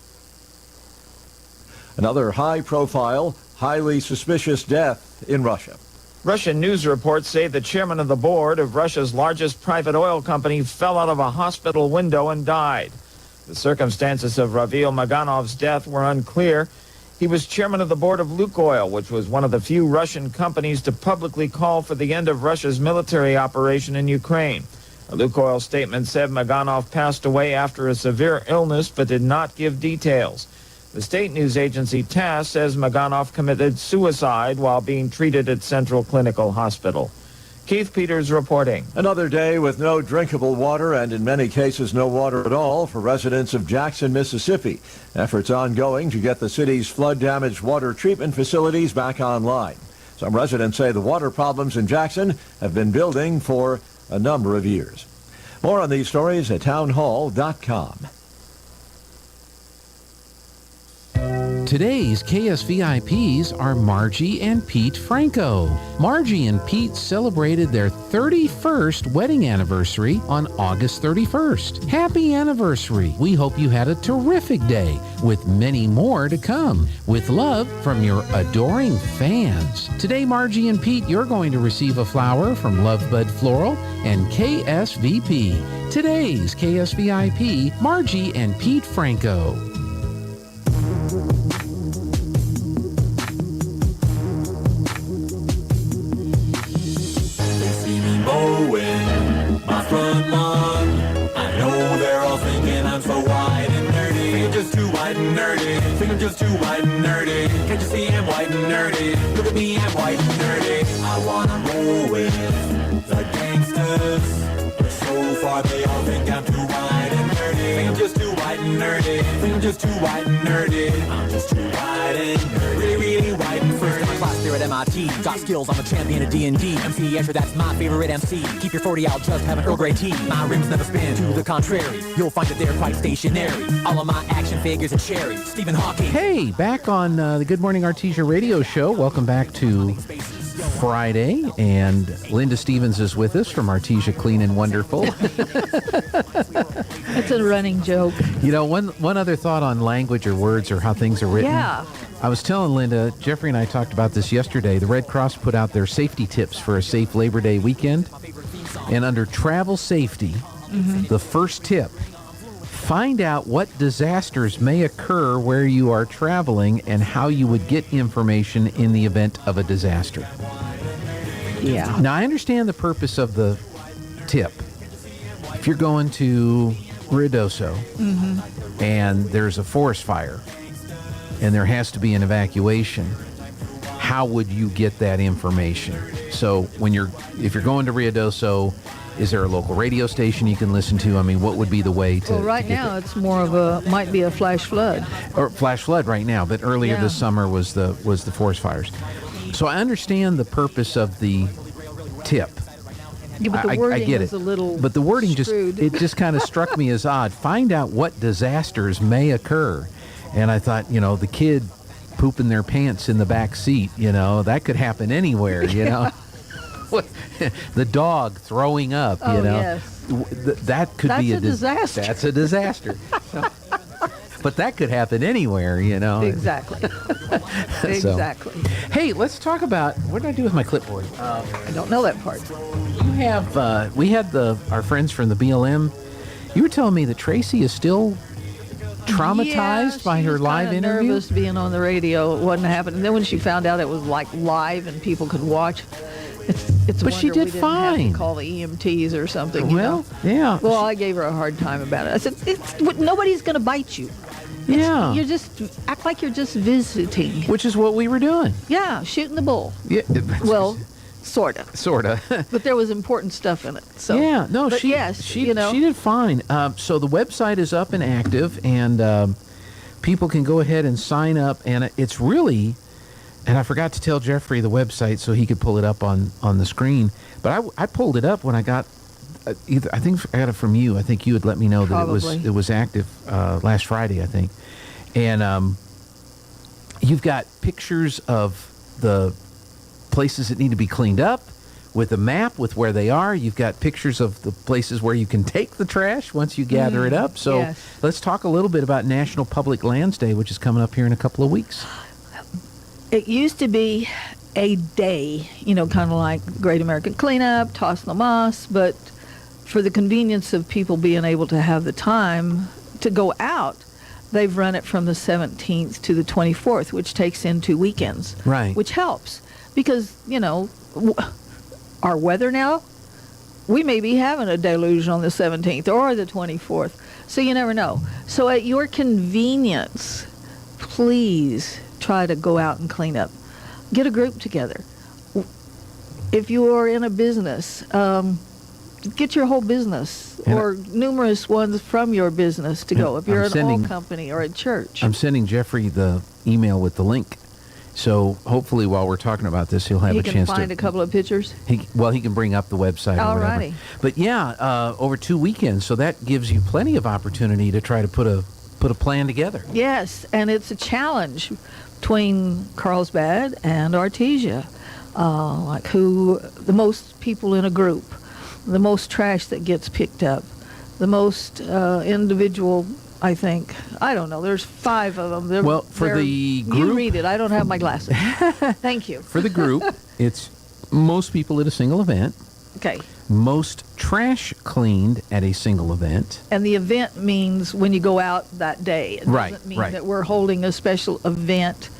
Another high-profile, highly suspicious death in Russia. Russian news reports say the chairman of the board of Russia's largest private oil company fell out of a hospital window and died. The circumstances of Ravil Maganov's death were unclear. He was chairman of the board of Lukoil, which was one of the few Russian companies to publicly call for the end of Russia's military operation in Ukraine. A Lukoil statement said Maganov passed away after a severe illness but did not give details. The state news agency TASS says Maganov committed suicide while being treated at Central Clinical Hospital. Keith Peters reporting. Another day with no drinkable water and in many cases no water at all for residents of Jackson, Mississippi. Efforts ongoing to get the city's flood-damaged water treatment facilities back online. Some residents say the water problems in Jackson have been building for a number of years. More on these stories at townhall.com. Today's KSVIPs are Margie and Pete Franco. Margie and Pete celebrated their 31st wedding anniversary on August 31st. Happy anniversary. We hope you had a terrific day with many more to come. With love from your adoring fans. Today, Margie and Pete, you're going to receive a flower from Lovebud Floral and KSVP. Today's KSVIP, Margie and Pete Franco. My front lawn. I know they're all thinking I'm so white and nerdy. Think I'm just too white and nerdy. Think I'm just too white and nerdy. Can't you see I'm white and nerdy? Look at me, I'm white and nerdy. I wanna roll with the gangsters, but so far they all think I'm too white and nerdy. Think I'm just too white and nerdy. Think I'm just too white and nerdy. I'm just too white and nerdy. Really, really white and First in my class there at MIT. Got skills, I'm a champion of D&D. MC Escher, that's my favorite MC. Keep your 40 out, just have an Earl Grey tea. My rims never spin, to the contrary. You'll find that they're quite stationary. All of my action figures are cherry. Stephen Hawking. Hey, back on the Good Morning Artesia radio show. Welcome back to Friday, and Linda Stevens is with us from Artesia Clean and Wonderful. It's a running joke. You know, one other thought on language or words or how things are written. Yeah. I was telling Linda, Jeffrey and I talked about this yesterday. The Red Cross put out their safety tips for a safe Labor Day weekend. And under travel safety, the first tip, find out what disasters may occur where you are traveling and how you would get information in the event of a disaster. Yeah. Now, I understand the purpose of the tip. If you're going to Ruidoso and there's a forest fire and there has to be an evacuation, how would you get that information? So if you're going to Ruidoso, is there a local radio station you can listen to? I mean, what would be the way to... Well, right now it's more of might be a flash flood. Or flash flood right now, but earlier this summer was the forest fires. So I understand the purpose of the tip. Yeah, but the wording I get is it. a little But the wording screwed. just kind of struck me as odd. Find out what disasters may occur. And I thought, the kid pooping their pants in the back seat, that could happen anywhere, The dog throwing up, Yes. That could be a disaster. That's a disaster. But that could happen anywhere, Exactly. Exactly. Hey, let's talk about, what did I do with my clipboard? I don't know that part. You have, we had our friends from the BLM. You were telling me that Tracy is still traumatized by her live interview? Nervous being on the radio. It wasn't happening. And then when she found out it was like live and people could watch, it's But she did we didn't have fine. to call the EMTs or something. Yeah. Well, I gave her a hard time about it. I said, nobody's going to bite you. Yeah. You just act like you're just visiting. Which is what we were doing. Yeah, shooting the bull. Yeah. Well, sort of. But there was important stuff in it. So yeah, no, but she did fine. So the website is up and active, and people can go ahead and sign up, and it's really And I forgot to tell Jeffrey the website so he could pull it up on the screen. But I pulled it up when I got I think I got it from you. I think you had let me know that Probably. it was active last Friday, I think. And you've got pictures of the places that need to be cleaned up with a map with where they are. You've got pictures of the places where you can take the trash once you gather it up. So yes. let's talk a little bit about National Public Lands Day, which is coming up here in a couple of weeks. It used to be a day, kind of like Great American Cleanup, Toss the Moss, but for the convenience of people being able to have the time to go out, they've run it from the 17th to the 24th, which takes in 2 weekends. Right. Which helps because, our weather now, we may be having a deluge on the 17th or the 24th, so you never know. So at your convenience, please try to go out and clean up. Get a group together. If you are in a business, get your whole business or numerous ones from your business to go. If you're an oil company or a church. I'm sending Jeffrey the email with the link. So hopefully while we're talking about this, he'll have a chance to... He can find a couple of pictures? He can bring up the website or whatever. Alrighty. But yeah, over 2 weekends, so that gives you plenty of opportunity to try to put a plan together. Yes, and it's a challenge between Carlsbad and Artesia. Like the most people in a group, the most trash that gets picked up, the most individual... I think. I don't know. There's 5 of them. The group... You read it. I don't have my glasses. Thank you. For the group, it's most people at a single event. Okay. Most trash cleaned at a single event. And the event means when you go out that day. It doesn't mean that we're holding a special event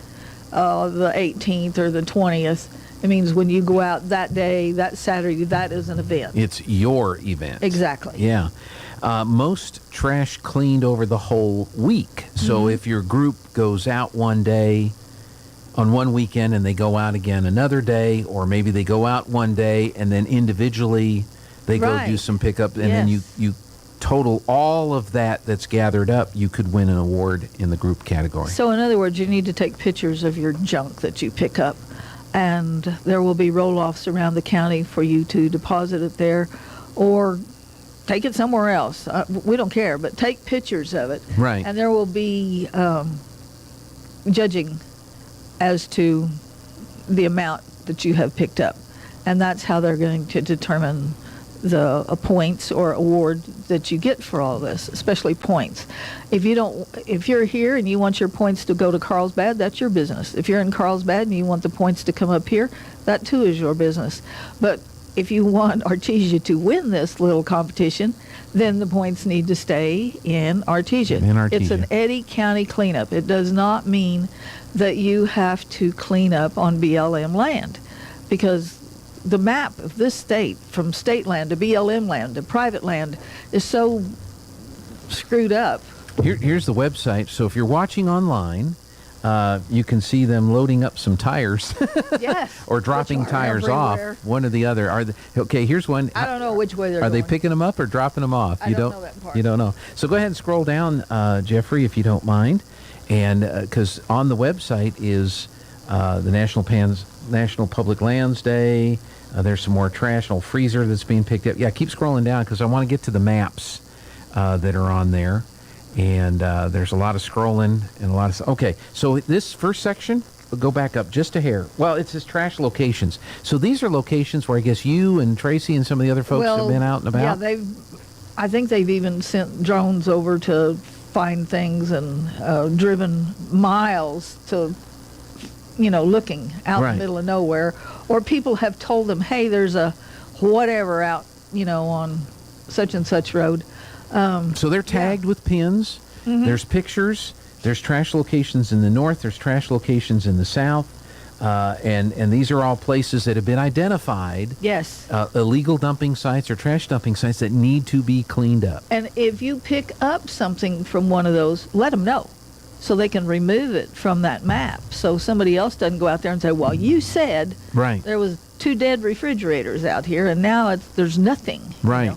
the 18th or the 20th. It means when you go out that day, that Saturday, that is an event. It's your event. Exactly. Yeah. Most trash cleaned over the whole week. So if your group goes out one day on one weekend and they go out again another day, or maybe they go out one day and then individually they go do some pickup, and then you total all of that's gathered up, you could win an award in the group category. So in other words, you need to take pictures of your junk that you pick up, and there will be roll-offs around the county for you to deposit it there or take it somewhere else. We don't care, but take pictures of it. Right. And there will be judging as to the amount that you have picked up. And that's how they're going to determine the points or award that you get for all this, especially points. If you're here and you want your points to go to Carlsbad, that's your business. If you're in Carlsbad and you want the points to come up here, that too is your business. But if you want Artesia to win this little competition, then the points need to stay in Artesia. It's an Eddy County cleanup. It does not mean that you have to clean up on BLM land, because the map of this state, from state land to BLM land to private land, is so screwed up. Here's the website. So if you're watching online, you can see them loading up some tires. Yes. Or dropping tires everywhere. off. One or the other. Okay, here's one. I don't know which way they're Are going. they picking them up or dropping them off? I don't know that part. You don't know. So go ahead and scroll down, Jeffrey, if you don't mind. And because on the website is the National Public Lands Day. There's some more trash, an old freezer that's being picked up. Yeah, keep scrolling down because I want to get to the maps that are on there. And there's a lot of scrolling and a lot of... Okay, so this first section, we'll go back up just a hair. Well, it says trash locations. So these are locations where I guess you and Tracy and some of the other folks have been out and about? Yeah, I think they've even sent drones over to find things and driven miles to, looking out in the middle of nowhere. Or people have told them, hey, there's a whatever out, on such and such road. So they're tagged with pins. Mm-hmm. There's pictures. There's trash locations in the north. There's trash locations in the south. And these are all places that have been identified. Yes. Illegal dumping sites or trash dumping sites that need to be cleaned up. And if you pick up something from one of those, let them know so they can remove it from that map. So somebody else doesn't go out there and say, well, you said there was 2 dead refrigerators out here and now there's nothing. Right.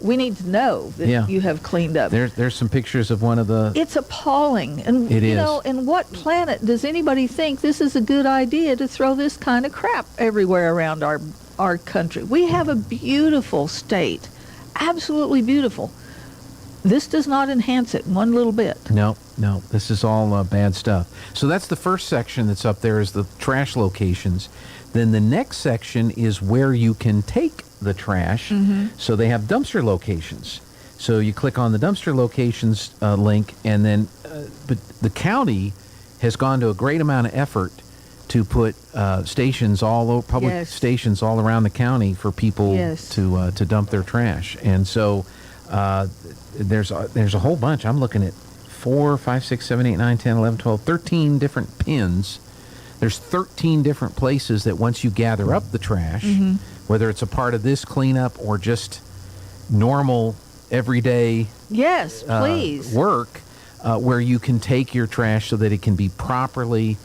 we need to know that you have cleaned up. There's some pictures of one of the... It's appalling. And, It you is. know, in what planet does anybody think this is a good idea to throw this kind of crap everywhere around our country? We have a beautiful state, absolutely beautiful. This does not enhance it one little bit. No, this is all bad stuff. So that's the first section that's up there is the trash locations. Then the next section is where you can take the trash. So they have dumpster locations. So you click on the dumpster locations link, and then but the county has gone to a great amount of effort to put stations public stations all around the county for people to dump their trash. And so there's a whole bunch. I'm looking at 4, 5, 6, 7, 8, 9, 10, 11, 12, 13 different pins. There's 13 different places that once you gather up the trash, whether it's a part of this cleanup or just normal, everyday work, where you can take your trash so that it can be properly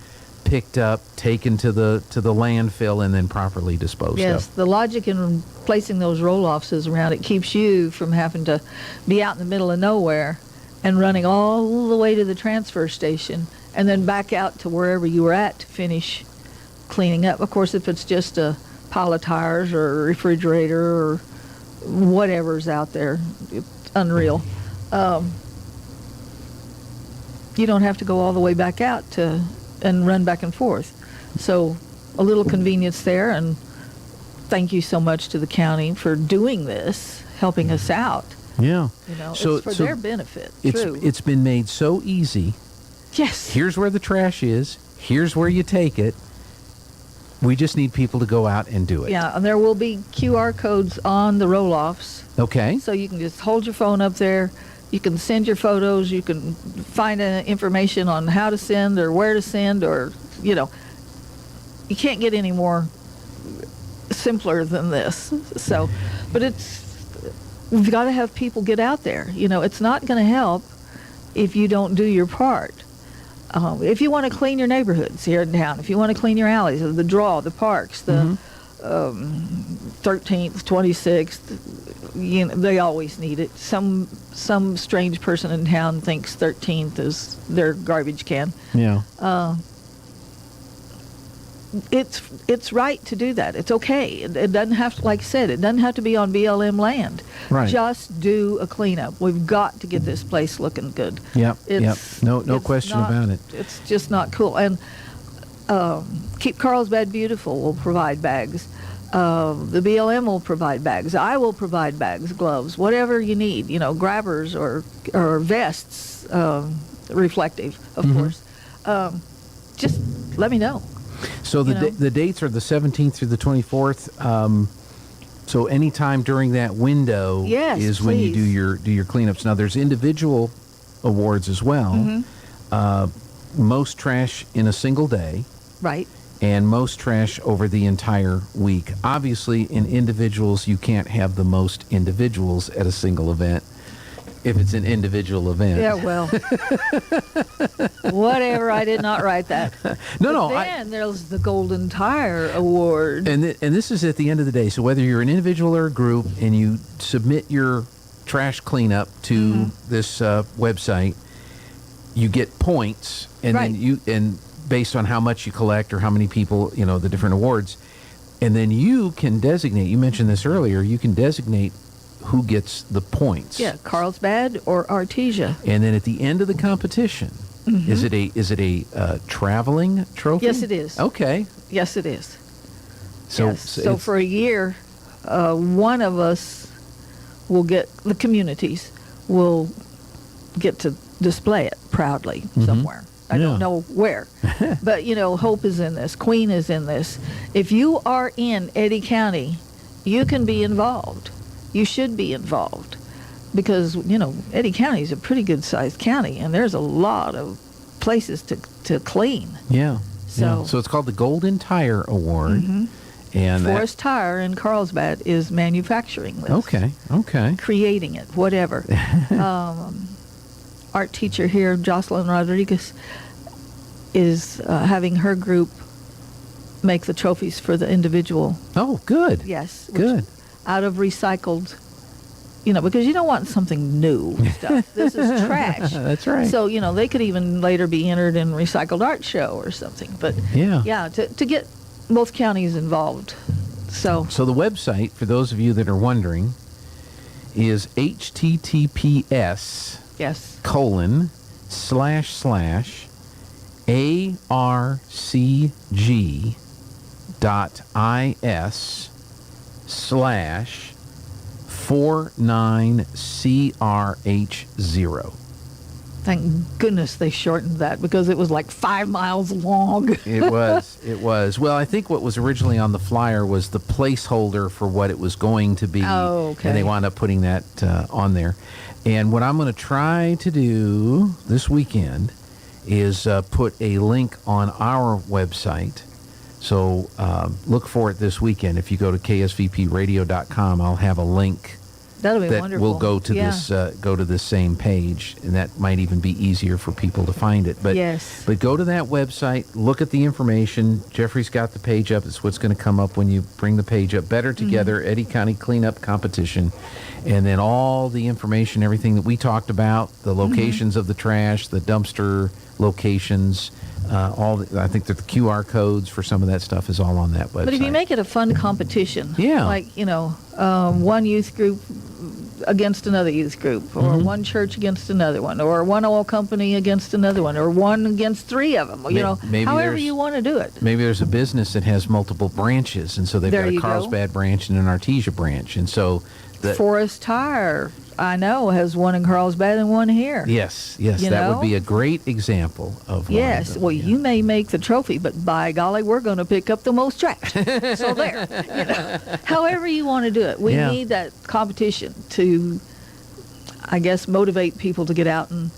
picked up, taken to the landfill, and then properly disposed of. Yes, the logic in placing those roll-offs is around it keeps you from having to be out in the middle of nowhere and running all the way to the transfer station and then back out to wherever you were at to finish cleaning up. Of course, if it's just a pile of tires or a refrigerator or whatever's out there, it's unreal. You don't have to go all the way back out and run back and forth. So a little convenience there, and thank you so much to the county for doing this, helping us out. Yeah. You know, So- it's for so their benefit. It's True. It's been made so easy. Yes. Here's where the trash is. Here's where you take it. We just need people to go out and do it. Yeah, and there will be QR codes on the roll-offs. Okay. So you can just hold your phone up there. You can send your photos. You can find information on how to send or where to send, or, you know, you can't get any more simpler than this. So, but we've got to have people get out there. You know, it's not going to help if you don't do your part. If you want to clean your neighborhoods here in town, if you want to clean your alleys, the draw, the parks, the 13th, 26th, you know, they always need it. Some strange person in town thinks 13th is their garbage can. Yeah. It's right to do that. It's okay. It doesn't have to, like I said, it doesn't have to be on BLM land. Right. Just do a cleanup. We've got to get this place looking good. Yep. It's- No it's question not- about it. It's just not cool. And Keep Carlsbad Beautiful will provide bags. The BLM will provide bags. I will provide bags, gloves, whatever you need. You know, grabbers or vests, reflective, of course. Just let me know. So the dates are the 17th through the 24th. So anytime during that window is when you do your cleanups. Now there's individual awards as well. Most trash in a single day. Right. And most trash over the entire week. Obviously, in individuals, you can't have the most individuals at a single event if it's an individual event. Yeah, well, whatever. I did not write that. No. Then there's the Golden Tire Award. And this is at the end of the day. So whether you're an individual or a group and you submit your trash cleanup to this website, you get points, and then based on how much you collect or how many people, you know, the different awards, and then you can designate. You mentioned this earlier. You can designate who gets the points. Yeah, Carlsbad or Artesia. And then at the end of the competition, is it a traveling trophy? Yes, it is. Okay. Yes, it is. So So for a year, one of us will get, the communities will get to display it proudly somewhere. I don't know where. But, you know, Hope is in this. Queen is in this. If you are in Eddy County, you can be involved. You should be involved. Because, you know, Eddy County is a pretty good-sized county, and there's a lot of places to clean. Yeah. So it's called the Golden Tire Award. And Forest Tire in Carlsbad is manufacturing this. Okay. Creating it, whatever. Art teacher here, Jocelyn Rodriguez, is having her group make the trophies for the individual. Oh, good. Yes. Good. Out of recycled because you don't want something new stuff. This is trash. That's right. So, they could even later be entered in recycled art show or something. But to get both counties involved. So the website, for those of you that are wondering, is https://arcg.is/49CRH0. Thank goodness they shortened that, because it was like 5 miles long. It was. Well, I think what was originally on the flyer was the placeholder for what it was going to be. Oh, okay. And they wound up putting that on there. And what I'm going to try to do this weekend is put a link on our website. So look for it this weekend. If you go to ksvpradio.com, I'll have a link That'll be that wonderful. will go to this same page, and that might even be easier for people to find it. But yes. But go to that website, look at the information. Jeffrey's got the page up. It's what's going to come up when you bring the page up. Better Together, Eddy County Cleanup Competition, and then all the information, everything that we talked about, the locations of the trash, the dumpster locations. I think that the QR codes for some of that stuff is all on that website. But if you make it a fun competition, like one youth group against another youth group, or one church against another one, or one oil company against another one, or one against 3 of them, maybe however you want to do it. Maybe there's a business that has multiple branches, and so they've got a Carlsbad branch and an Artesia branch, and so Forest Tire, I know, has one in Carlsbad and one here. Yes, that would be a great example of yes. Well, you may make the trophy, but by golly, we're going to pick up the most trash. So there. However you want to do it, we need that competition to, I guess, motivate people to get out and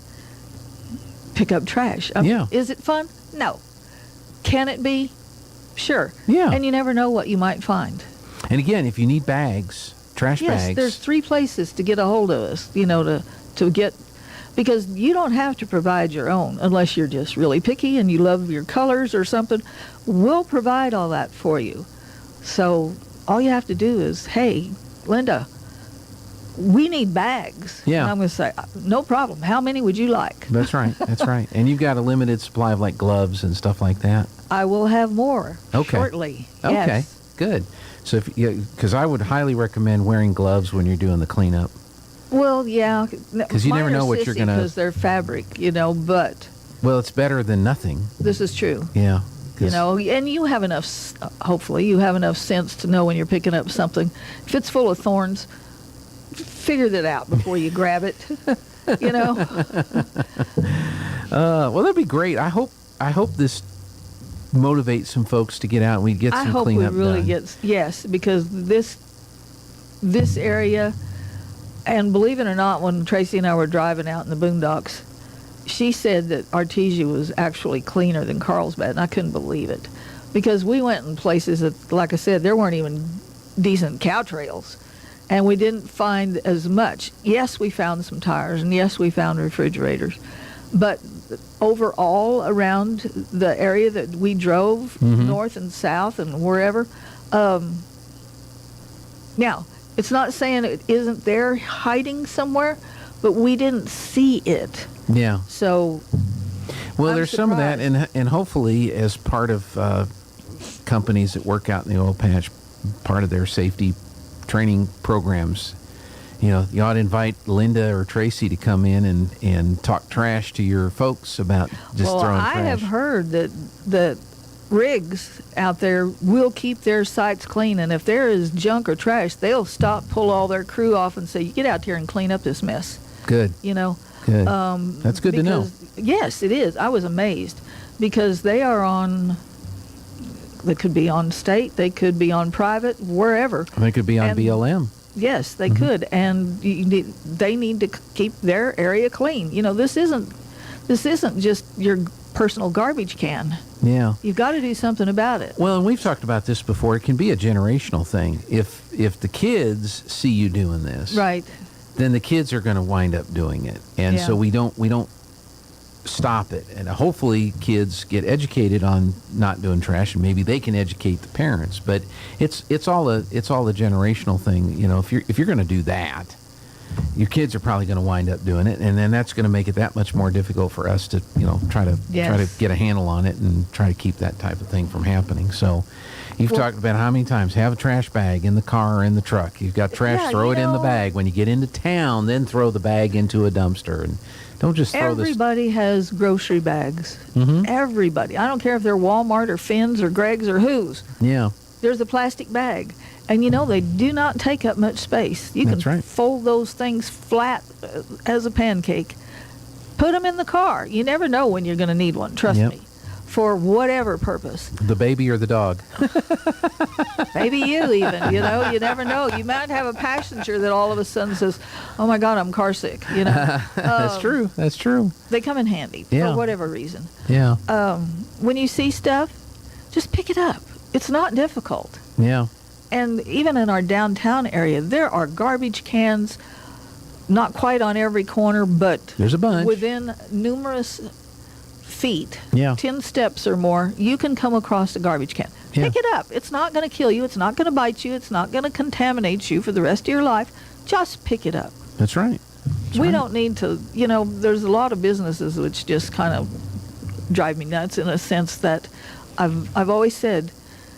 pick up trash. Is it fun? No. Can it be? Sure. Yeah. And you never know what you might find. And again, if you need bags, trash bags. Yes, there's 3 places to get a hold of us, to get, because you don't have to provide your own unless you're just really picky and you love your colors or something. We'll provide all that for you. So all you have to do is, hey, Linda, we need bags. Yeah. And I'm going to say, no problem. How many would you like? That's right. That's right. And you've got a limited supply of like gloves and stuff like that. I will have more shortly. Okay. Yes. Good. So, because I would highly recommend wearing gloves when you're doing the cleanup. Well, yeah. Because you never know what you're going to... Because they're fabric, but... Well, it's better than nothing. This is true. Yeah. And you have enough, hopefully, you have enough sense to know when you're picking up something. If it's full of thorns, figure that out before you grab it, Well, that'd be great. I hope this motivate some folks to get out and we get some cleanup done. I hope we really get, yes, because this area, and believe it or not, when Tracy and I were driving out in the boondocks, she said that Artesia was actually cleaner than Carlsbad, and I couldn't believe it, because we went in places that, like I said, there weren't even decent cow trails, and we didn't find as much. Yes, we found some tires, and yes, we found refrigerators, but overall around the area that we drove, north and south and wherever, now, it's not saying it isn't there hiding somewhere, but we didn't see it. Yeah. So, well, there's some of that, and hopefully as part of companies that work out in the oil patch, part of their safety training programs, you ought to invite Linda or Tracy to come in and talk trash to your folks about just throwing trash. I have heard that rigs out there will keep their sites clean, and if there is junk or trash, they'll pull all their crew off and say, you get out here and clean up this mess. Good. Good. That's good to know. Yes, it is. I was amazed, because they could be on state, they could be on private, wherever. They could be on BLM. Yes, they could, and they need to keep their area clean. This isn't just your personal garbage can. Yeah, you've got to do something about it. Well, and we've talked about this before. It can be a generational thing. If the kids see you doing this, right, then the kids are going to wind up doing it, and so we don't stop it. And hopefully kids get educated on not doing trash, and maybe they can educate the parents. But it's all a generational thing. If you're going to do that, your kids are probably going to wind up doing it, and then that's going to make it that much more difficult for us to, try to get a handle on it and try to keep that type of thing from happening. So, you've talked about how many times have a trash bag in the car or in the truck. You've got trash, throw it in the bag. When you get into town, then throw the bag into a dumpster, and don't just throw this. Everybody has grocery bags. Mm-hmm. Everybody. I don't care if they're Walmart or Finn's or Greg's or whose. Yeah. There's a plastic bag. And, they do not take up much space. You That's can right. fold those things flat as a pancake. Put them in the car. You never know when you're going to need one, trust me, for whatever purpose. The baby or the dog? Maybe you even, you never know. You might have a passenger that all of a sudden says, oh, my God, I'm car sick, That's true. That's true. They come in handy for whatever reason. Yeah. When you see stuff, just pick it up. It's not difficult. Yeah. And even in our downtown area, there are garbage cans, not quite on every corner, but there's a bunch within numerous feet, 10 steps or more, you can come across a garbage can. Pick it up. It's not going to kill you. It's not going to bite you. It's not going to contaminate you for the rest of your life. Just pick it up. That's right. We don't need to, there's a lot of businesses which just kind of drive me nuts in a sense that I've always said,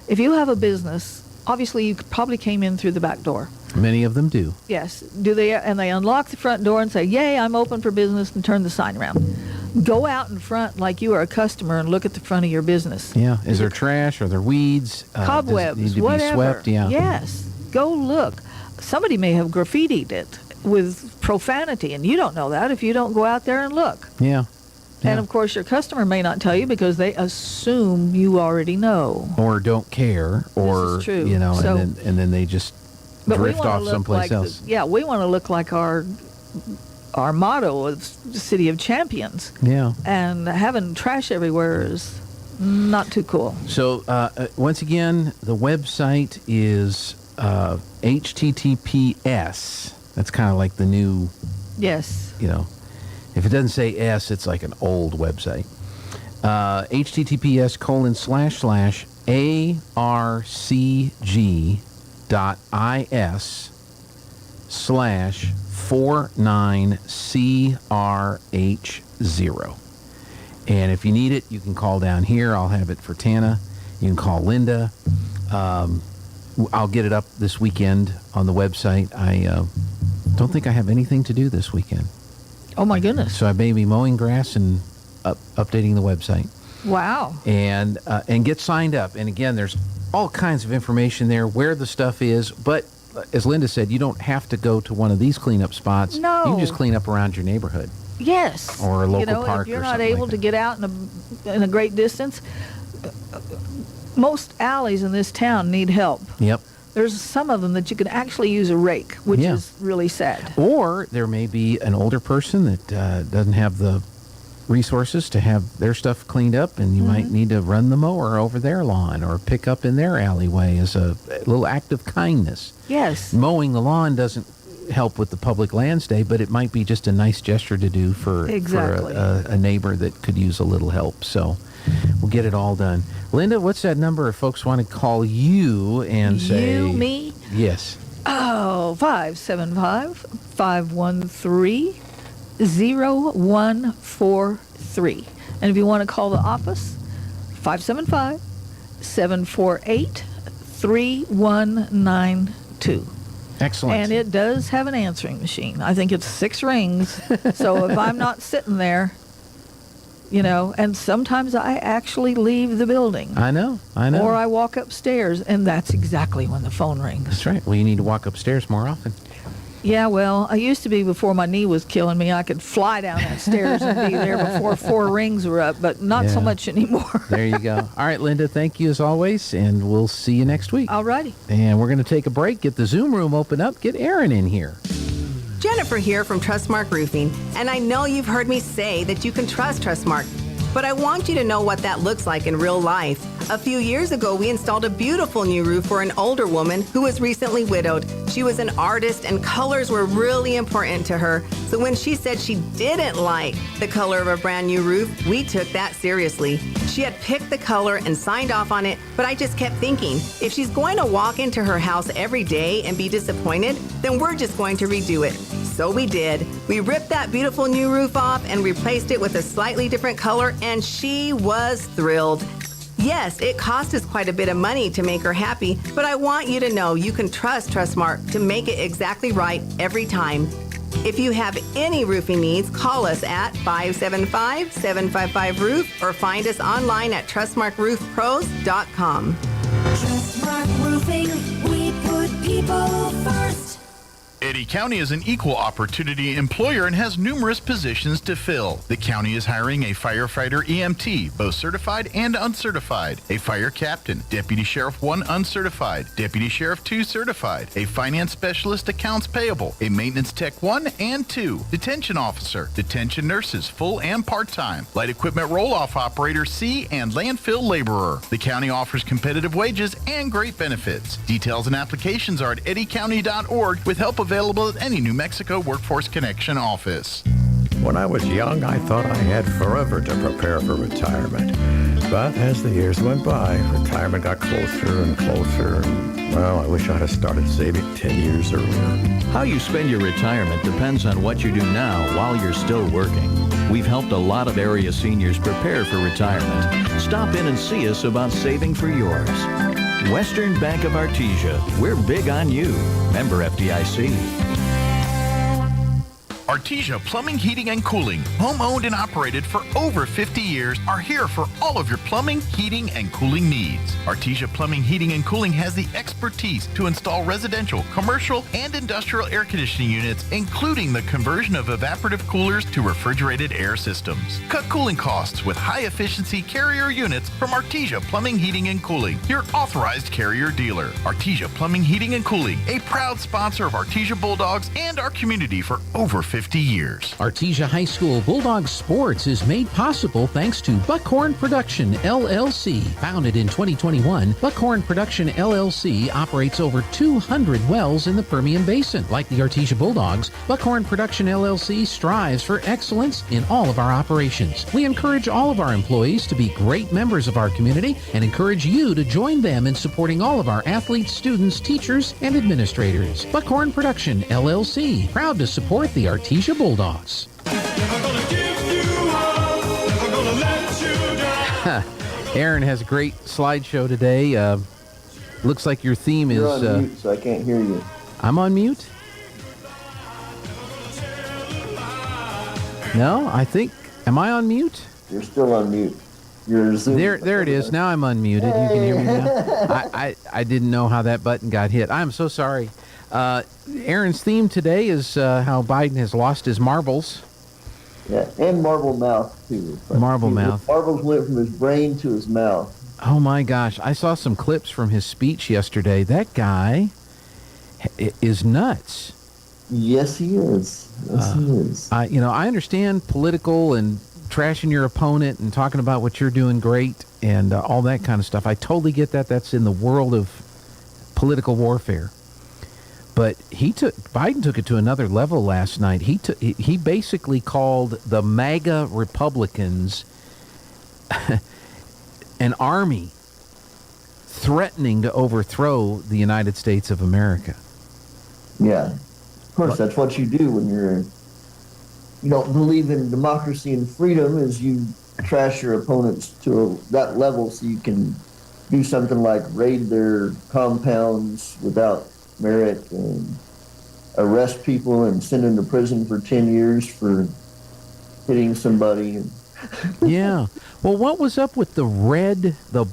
if you have a business, obviously you probably came in through the back door. Many of them do. Yes. And they unlock the front door and say, yay, I'm open for business, and turn the sign around. Go out in front like you are a customer and look at the front of your business. Yeah. Is there trash? Are there weeds? Cobwebs, does it need to whatever. be swept? Yeah. Yes. Go look. Somebody may have graffitied it with profanity, and you don't know that if you don't go out there and look. Yeah. And, of course, your customer may not tell you because they assume you already know. Or don't care, or, This is true. And then they just drift off someplace else. We want to look like our motto is the City of Champions. Yeah. And having trash everywhere is not too cool. So, once again, the website is HTTPS. That's kind of like the new... Yes. If it doesn't say S, it's like an old website. https://arcg.is/49CRH0. And if you need it, you can call down here. I'll have it for Tana. You can call Linda. I'll get it up this weekend on the website. I don't think I have anything to do this weekend. Oh, my goodness. So I may be mowing grass and updating the website. Wow. And get signed up. And again, there's all kinds of information there, where the stuff is. But as Linda said, you don't have to go to one of these cleanup spots. No. You can just clean up around your neighborhood. Yes. Or a local park or something. If you're not able to get out in a great distance, most alleys in this town need help. Yep. There's some of them that you can actually use a rake, which is really sad. Or there may be an older person that doesn't have the resources to have their stuff cleaned up, and you might need to run the mower over their lawn or pick up in their alleyway as a little act of kindness. Yes. Mowing the lawn doesn't help with the public lands day, but it might be just a nice gesture to do for a neighbor that could use a little help. So we'll get it all done. Linda, what's that number if folks want to call you and say... You, me? Yes. Oh, 575-513-0143. And if you want to call the office, 575-748-3192. Excellent. And it does have an answering machine. I think it's 6 rings. So if I'm not sitting there, and sometimes I actually leave the building. I know. Or I walk upstairs, and that's exactly when the phone rings. That's right. Well, you need to walk upstairs more often. Yeah, well, I used to be, before my knee was killing me, I could fly down that stairs and be there before 4 rings were up, but not so much anymore. There you go. All right, Linda, thank you as always, and we'll see you next week. All righty. And we're going to take a break, get the Zoom room open up, get Aaron in here. Jennifer here from Trustmark Roofing, and I know you've heard me say that you can trust Trustmark, but I want you to know what that looks like in real life. A few years ago, we installed a beautiful new roof for an older woman who was recently widowed. She was an artist, and colors were really important to her. So when she said she didn't like the color of a brand new roof, we took that seriously. She had picked the color and signed off on it, but I just kept thinking, if she's going to walk into her house every day and be disappointed, then we're just going to redo it. So we did. We ripped that beautiful new roof off and replaced it with a slightly different color, and she was thrilled. Yes, it cost us quite a bit of money to make her happy, but I want you to know you can trust Trustmark to make it exactly right every time. If you have any roofing needs, call us at 575-755-ROOF or find us online at trustmarkroofpros.com. Trustmark Roofing, we put people first. Eddy County is an equal opportunity employer and has numerous positions to fill. The county is hiring a firefighter EMT, both certified and uncertified, a fire captain, Deputy Sheriff 1 uncertified, Deputy Sheriff 2 certified, a finance specialist accounts payable, a maintenance tech 1 and 2, detention officer, detention nurses full and part-time, light equipment roll-off operator C, and landfill laborer. The county offers competitive wages and great benefits. Details and applications are at eddycounty.org with help available at any New Mexico Workforce Connection office. When I was young, I thought I had forever to prepare for retirement. But as the years went by, retirement got closer and closer. And, well, I wish I'd have started saving 10 years earlier. How you spend your retirement depends on what you do now while you're still working. We've helped a lot of area seniors prepare for retirement. Stop in and see us about saving for yours. Western Bank of Artesia. We're big on you. Member FDIC. Artesia Plumbing, Heating, and Cooling, home-owned and operated for over 50 years, are here for all of your plumbing, heating, and cooling needs. Artesia Plumbing, Heating, and Cooling has the expertise to install residential, commercial, and industrial air conditioning units, including the conversion of evaporative coolers to refrigerated air systems. Cut cooling costs with high-efficiency Carrier units from Artesia Plumbing, Heating, and Cooling, your authorized Carrier dealer. Artesia Plumbing, Heating, and Cooling, a proud sponsor of Artesia Bulldogs and our community for over 50 years. Artesia High School Bulldogs Sports is made possible thanks to Buckhorn Production, LLC. Founded in 2021, Buckhorn Production, LLC operates over 200 wells in the Permian Basin. Like the Artesia Bulldogs, Buckhorn Production, LLC strives for excellence in all of our operations. We encourage all of our employees to be great members of our community and encourage you to join them in supporting all of our athletes, students, teachers, and administrators. Buckhorn Production, LLC, proud to support the Artesia Bulldogs. Aaron has a great slideshow today. Looks like your theme is... You're on mute, so I can't hear you. I'm on mute? No, I think... Am I on mute? You're still on mute. You're Zoom. There it is. Now I'm unmuted. You can hear me now. I didn't know how that button got hit. I'm so sorry. Aaron's theme today is how Biden has lost his marbles. Yeah, and marble mouth, too. Marble mouth. Marbles went from his brain to his mouth. Oh, my gosh. I saw some clips from his speech yesterday. That guy is nuts. Yes, he is. Yes, he is. I understand political and trashing your opponent and talking about what you're doing great and all that kind of stuff. I totally get that. That's in the world of political warfare. But Biden took it to another level last night. He basically called the MAGA Republicans an army threatening to overthrow the United States of America. Yeah, of course, that's what you do when you don't believe in democracy and freedom, is you trash your opponents to that level so you can do something like raid their compounds without merit and arrest people and send them to prison for 10 years for hitting somebody. Yeah. Well, what was up with the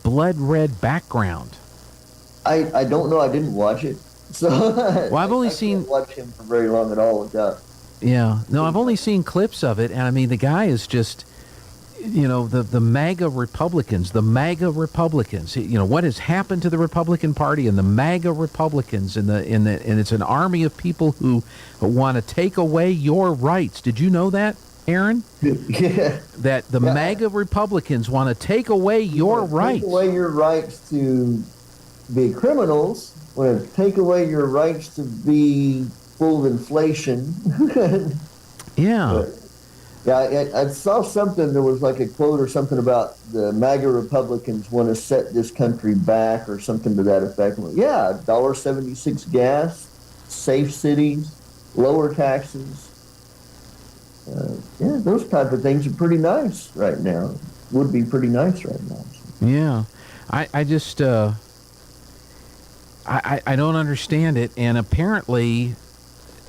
blood red background? I don't know. I didn't watch it. So well, I've only seen watch him for very long at all without. Yeah. No, I've only seen clips of it, and I mean the guy is just the MAGA Republicans, what has happened to the Republican Party and the MAGA Republicans and it's an army of people who want to take away your rights. Did you know that, Aaron? Yeah. That the MAGA Republicans want to take away your rights. Take away your rights to be criminals. Want to take away your rights to be full of inflation. Yeah. Yeah, I saw something, there was like a quote or something about the MAGA Republicans want to set this country back or something to that effect. Yeah, $1.76 gas, safe cities. lower taxes. Yeah, those type of things are pretty nice right now. Would be pretty nice right now. Yeah. I just, I don't understand it. And apparently,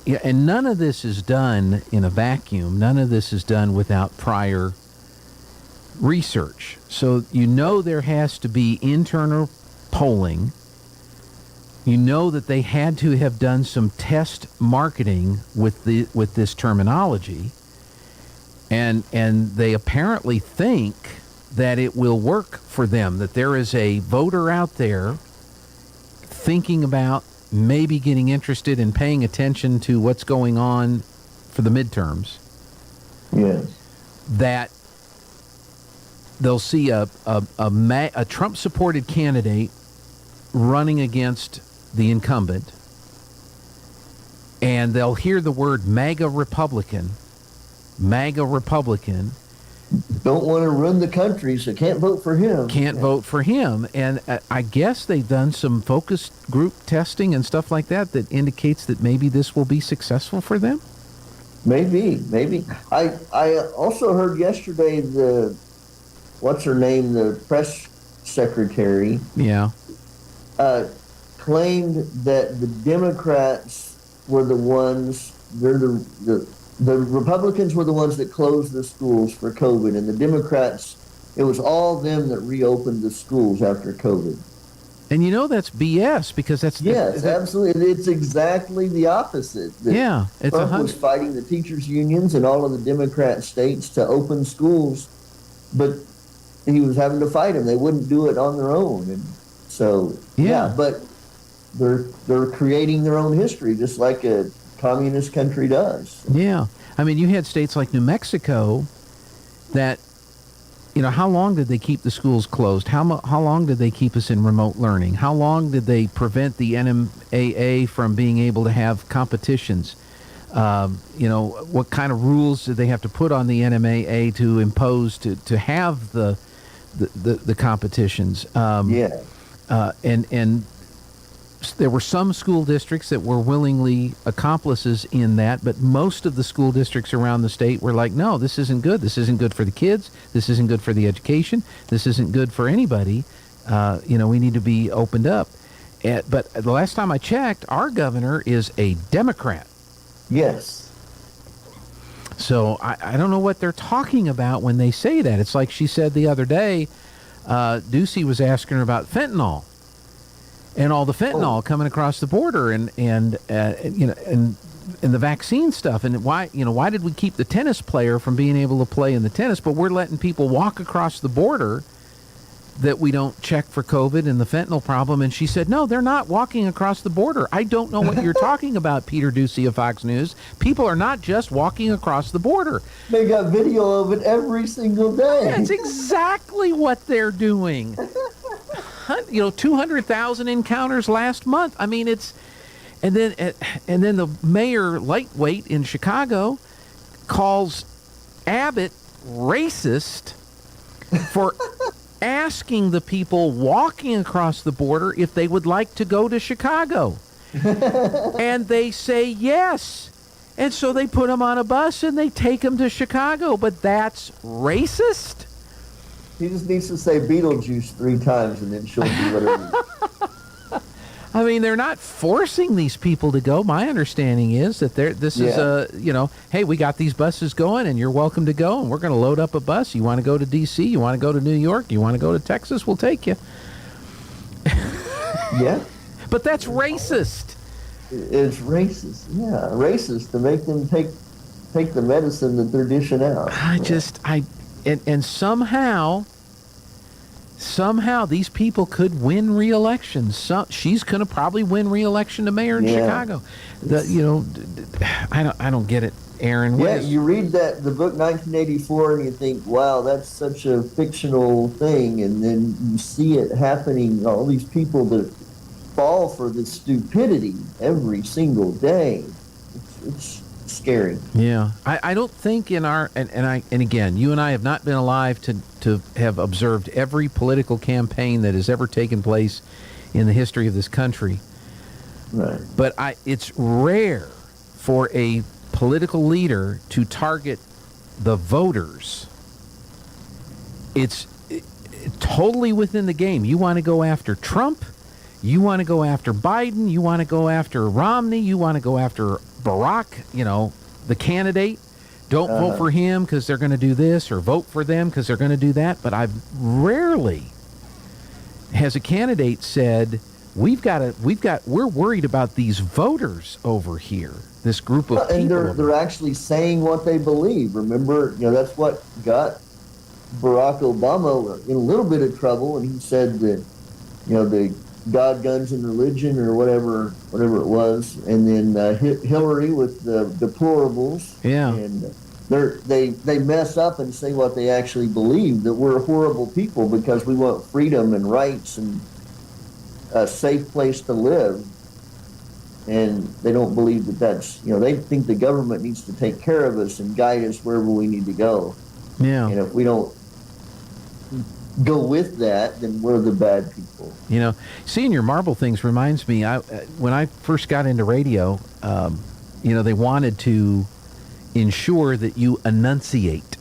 yeah, and none of this is done in a vacuum. None of this is done without prior research. So you know there has to be internal polling. You know that they had to have done some test marketing with this terminology. And they apparently think that it will work for them, that there is a voter out there thinking about maybe getting interested in paying attention to what's going on for the midterms. Yes. That they'll see a Trump-supported candidate running against the incumbent, and they'll hear the word MAGA Republican. Don't want to run the country, so can't vote for him. Can't vote for him. And I guess they've done some focus group testing and stuff like that indicates that maybe this will be successful for them. Maybe. I also heard yesterday what's her name, the press secretary. Yeah. Claimed that the Democrats were the ones, the Republicans were the ones that closed the schools for COVID, and the Democrats, it was all them that reopened the schools after COVID. And you know that's BS, because that's... Yes, absolutely. It's exactly the opposite. Yeah. Trump was fighting the teachers' unions and all of the Democrat states to open schools, but he was having to fight them. They wouldn't do it on their own. And so, yeah, but they're creating their own history, just like a communist country does. Yeah. I mean, you had states like New Mexico that, how long did they keep the schools closed? How long did they keep us in remote learning? How long did they prevent the NMAA from being able to have competitions? What kind of rules did they have to put on the NMAA to impose to have the competitions? And there were some school districts that were willingly accomplices in that, but most of the school districts around the state were like, no, this isn't good. This isn't good for the kids. This isn't good for the education. This isn't good for anybody. We need to be opened up. But the last time I checked, our governor is a Democrat. Yes. So I don't know what they're talking about when they say that. It's like she said the other day, Ducey was asking her about fentanyl. And all the fentanyl coming across the border, and the vaccine stuff, and why did we keep the tennis player from being able to play in the tennis, but we're letting people walk across the border that we don't check for COVID and the fentanyl problem? And she said, no, they're not walking across the border. I don't know what you're talking about, Peter Ducey of Fox News. People are not just walking across the border. They got video of it every single day. That's exactly what they're doing. 200,000 encounters last month. I mean, and then the mayor lightweight in Chicago calls Abbott racist for asking the people walking across the border if they would like to go to Chicago. And they say yes. And so they put them on a bus and they take them to Chicago. But that's racist? He just needs to say Beetlejuice 3 times and then she'll do whatever. I mean, they're not forcing these people to go. My understanding is that hey, we got these buses going and you're welcome to go, and we're going to load up a bus. You want to go to D.C., you want to go to New York, you want to go to Texas, we'll take you. Yeah. But that's racist. It's racist. Yeah, racist to make them take the medicine that they're dishing out. And somehow these people could win re-election. She's going to probably win re-election to mayor in Chicago. I don't get it, Aaron. You read the book 1984 and you think, wow, that's such a fictional thing, and then you see it happening. All these people that fall for this stupidity every single day. It's scary. Yeah, I don't think in our and again, you and I have not been alive to have observed every political campaign that has ever taken place in the history of this country. Right. But it's rare for a political leader to target the voters, it's totally within the game. You want to go after Trump, you want to go after Biden, you want to go after Romney, you want to go after Barack, the candidate. Don't vote for him because they're going to do this, or vote for them because they're going to do that. But I've rarely has a candidate said, we're worried about these voters over here, this group of people. And they're actually saying what they believe. Remember, that's what got Barack Obama in a little bit of trouble, and he said that, the God, guns, and religion, or whatever it was, and then Hillary with the deplorables. Yeah. And they mess up and say what they actually believe, that we're horrible people because we want freedom and rights and a safe place to live. And they don't believe that that's, they think the government needs to take care of us and guide us wherever we need to go. Yeah. And if we don't go with that, then we're the bad people. Seeing your marble things reminds me, when I first got into radio, they wanted to ensure that you enunciate.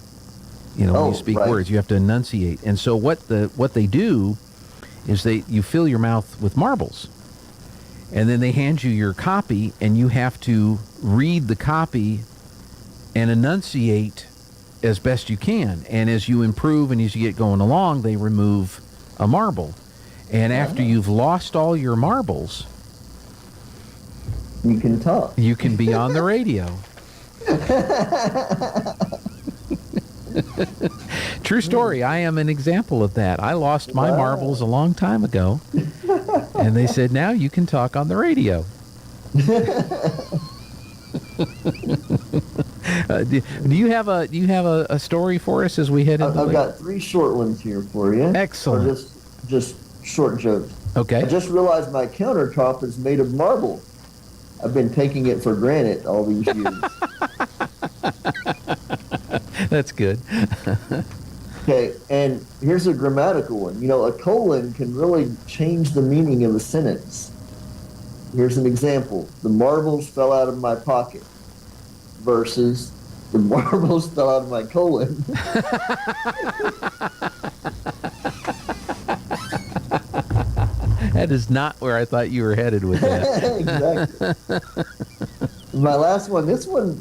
When you speak words, you have to enunciate. And so what they do is you fill your mouth with marbles. And then they hand you your copy, and you have to read the copy and enunciate as best you can. And as you improve and as you get going along, they remove a marble. And after you've lost all your marbles, you can talk. You can be on the radio. True story. I am an example of that. I lost my marbles a long time ago, and they said, now you can talk on the radio. Do you have a story for us as we head into? I've got 3 short ones here for you. Excellent. Or just short jokes. Okay. I just realized my countertop is made of marble. I've been taking it for granted all these years. That's good. Okay, and here's a grammatical one. A colon can really change the meaning of a sentence. Here's an example. The marbles fell out of my pocket versus the marbles fell out of my colon. That is not where I thought you were headed with that. Exactly. My last one. This one,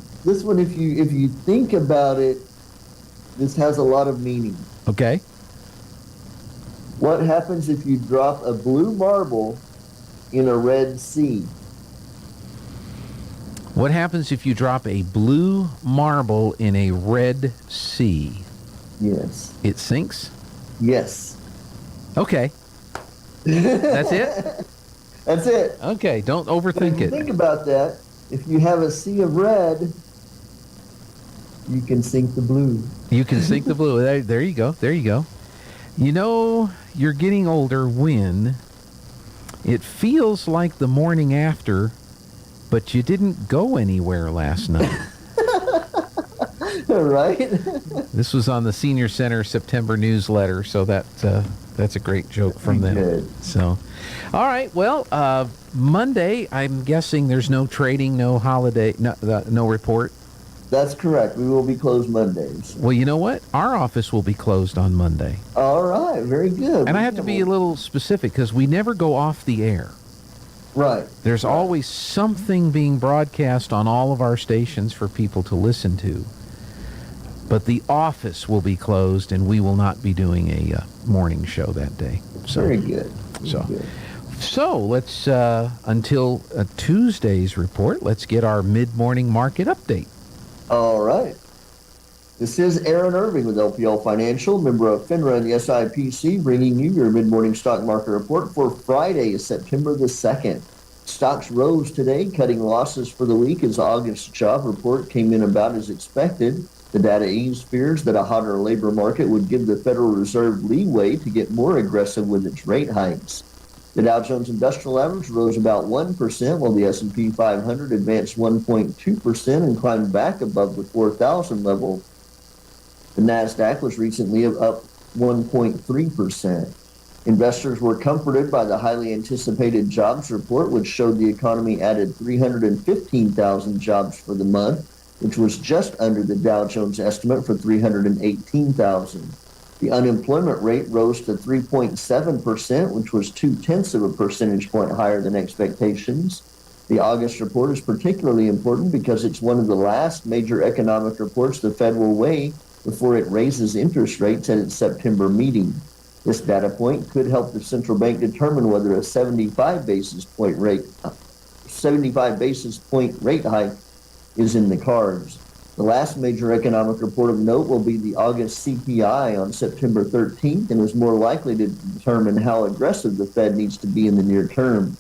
if you think about it, this has a lot of meaning. Okay. What happens if you drop a blue marble in a red sea? What happens if you drop a blue marble in a red sea? Yes. It sinks? Yes. Okay. That's it? That's it. Okay, don't overthink it. Think about that. If you have a sea of red, you can sink the blue. You can sink the blue. There you go. There you go. You're getting older when it feels like the morning after, but you didn't go anywhere last night. Right? This was on the Senior Center September newsletter, so that's a great joke from them. Good. So, all right. Well, Monday, I'm guessing there's no trading, no holiday, no report. That's correct. We will be closed Mondays. Well, you know what? Our office will be closed on Monday. All right. Very good. And I have to be a little specific because we never go off the air. Right. There's always something being broadcast on all of our stations for people to listen to. But the office will be closed, and we will not be doing a morning show that day. So, very good. So let's, until Tuesday's report, let's get our mid-morning market update. All right. This is Aaron Irving with LPL Financial, member of FINRA and the SIPC, bringing you your mid-morning stock market report for Friday, September the 2nd. Stocks rose today, cutting losses for the week as August job report came in about as expected. The data eased fears that a hotter labor market would give the Federal Reserve leeway to get more aggressive with its rate hikes. The Dow Jones Industrial Average rose about 1%, while the S&P 500 advanced 1.2% and climbed back above the 4,000 level. The NASDAQ was recently up 1.3%. Investors were comforted by the highly anticipated jobs report, which showed the economy added 315,000 jobs for the month, which was just under the Dow Jones estimate for 318,000. The unemployment rate rose to 3.7%, which was 0.2 of a percentage point higher than expectations. The August report is particularly important because it's one of the last major economic reports the Fed will weigh before it raises interest rates at its September meeting. This data point could help the central bank determine whether a 75 basis point rate hike is in the cards. The last major economic report of note will be the August CPI on September 13th and is more likely to determine how aggressive the Fed needs to be in the near term.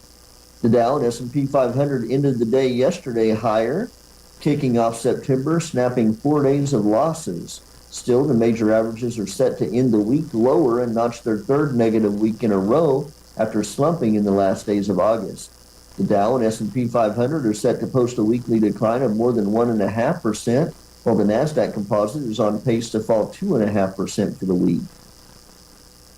The Dow and S&P 500 ended the day yesterday higher, kicking off September, snapping 4 days of losses. Still, the major averages are set to end the week lower and notch their third negative week in a row after slumping in the last days of August. The Dow and S&P 500 are set to post a weekly decline of more than 1.5%, while the NASDAQ composite is on pace to fall 2.5% for the week.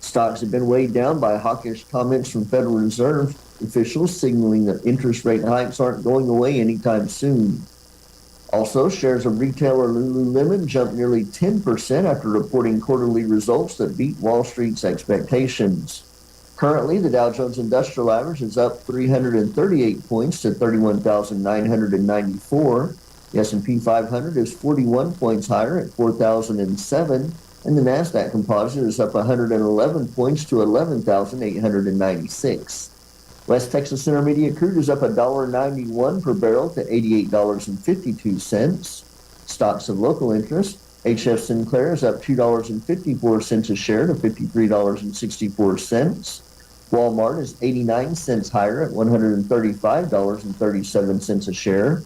Stocks have been weighed down by hawkish comments from Federal Reserve officials signaling that interest rate hikes aren't going away anytime soon. Also, shares of retailer Lululemon jumped nearly 10% after reporting quarterly results that beat Wall Street's expectations. Currently, the Dow Jones Industrial Average is up 338 points to 31,994. The S&P 500 is 41 points higher at 4,007, and the NASDAQ Composite is up 111 points to 11,896. West Texas Intermediate crude is up $1.91 per barrel to $88.52. Stocks of local interest, HF Sinclair is up $2.54 a share to $53.64. Walmart is 89 cents higher at $135.37 a share.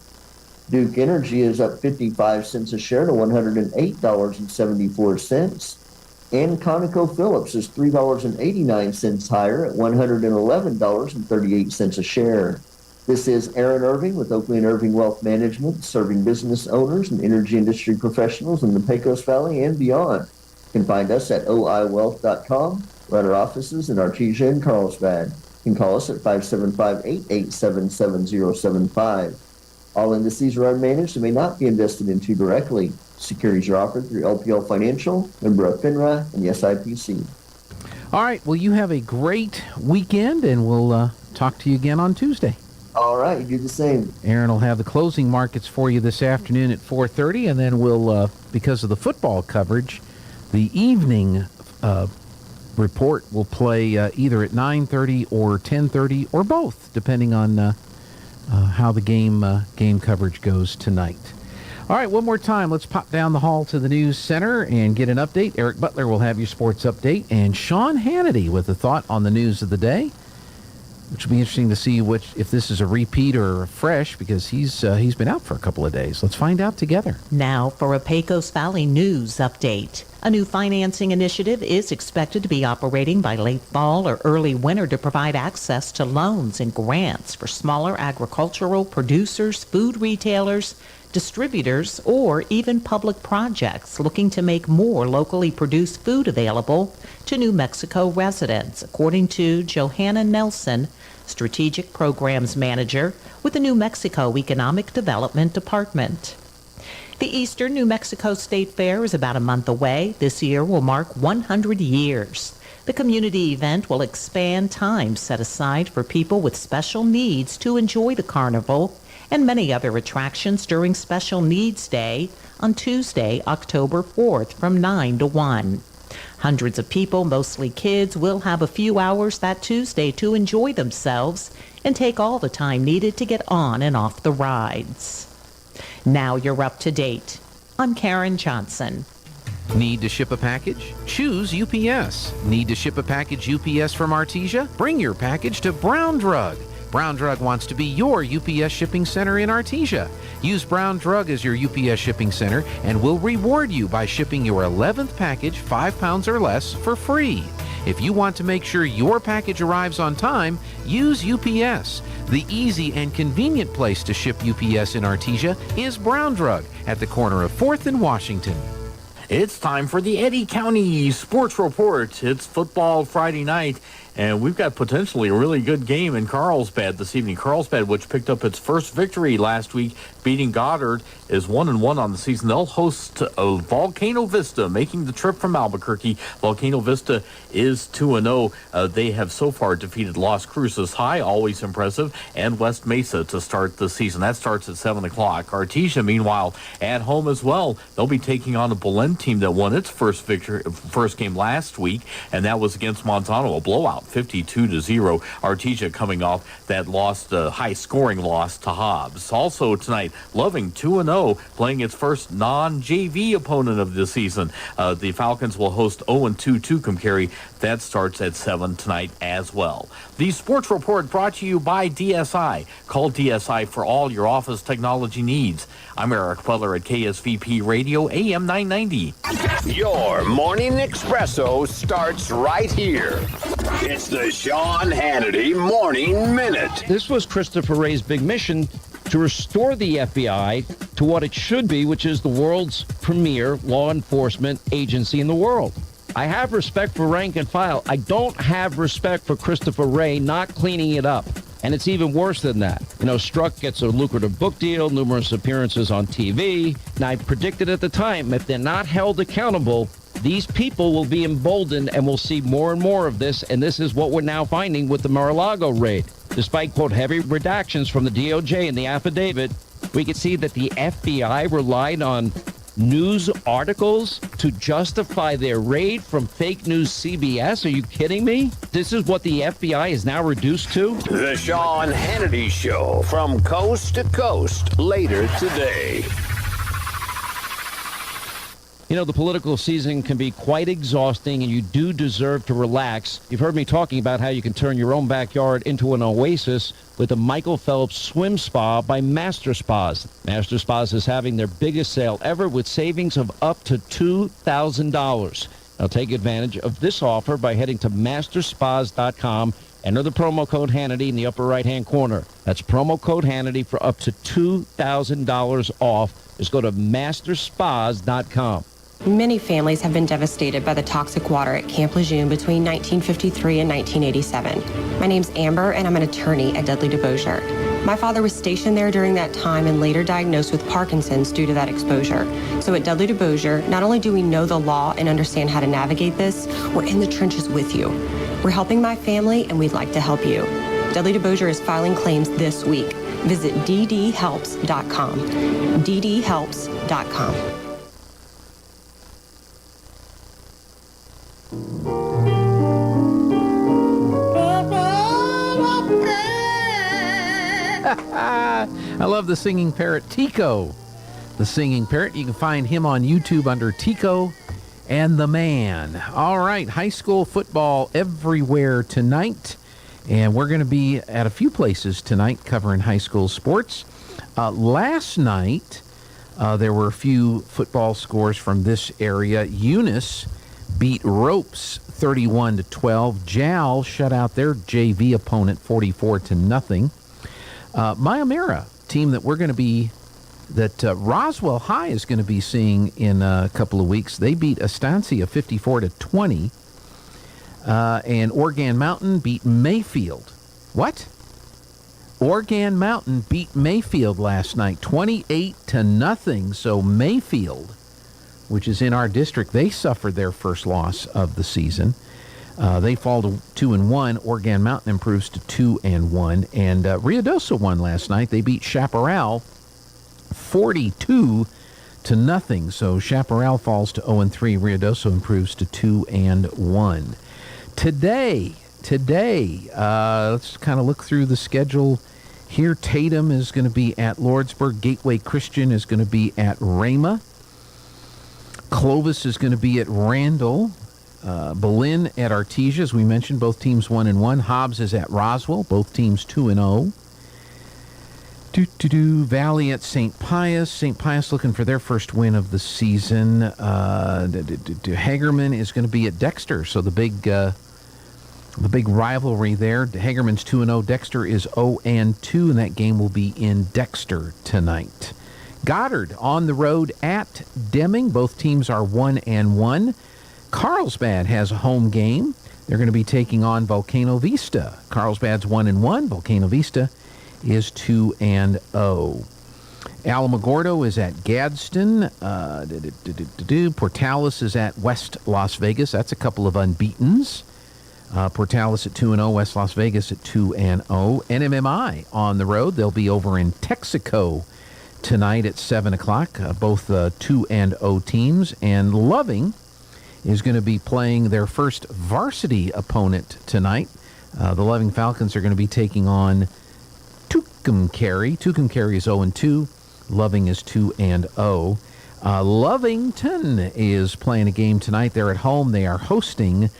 Duke Energy is up 55 cents a share to $108.74. And ConocoPhillips is $3.89 higher at $111.38 a share. This is Aaron Irving with Oakley & Irving Wealth Management, serving business owners and energy industry professionals in the Pecos Valley and beyond. You can find us at oiwealth.com. We're at our offices in Artesia and Carlsbad. You can call us at 575-887-7075. All indices are unmanaged and may not be invested into directly. Securities are offered through LPL Financial, member of FINRA, and the SIPC. All right. Well, you have a great weekend, and we'll talk to you again on Tuesday. All right. You do the same. Aaron will have the closing markets for you this afternoon at 4:30, and then we'll, because of the football coverage, the evening report will play either at 9:30 or 10:30 or both, depending on how the game coverage goes tonight. All right, one more time. Let's pop down the hall to the news center and get an update. Eric Butler will have your sports update, and Sean Hannity with a thought on the news of the day, which will be interesting to see if this is a repeat or a fresh, because he's been out for a couple of days. Let's find out together. Now for a Pecos Valley news update. A new financing initiative is expected to be operating by late fall or early winter to provide access to loans and grants for smaller agricultural producers, food retailers, distributors, or even public projects looking to make more locally produced food available to New Mexico residents, according to Johanna Nelson, Strategic Programs Manager with the New Mexico Economic Development Department. The Eastern New Mexico State Fair is about a month away. This year will mark 100 years. The community event will expand time set aside for people with special needs to enjoy the carnival and many other attractions during Special Needs Day on Tuesday, October 4th from 9 to 1. Hundreds of people, mostly kids, will have a few hours that Tuesday to enjoy themselves and take all the time needed to get on and off the rides. Now you're up to date. I'm Karen Johnson. Need to ship a package? Choose UPS. Need to ship a package UPS from Artesia? Bring your package to Brown Drug. Brown Drug wants to be your UPS shipping center in Artesia. Use Brown Drug as your UPS shipping center and we'll reward you by shipping your 11th package 5 pounds or less for free. If you want to make sure your package arrives on time, use UPS. The easy and convenient place to ship UPS in Artesia is Brown Drug at the corner of 4th and Washington. It's time for the Eddy County Sports Report. It's football Friday night, and we've got potentially a really good game in Carlsbad this evening. Carlsbad, which picked up its first victory last week, beating Goddard, is 1-1 on the season. They'll host Volcano Vista, making the trip from Albuquerque. Volcano Vista is 2-0. They have so far defeated Las Cruces High, always impressive, and West Mesa to start the season. That starts at 7 o'clock. Artesia, meanwhile, at home as well. They'll be taking on a Belen team that won its first game last week, and that was against Montano, a blowout, 52-0. Artesia coming off that high-scoring loss to Hobbs. Also tonight, Loving 2-0, playing its first non-JV opponent of the season. The Falcons will host 0-2 Tucumcari. That starts at 7 tonight as well. The Sports Report brought to you by DSI. Call DSI for all your office technology needs. I'm Eric Butler at KSVP Radio, AM 990. Your morning espresso starts right here. It's the Sean Hannity Morning Minute. This was Christopher Wray's big mission, to restore the FBI to what it should be, which is the world's premier law enforcement agency in the world. I have respect for rank and file. I don't have respect for Christopher Wray not cleaning it up. And it's even worse than that. Strzok gets a lucrative book deal, numerous appearances on TV. And I predicted at the time, if they're not held accountable, these people will be emboldened and we'll see more and more of this. And this is what we're now finding with the Mar-a-Lago raid. Despite, quote, heavy redactions from the DOJ in the affidavit, we can see that the FBI relied on news articles to justify their raid from fake news CBS. Are you kidding me? This is what the FBI is now reduced to? The Sean Hannity Show, from coast to coast, later today. The political season can be quite exhausting, and you do deserve to relax. You've heard me talking about how you can turn your own backyard into an oasis with the Michael Phelps Swim Spa by Master Spas. Master Spas is having their biggest sale ever with savings of up to $2,000. Now take advantage of this offer by heading to masterspas.com. Enter the promo code Hannity in the upper right-hand corner. That's promo code Hannity for up to $2,000 off. Just go to masterspas.com. Many families have been devastated by the toxic water at Camp Lejeune between 1953 and 1987. My name's Amber, and I'm an attorney at Dudley DeBosier. My father was stationed there during that time and later diagnosed with Parkinson's due to that exposure. So at Dudley DeBosier, not only do we know the law and understand how to navigate this, we're in the trenches with you. We're helping my family, and we'd like to help you. Dudley DeBosier is filing claims this week. Visit ddhelps.com. ddhelps.com. I love the singing parrot Tico. The singing parrot, you can find him on YouTube under Tico and the Man. All right, high school football everywhere tonight. And we're going to be at a few places tonight covering high school sports. Last night, there were a few football scores from this area. Eunice beat Ropes 31-12. Jal shut out their JV opponent 44-0. Mayamera, team that Roswell High is going to be seeing in a couple of weeks, they beat Estancia 54-20. And Organ Mountain beat Mayfield. What? Organ Mountain beat Mayfield last night 28-0. So Mayfield, which is in our district, they suffered their first loss of the season. They fall to 2-1. Organ Mountain improves to 2-1. And Ruidoso won last night. They beat Chaparral 42-0. So Chaparral falls to 0-3. Ruidoso improves to 2-1. Today, let's kind of look through the schedule here. Tatum is going to be at Lordsburg. Gateway Christian is going to be at Rama. Clovis is going to be at Randall. Belen at Artesia, as we mentioned, both teams 1-1. Hobbs is at Roswell, both teams 2-0. Valley at St. Pius. St. Pius looking for their first win of the season. Hagerman is going to be at Dexter, so the big rivalry there. Hagerman's 2-0. Dexter is 0-2, and that game will be in Dexter tonight. Goddard on the road at Deming. Both teams are 1-1. Carlsbad has a home game. They're going to be taking on Volcano Vista. Carlsbad's 1-1. Volcano Vista is 2-0. Alamogordo is at Gadsden. Portales is at West Las Vegas. That's a couple of unbeatens. Portales at 2-0. West Las Vegas at 2-0. NMMI on the road. They'll be over in Texaco tonight at 7 o'clock. Both 2-0 teams. And Loving is going to be playing their first varsity opponent tonight. The Loving Falcons are going to be taking on Tucumcari. Tucumcari is 0-2. Loving is 2-0. Lovington is playing a game tonight. They're at home. They are hosting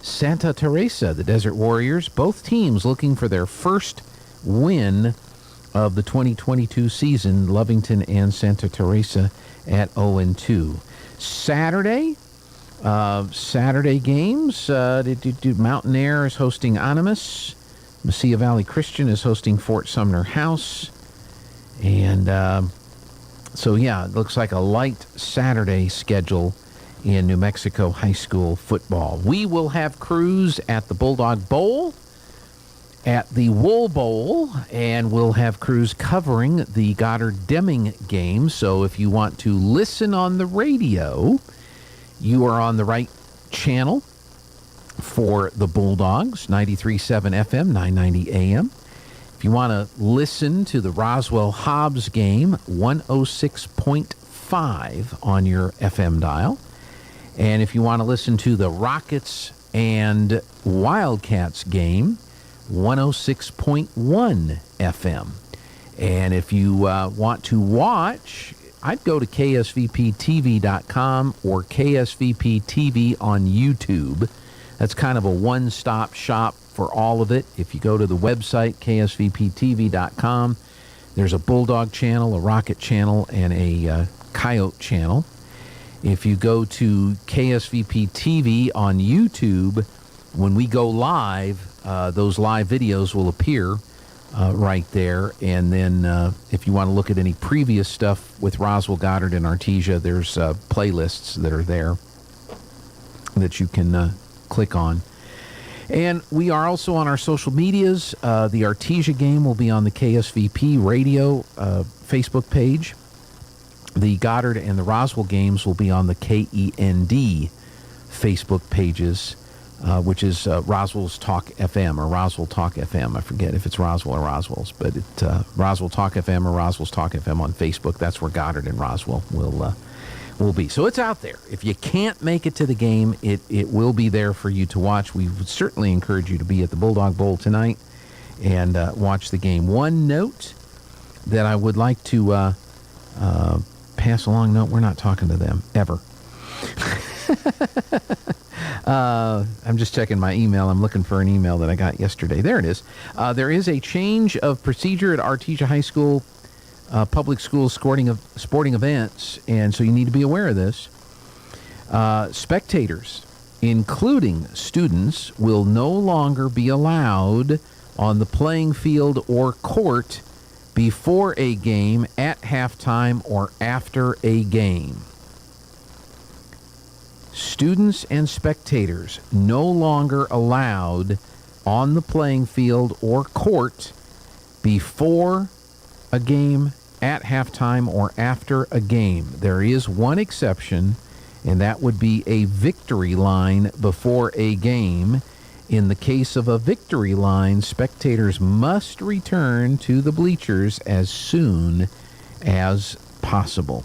Santa Teresa, the Desert Warriors. Both teams looking for their first win of the 2022 season. Lovington and Santa Teresa at 0-2. Saturday games. Mountain Air is hosting Animas. Mesilla Valley Christian is hosting Fort Sumner House. And it looks like a light Saturday schedule in New Mexico high school football. We will have crews at the Bulldog Bowl, at the Wool Bowl, and we'll have crews covering the Goddard-Deming game. So if you want to listen on the radio, you are on the right channel for the Bulldogs, 93.7 FM, 990 AM. If you want to listen to the Roswell-Hobbs game, 106.5 on your FM dial. And if you want to listen to the Rockets and Wildcats game, 106.1 FM. And if you want to watch, I'd go to KSVPTV.com or KSVP TV on YouTube. That's kind of a one-stop shop for all of it. If you go to the website, KSVPTV.com, there's a Bulldog channel, a Rocket channel, and a Coyote channel. If you go to KSVP TV on YouTube, when we go live, those live videos will appear right there. And then if you want to look at any previous stuff with Roswell, Goddard, and Artesia, there's playlists that are there that you can click on. And we are also on our social medias. The Artesia game will be on the KSVP radio Facebook page. The Goddard and the Roswell games will be on the KEND Facebook pages, which is Roswell's Talk FM or Roswell Talk FM. I forget if it's Roswell or Roswell's, but Roswell Talk FM or Roswell's Talk FM on Facebook. That's where Goddard and Roswell will be. So it's out there. If you can't make it to the game, it will be there for you to watch. We would certainly encourage you to be at the Bulldog Bowl tonight and watch the game. One note that I would like to pass along. No, we're not talking to them, ever. I'm just checking my email. I'm looking for an email that I got yesterday. There it is. There is a change of procedure at Artesia High School public school sporting events, and so you need to be aware of this. Spectators, including students, will no longer be allowed on the playing field or court before a game, at halftime, or after a game. Students and spectators no longer allowed on the playing field or court before a game, at halftime, or after a game. There is one exception, and that would be a victory line before a game. In the case of a victory line, spectators must return to the bleachers as soon as possible.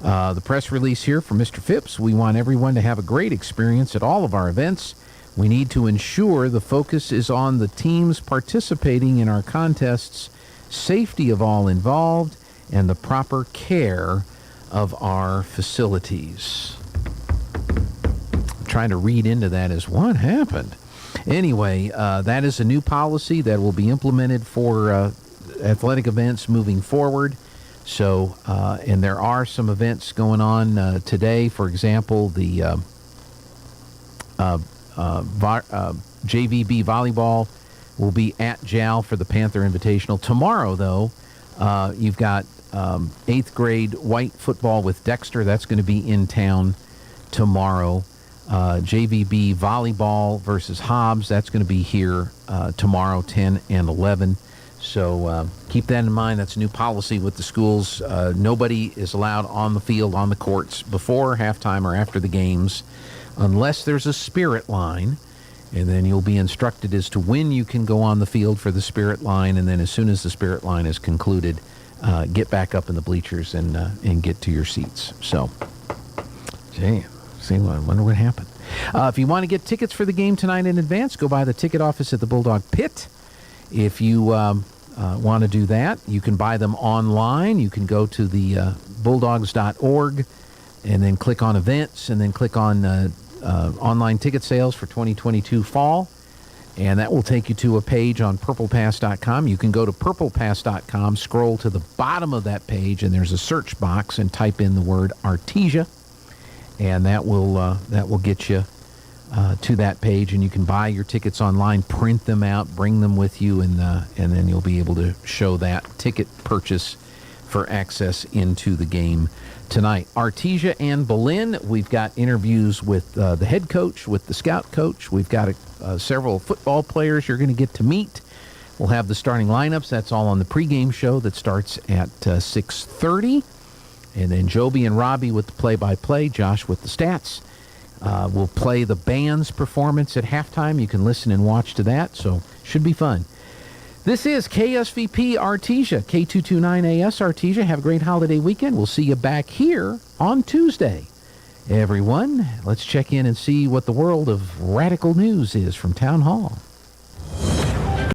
The press release here from Mr. Phipps: we want everyone to have a great experience at all of our events. We need to ensure the focus is on the teams participating in our contests, safety of all involved, and the proper care of our facilities. I'm trying to read into that as what happened. Anyway, that is a new policy that will be implemented for athletic events moving forward. So, and there are some events going on today. For example, the JVB volleyball will be at JAL for the Panther Invitational. Tomorrow, though, you've got 8th grade white football with Dexter. That's going to be in town tomorrow. JVB volleyball versus Hobbs. That's going to be here tomorrow, 10 and 11. So keep that in mind. That's a new policy with the schools. Nobody is allowed on the field, on the courts, before halftime or after the games, unless there's a spirit line. And then you'll be instructed as to when you can go on the field for the spirit line. And then as soon as the spirit line is concluded, get back up in the bleachers and get to your seats. So, gee, I wonder what happened. If you want to get tickets for the game tonight in advance, go by the ticket office at the Bulldog Pit. If you want to do that, you can buy them online. You can go to the bulldogs.org and then click on events and then click on online ticket sales for 2022 fall, and that will take you to a page on purplepass.com. You can go to purplepass.com, scroll to the bottom of that page, and there's a search box, and type in the word Artesia, and that will get you to that page, and you can buy your tickets online, print them out, bring them with you, and then you'll be able to show that ticket purchase for access into the game tonight. Artesia and Berlin, we've got interviews with the head coach, with the scout coach. We've got several football players you're going to get to meet. We'll have the starting lineups. That's all on the pregame show that starts at 6:30. And then Joby and Robbie with the play-by-play, Josh with the stats. We'll play the band's performance at halftime. You can listen and watch to that, so should be fun. This is KSVP Artesia, K229AS Artesia. Have a great holiday weekend. We'll see you back here on Tuesday. Everyone, let's check in and see what the world of radical news is from Town Hall.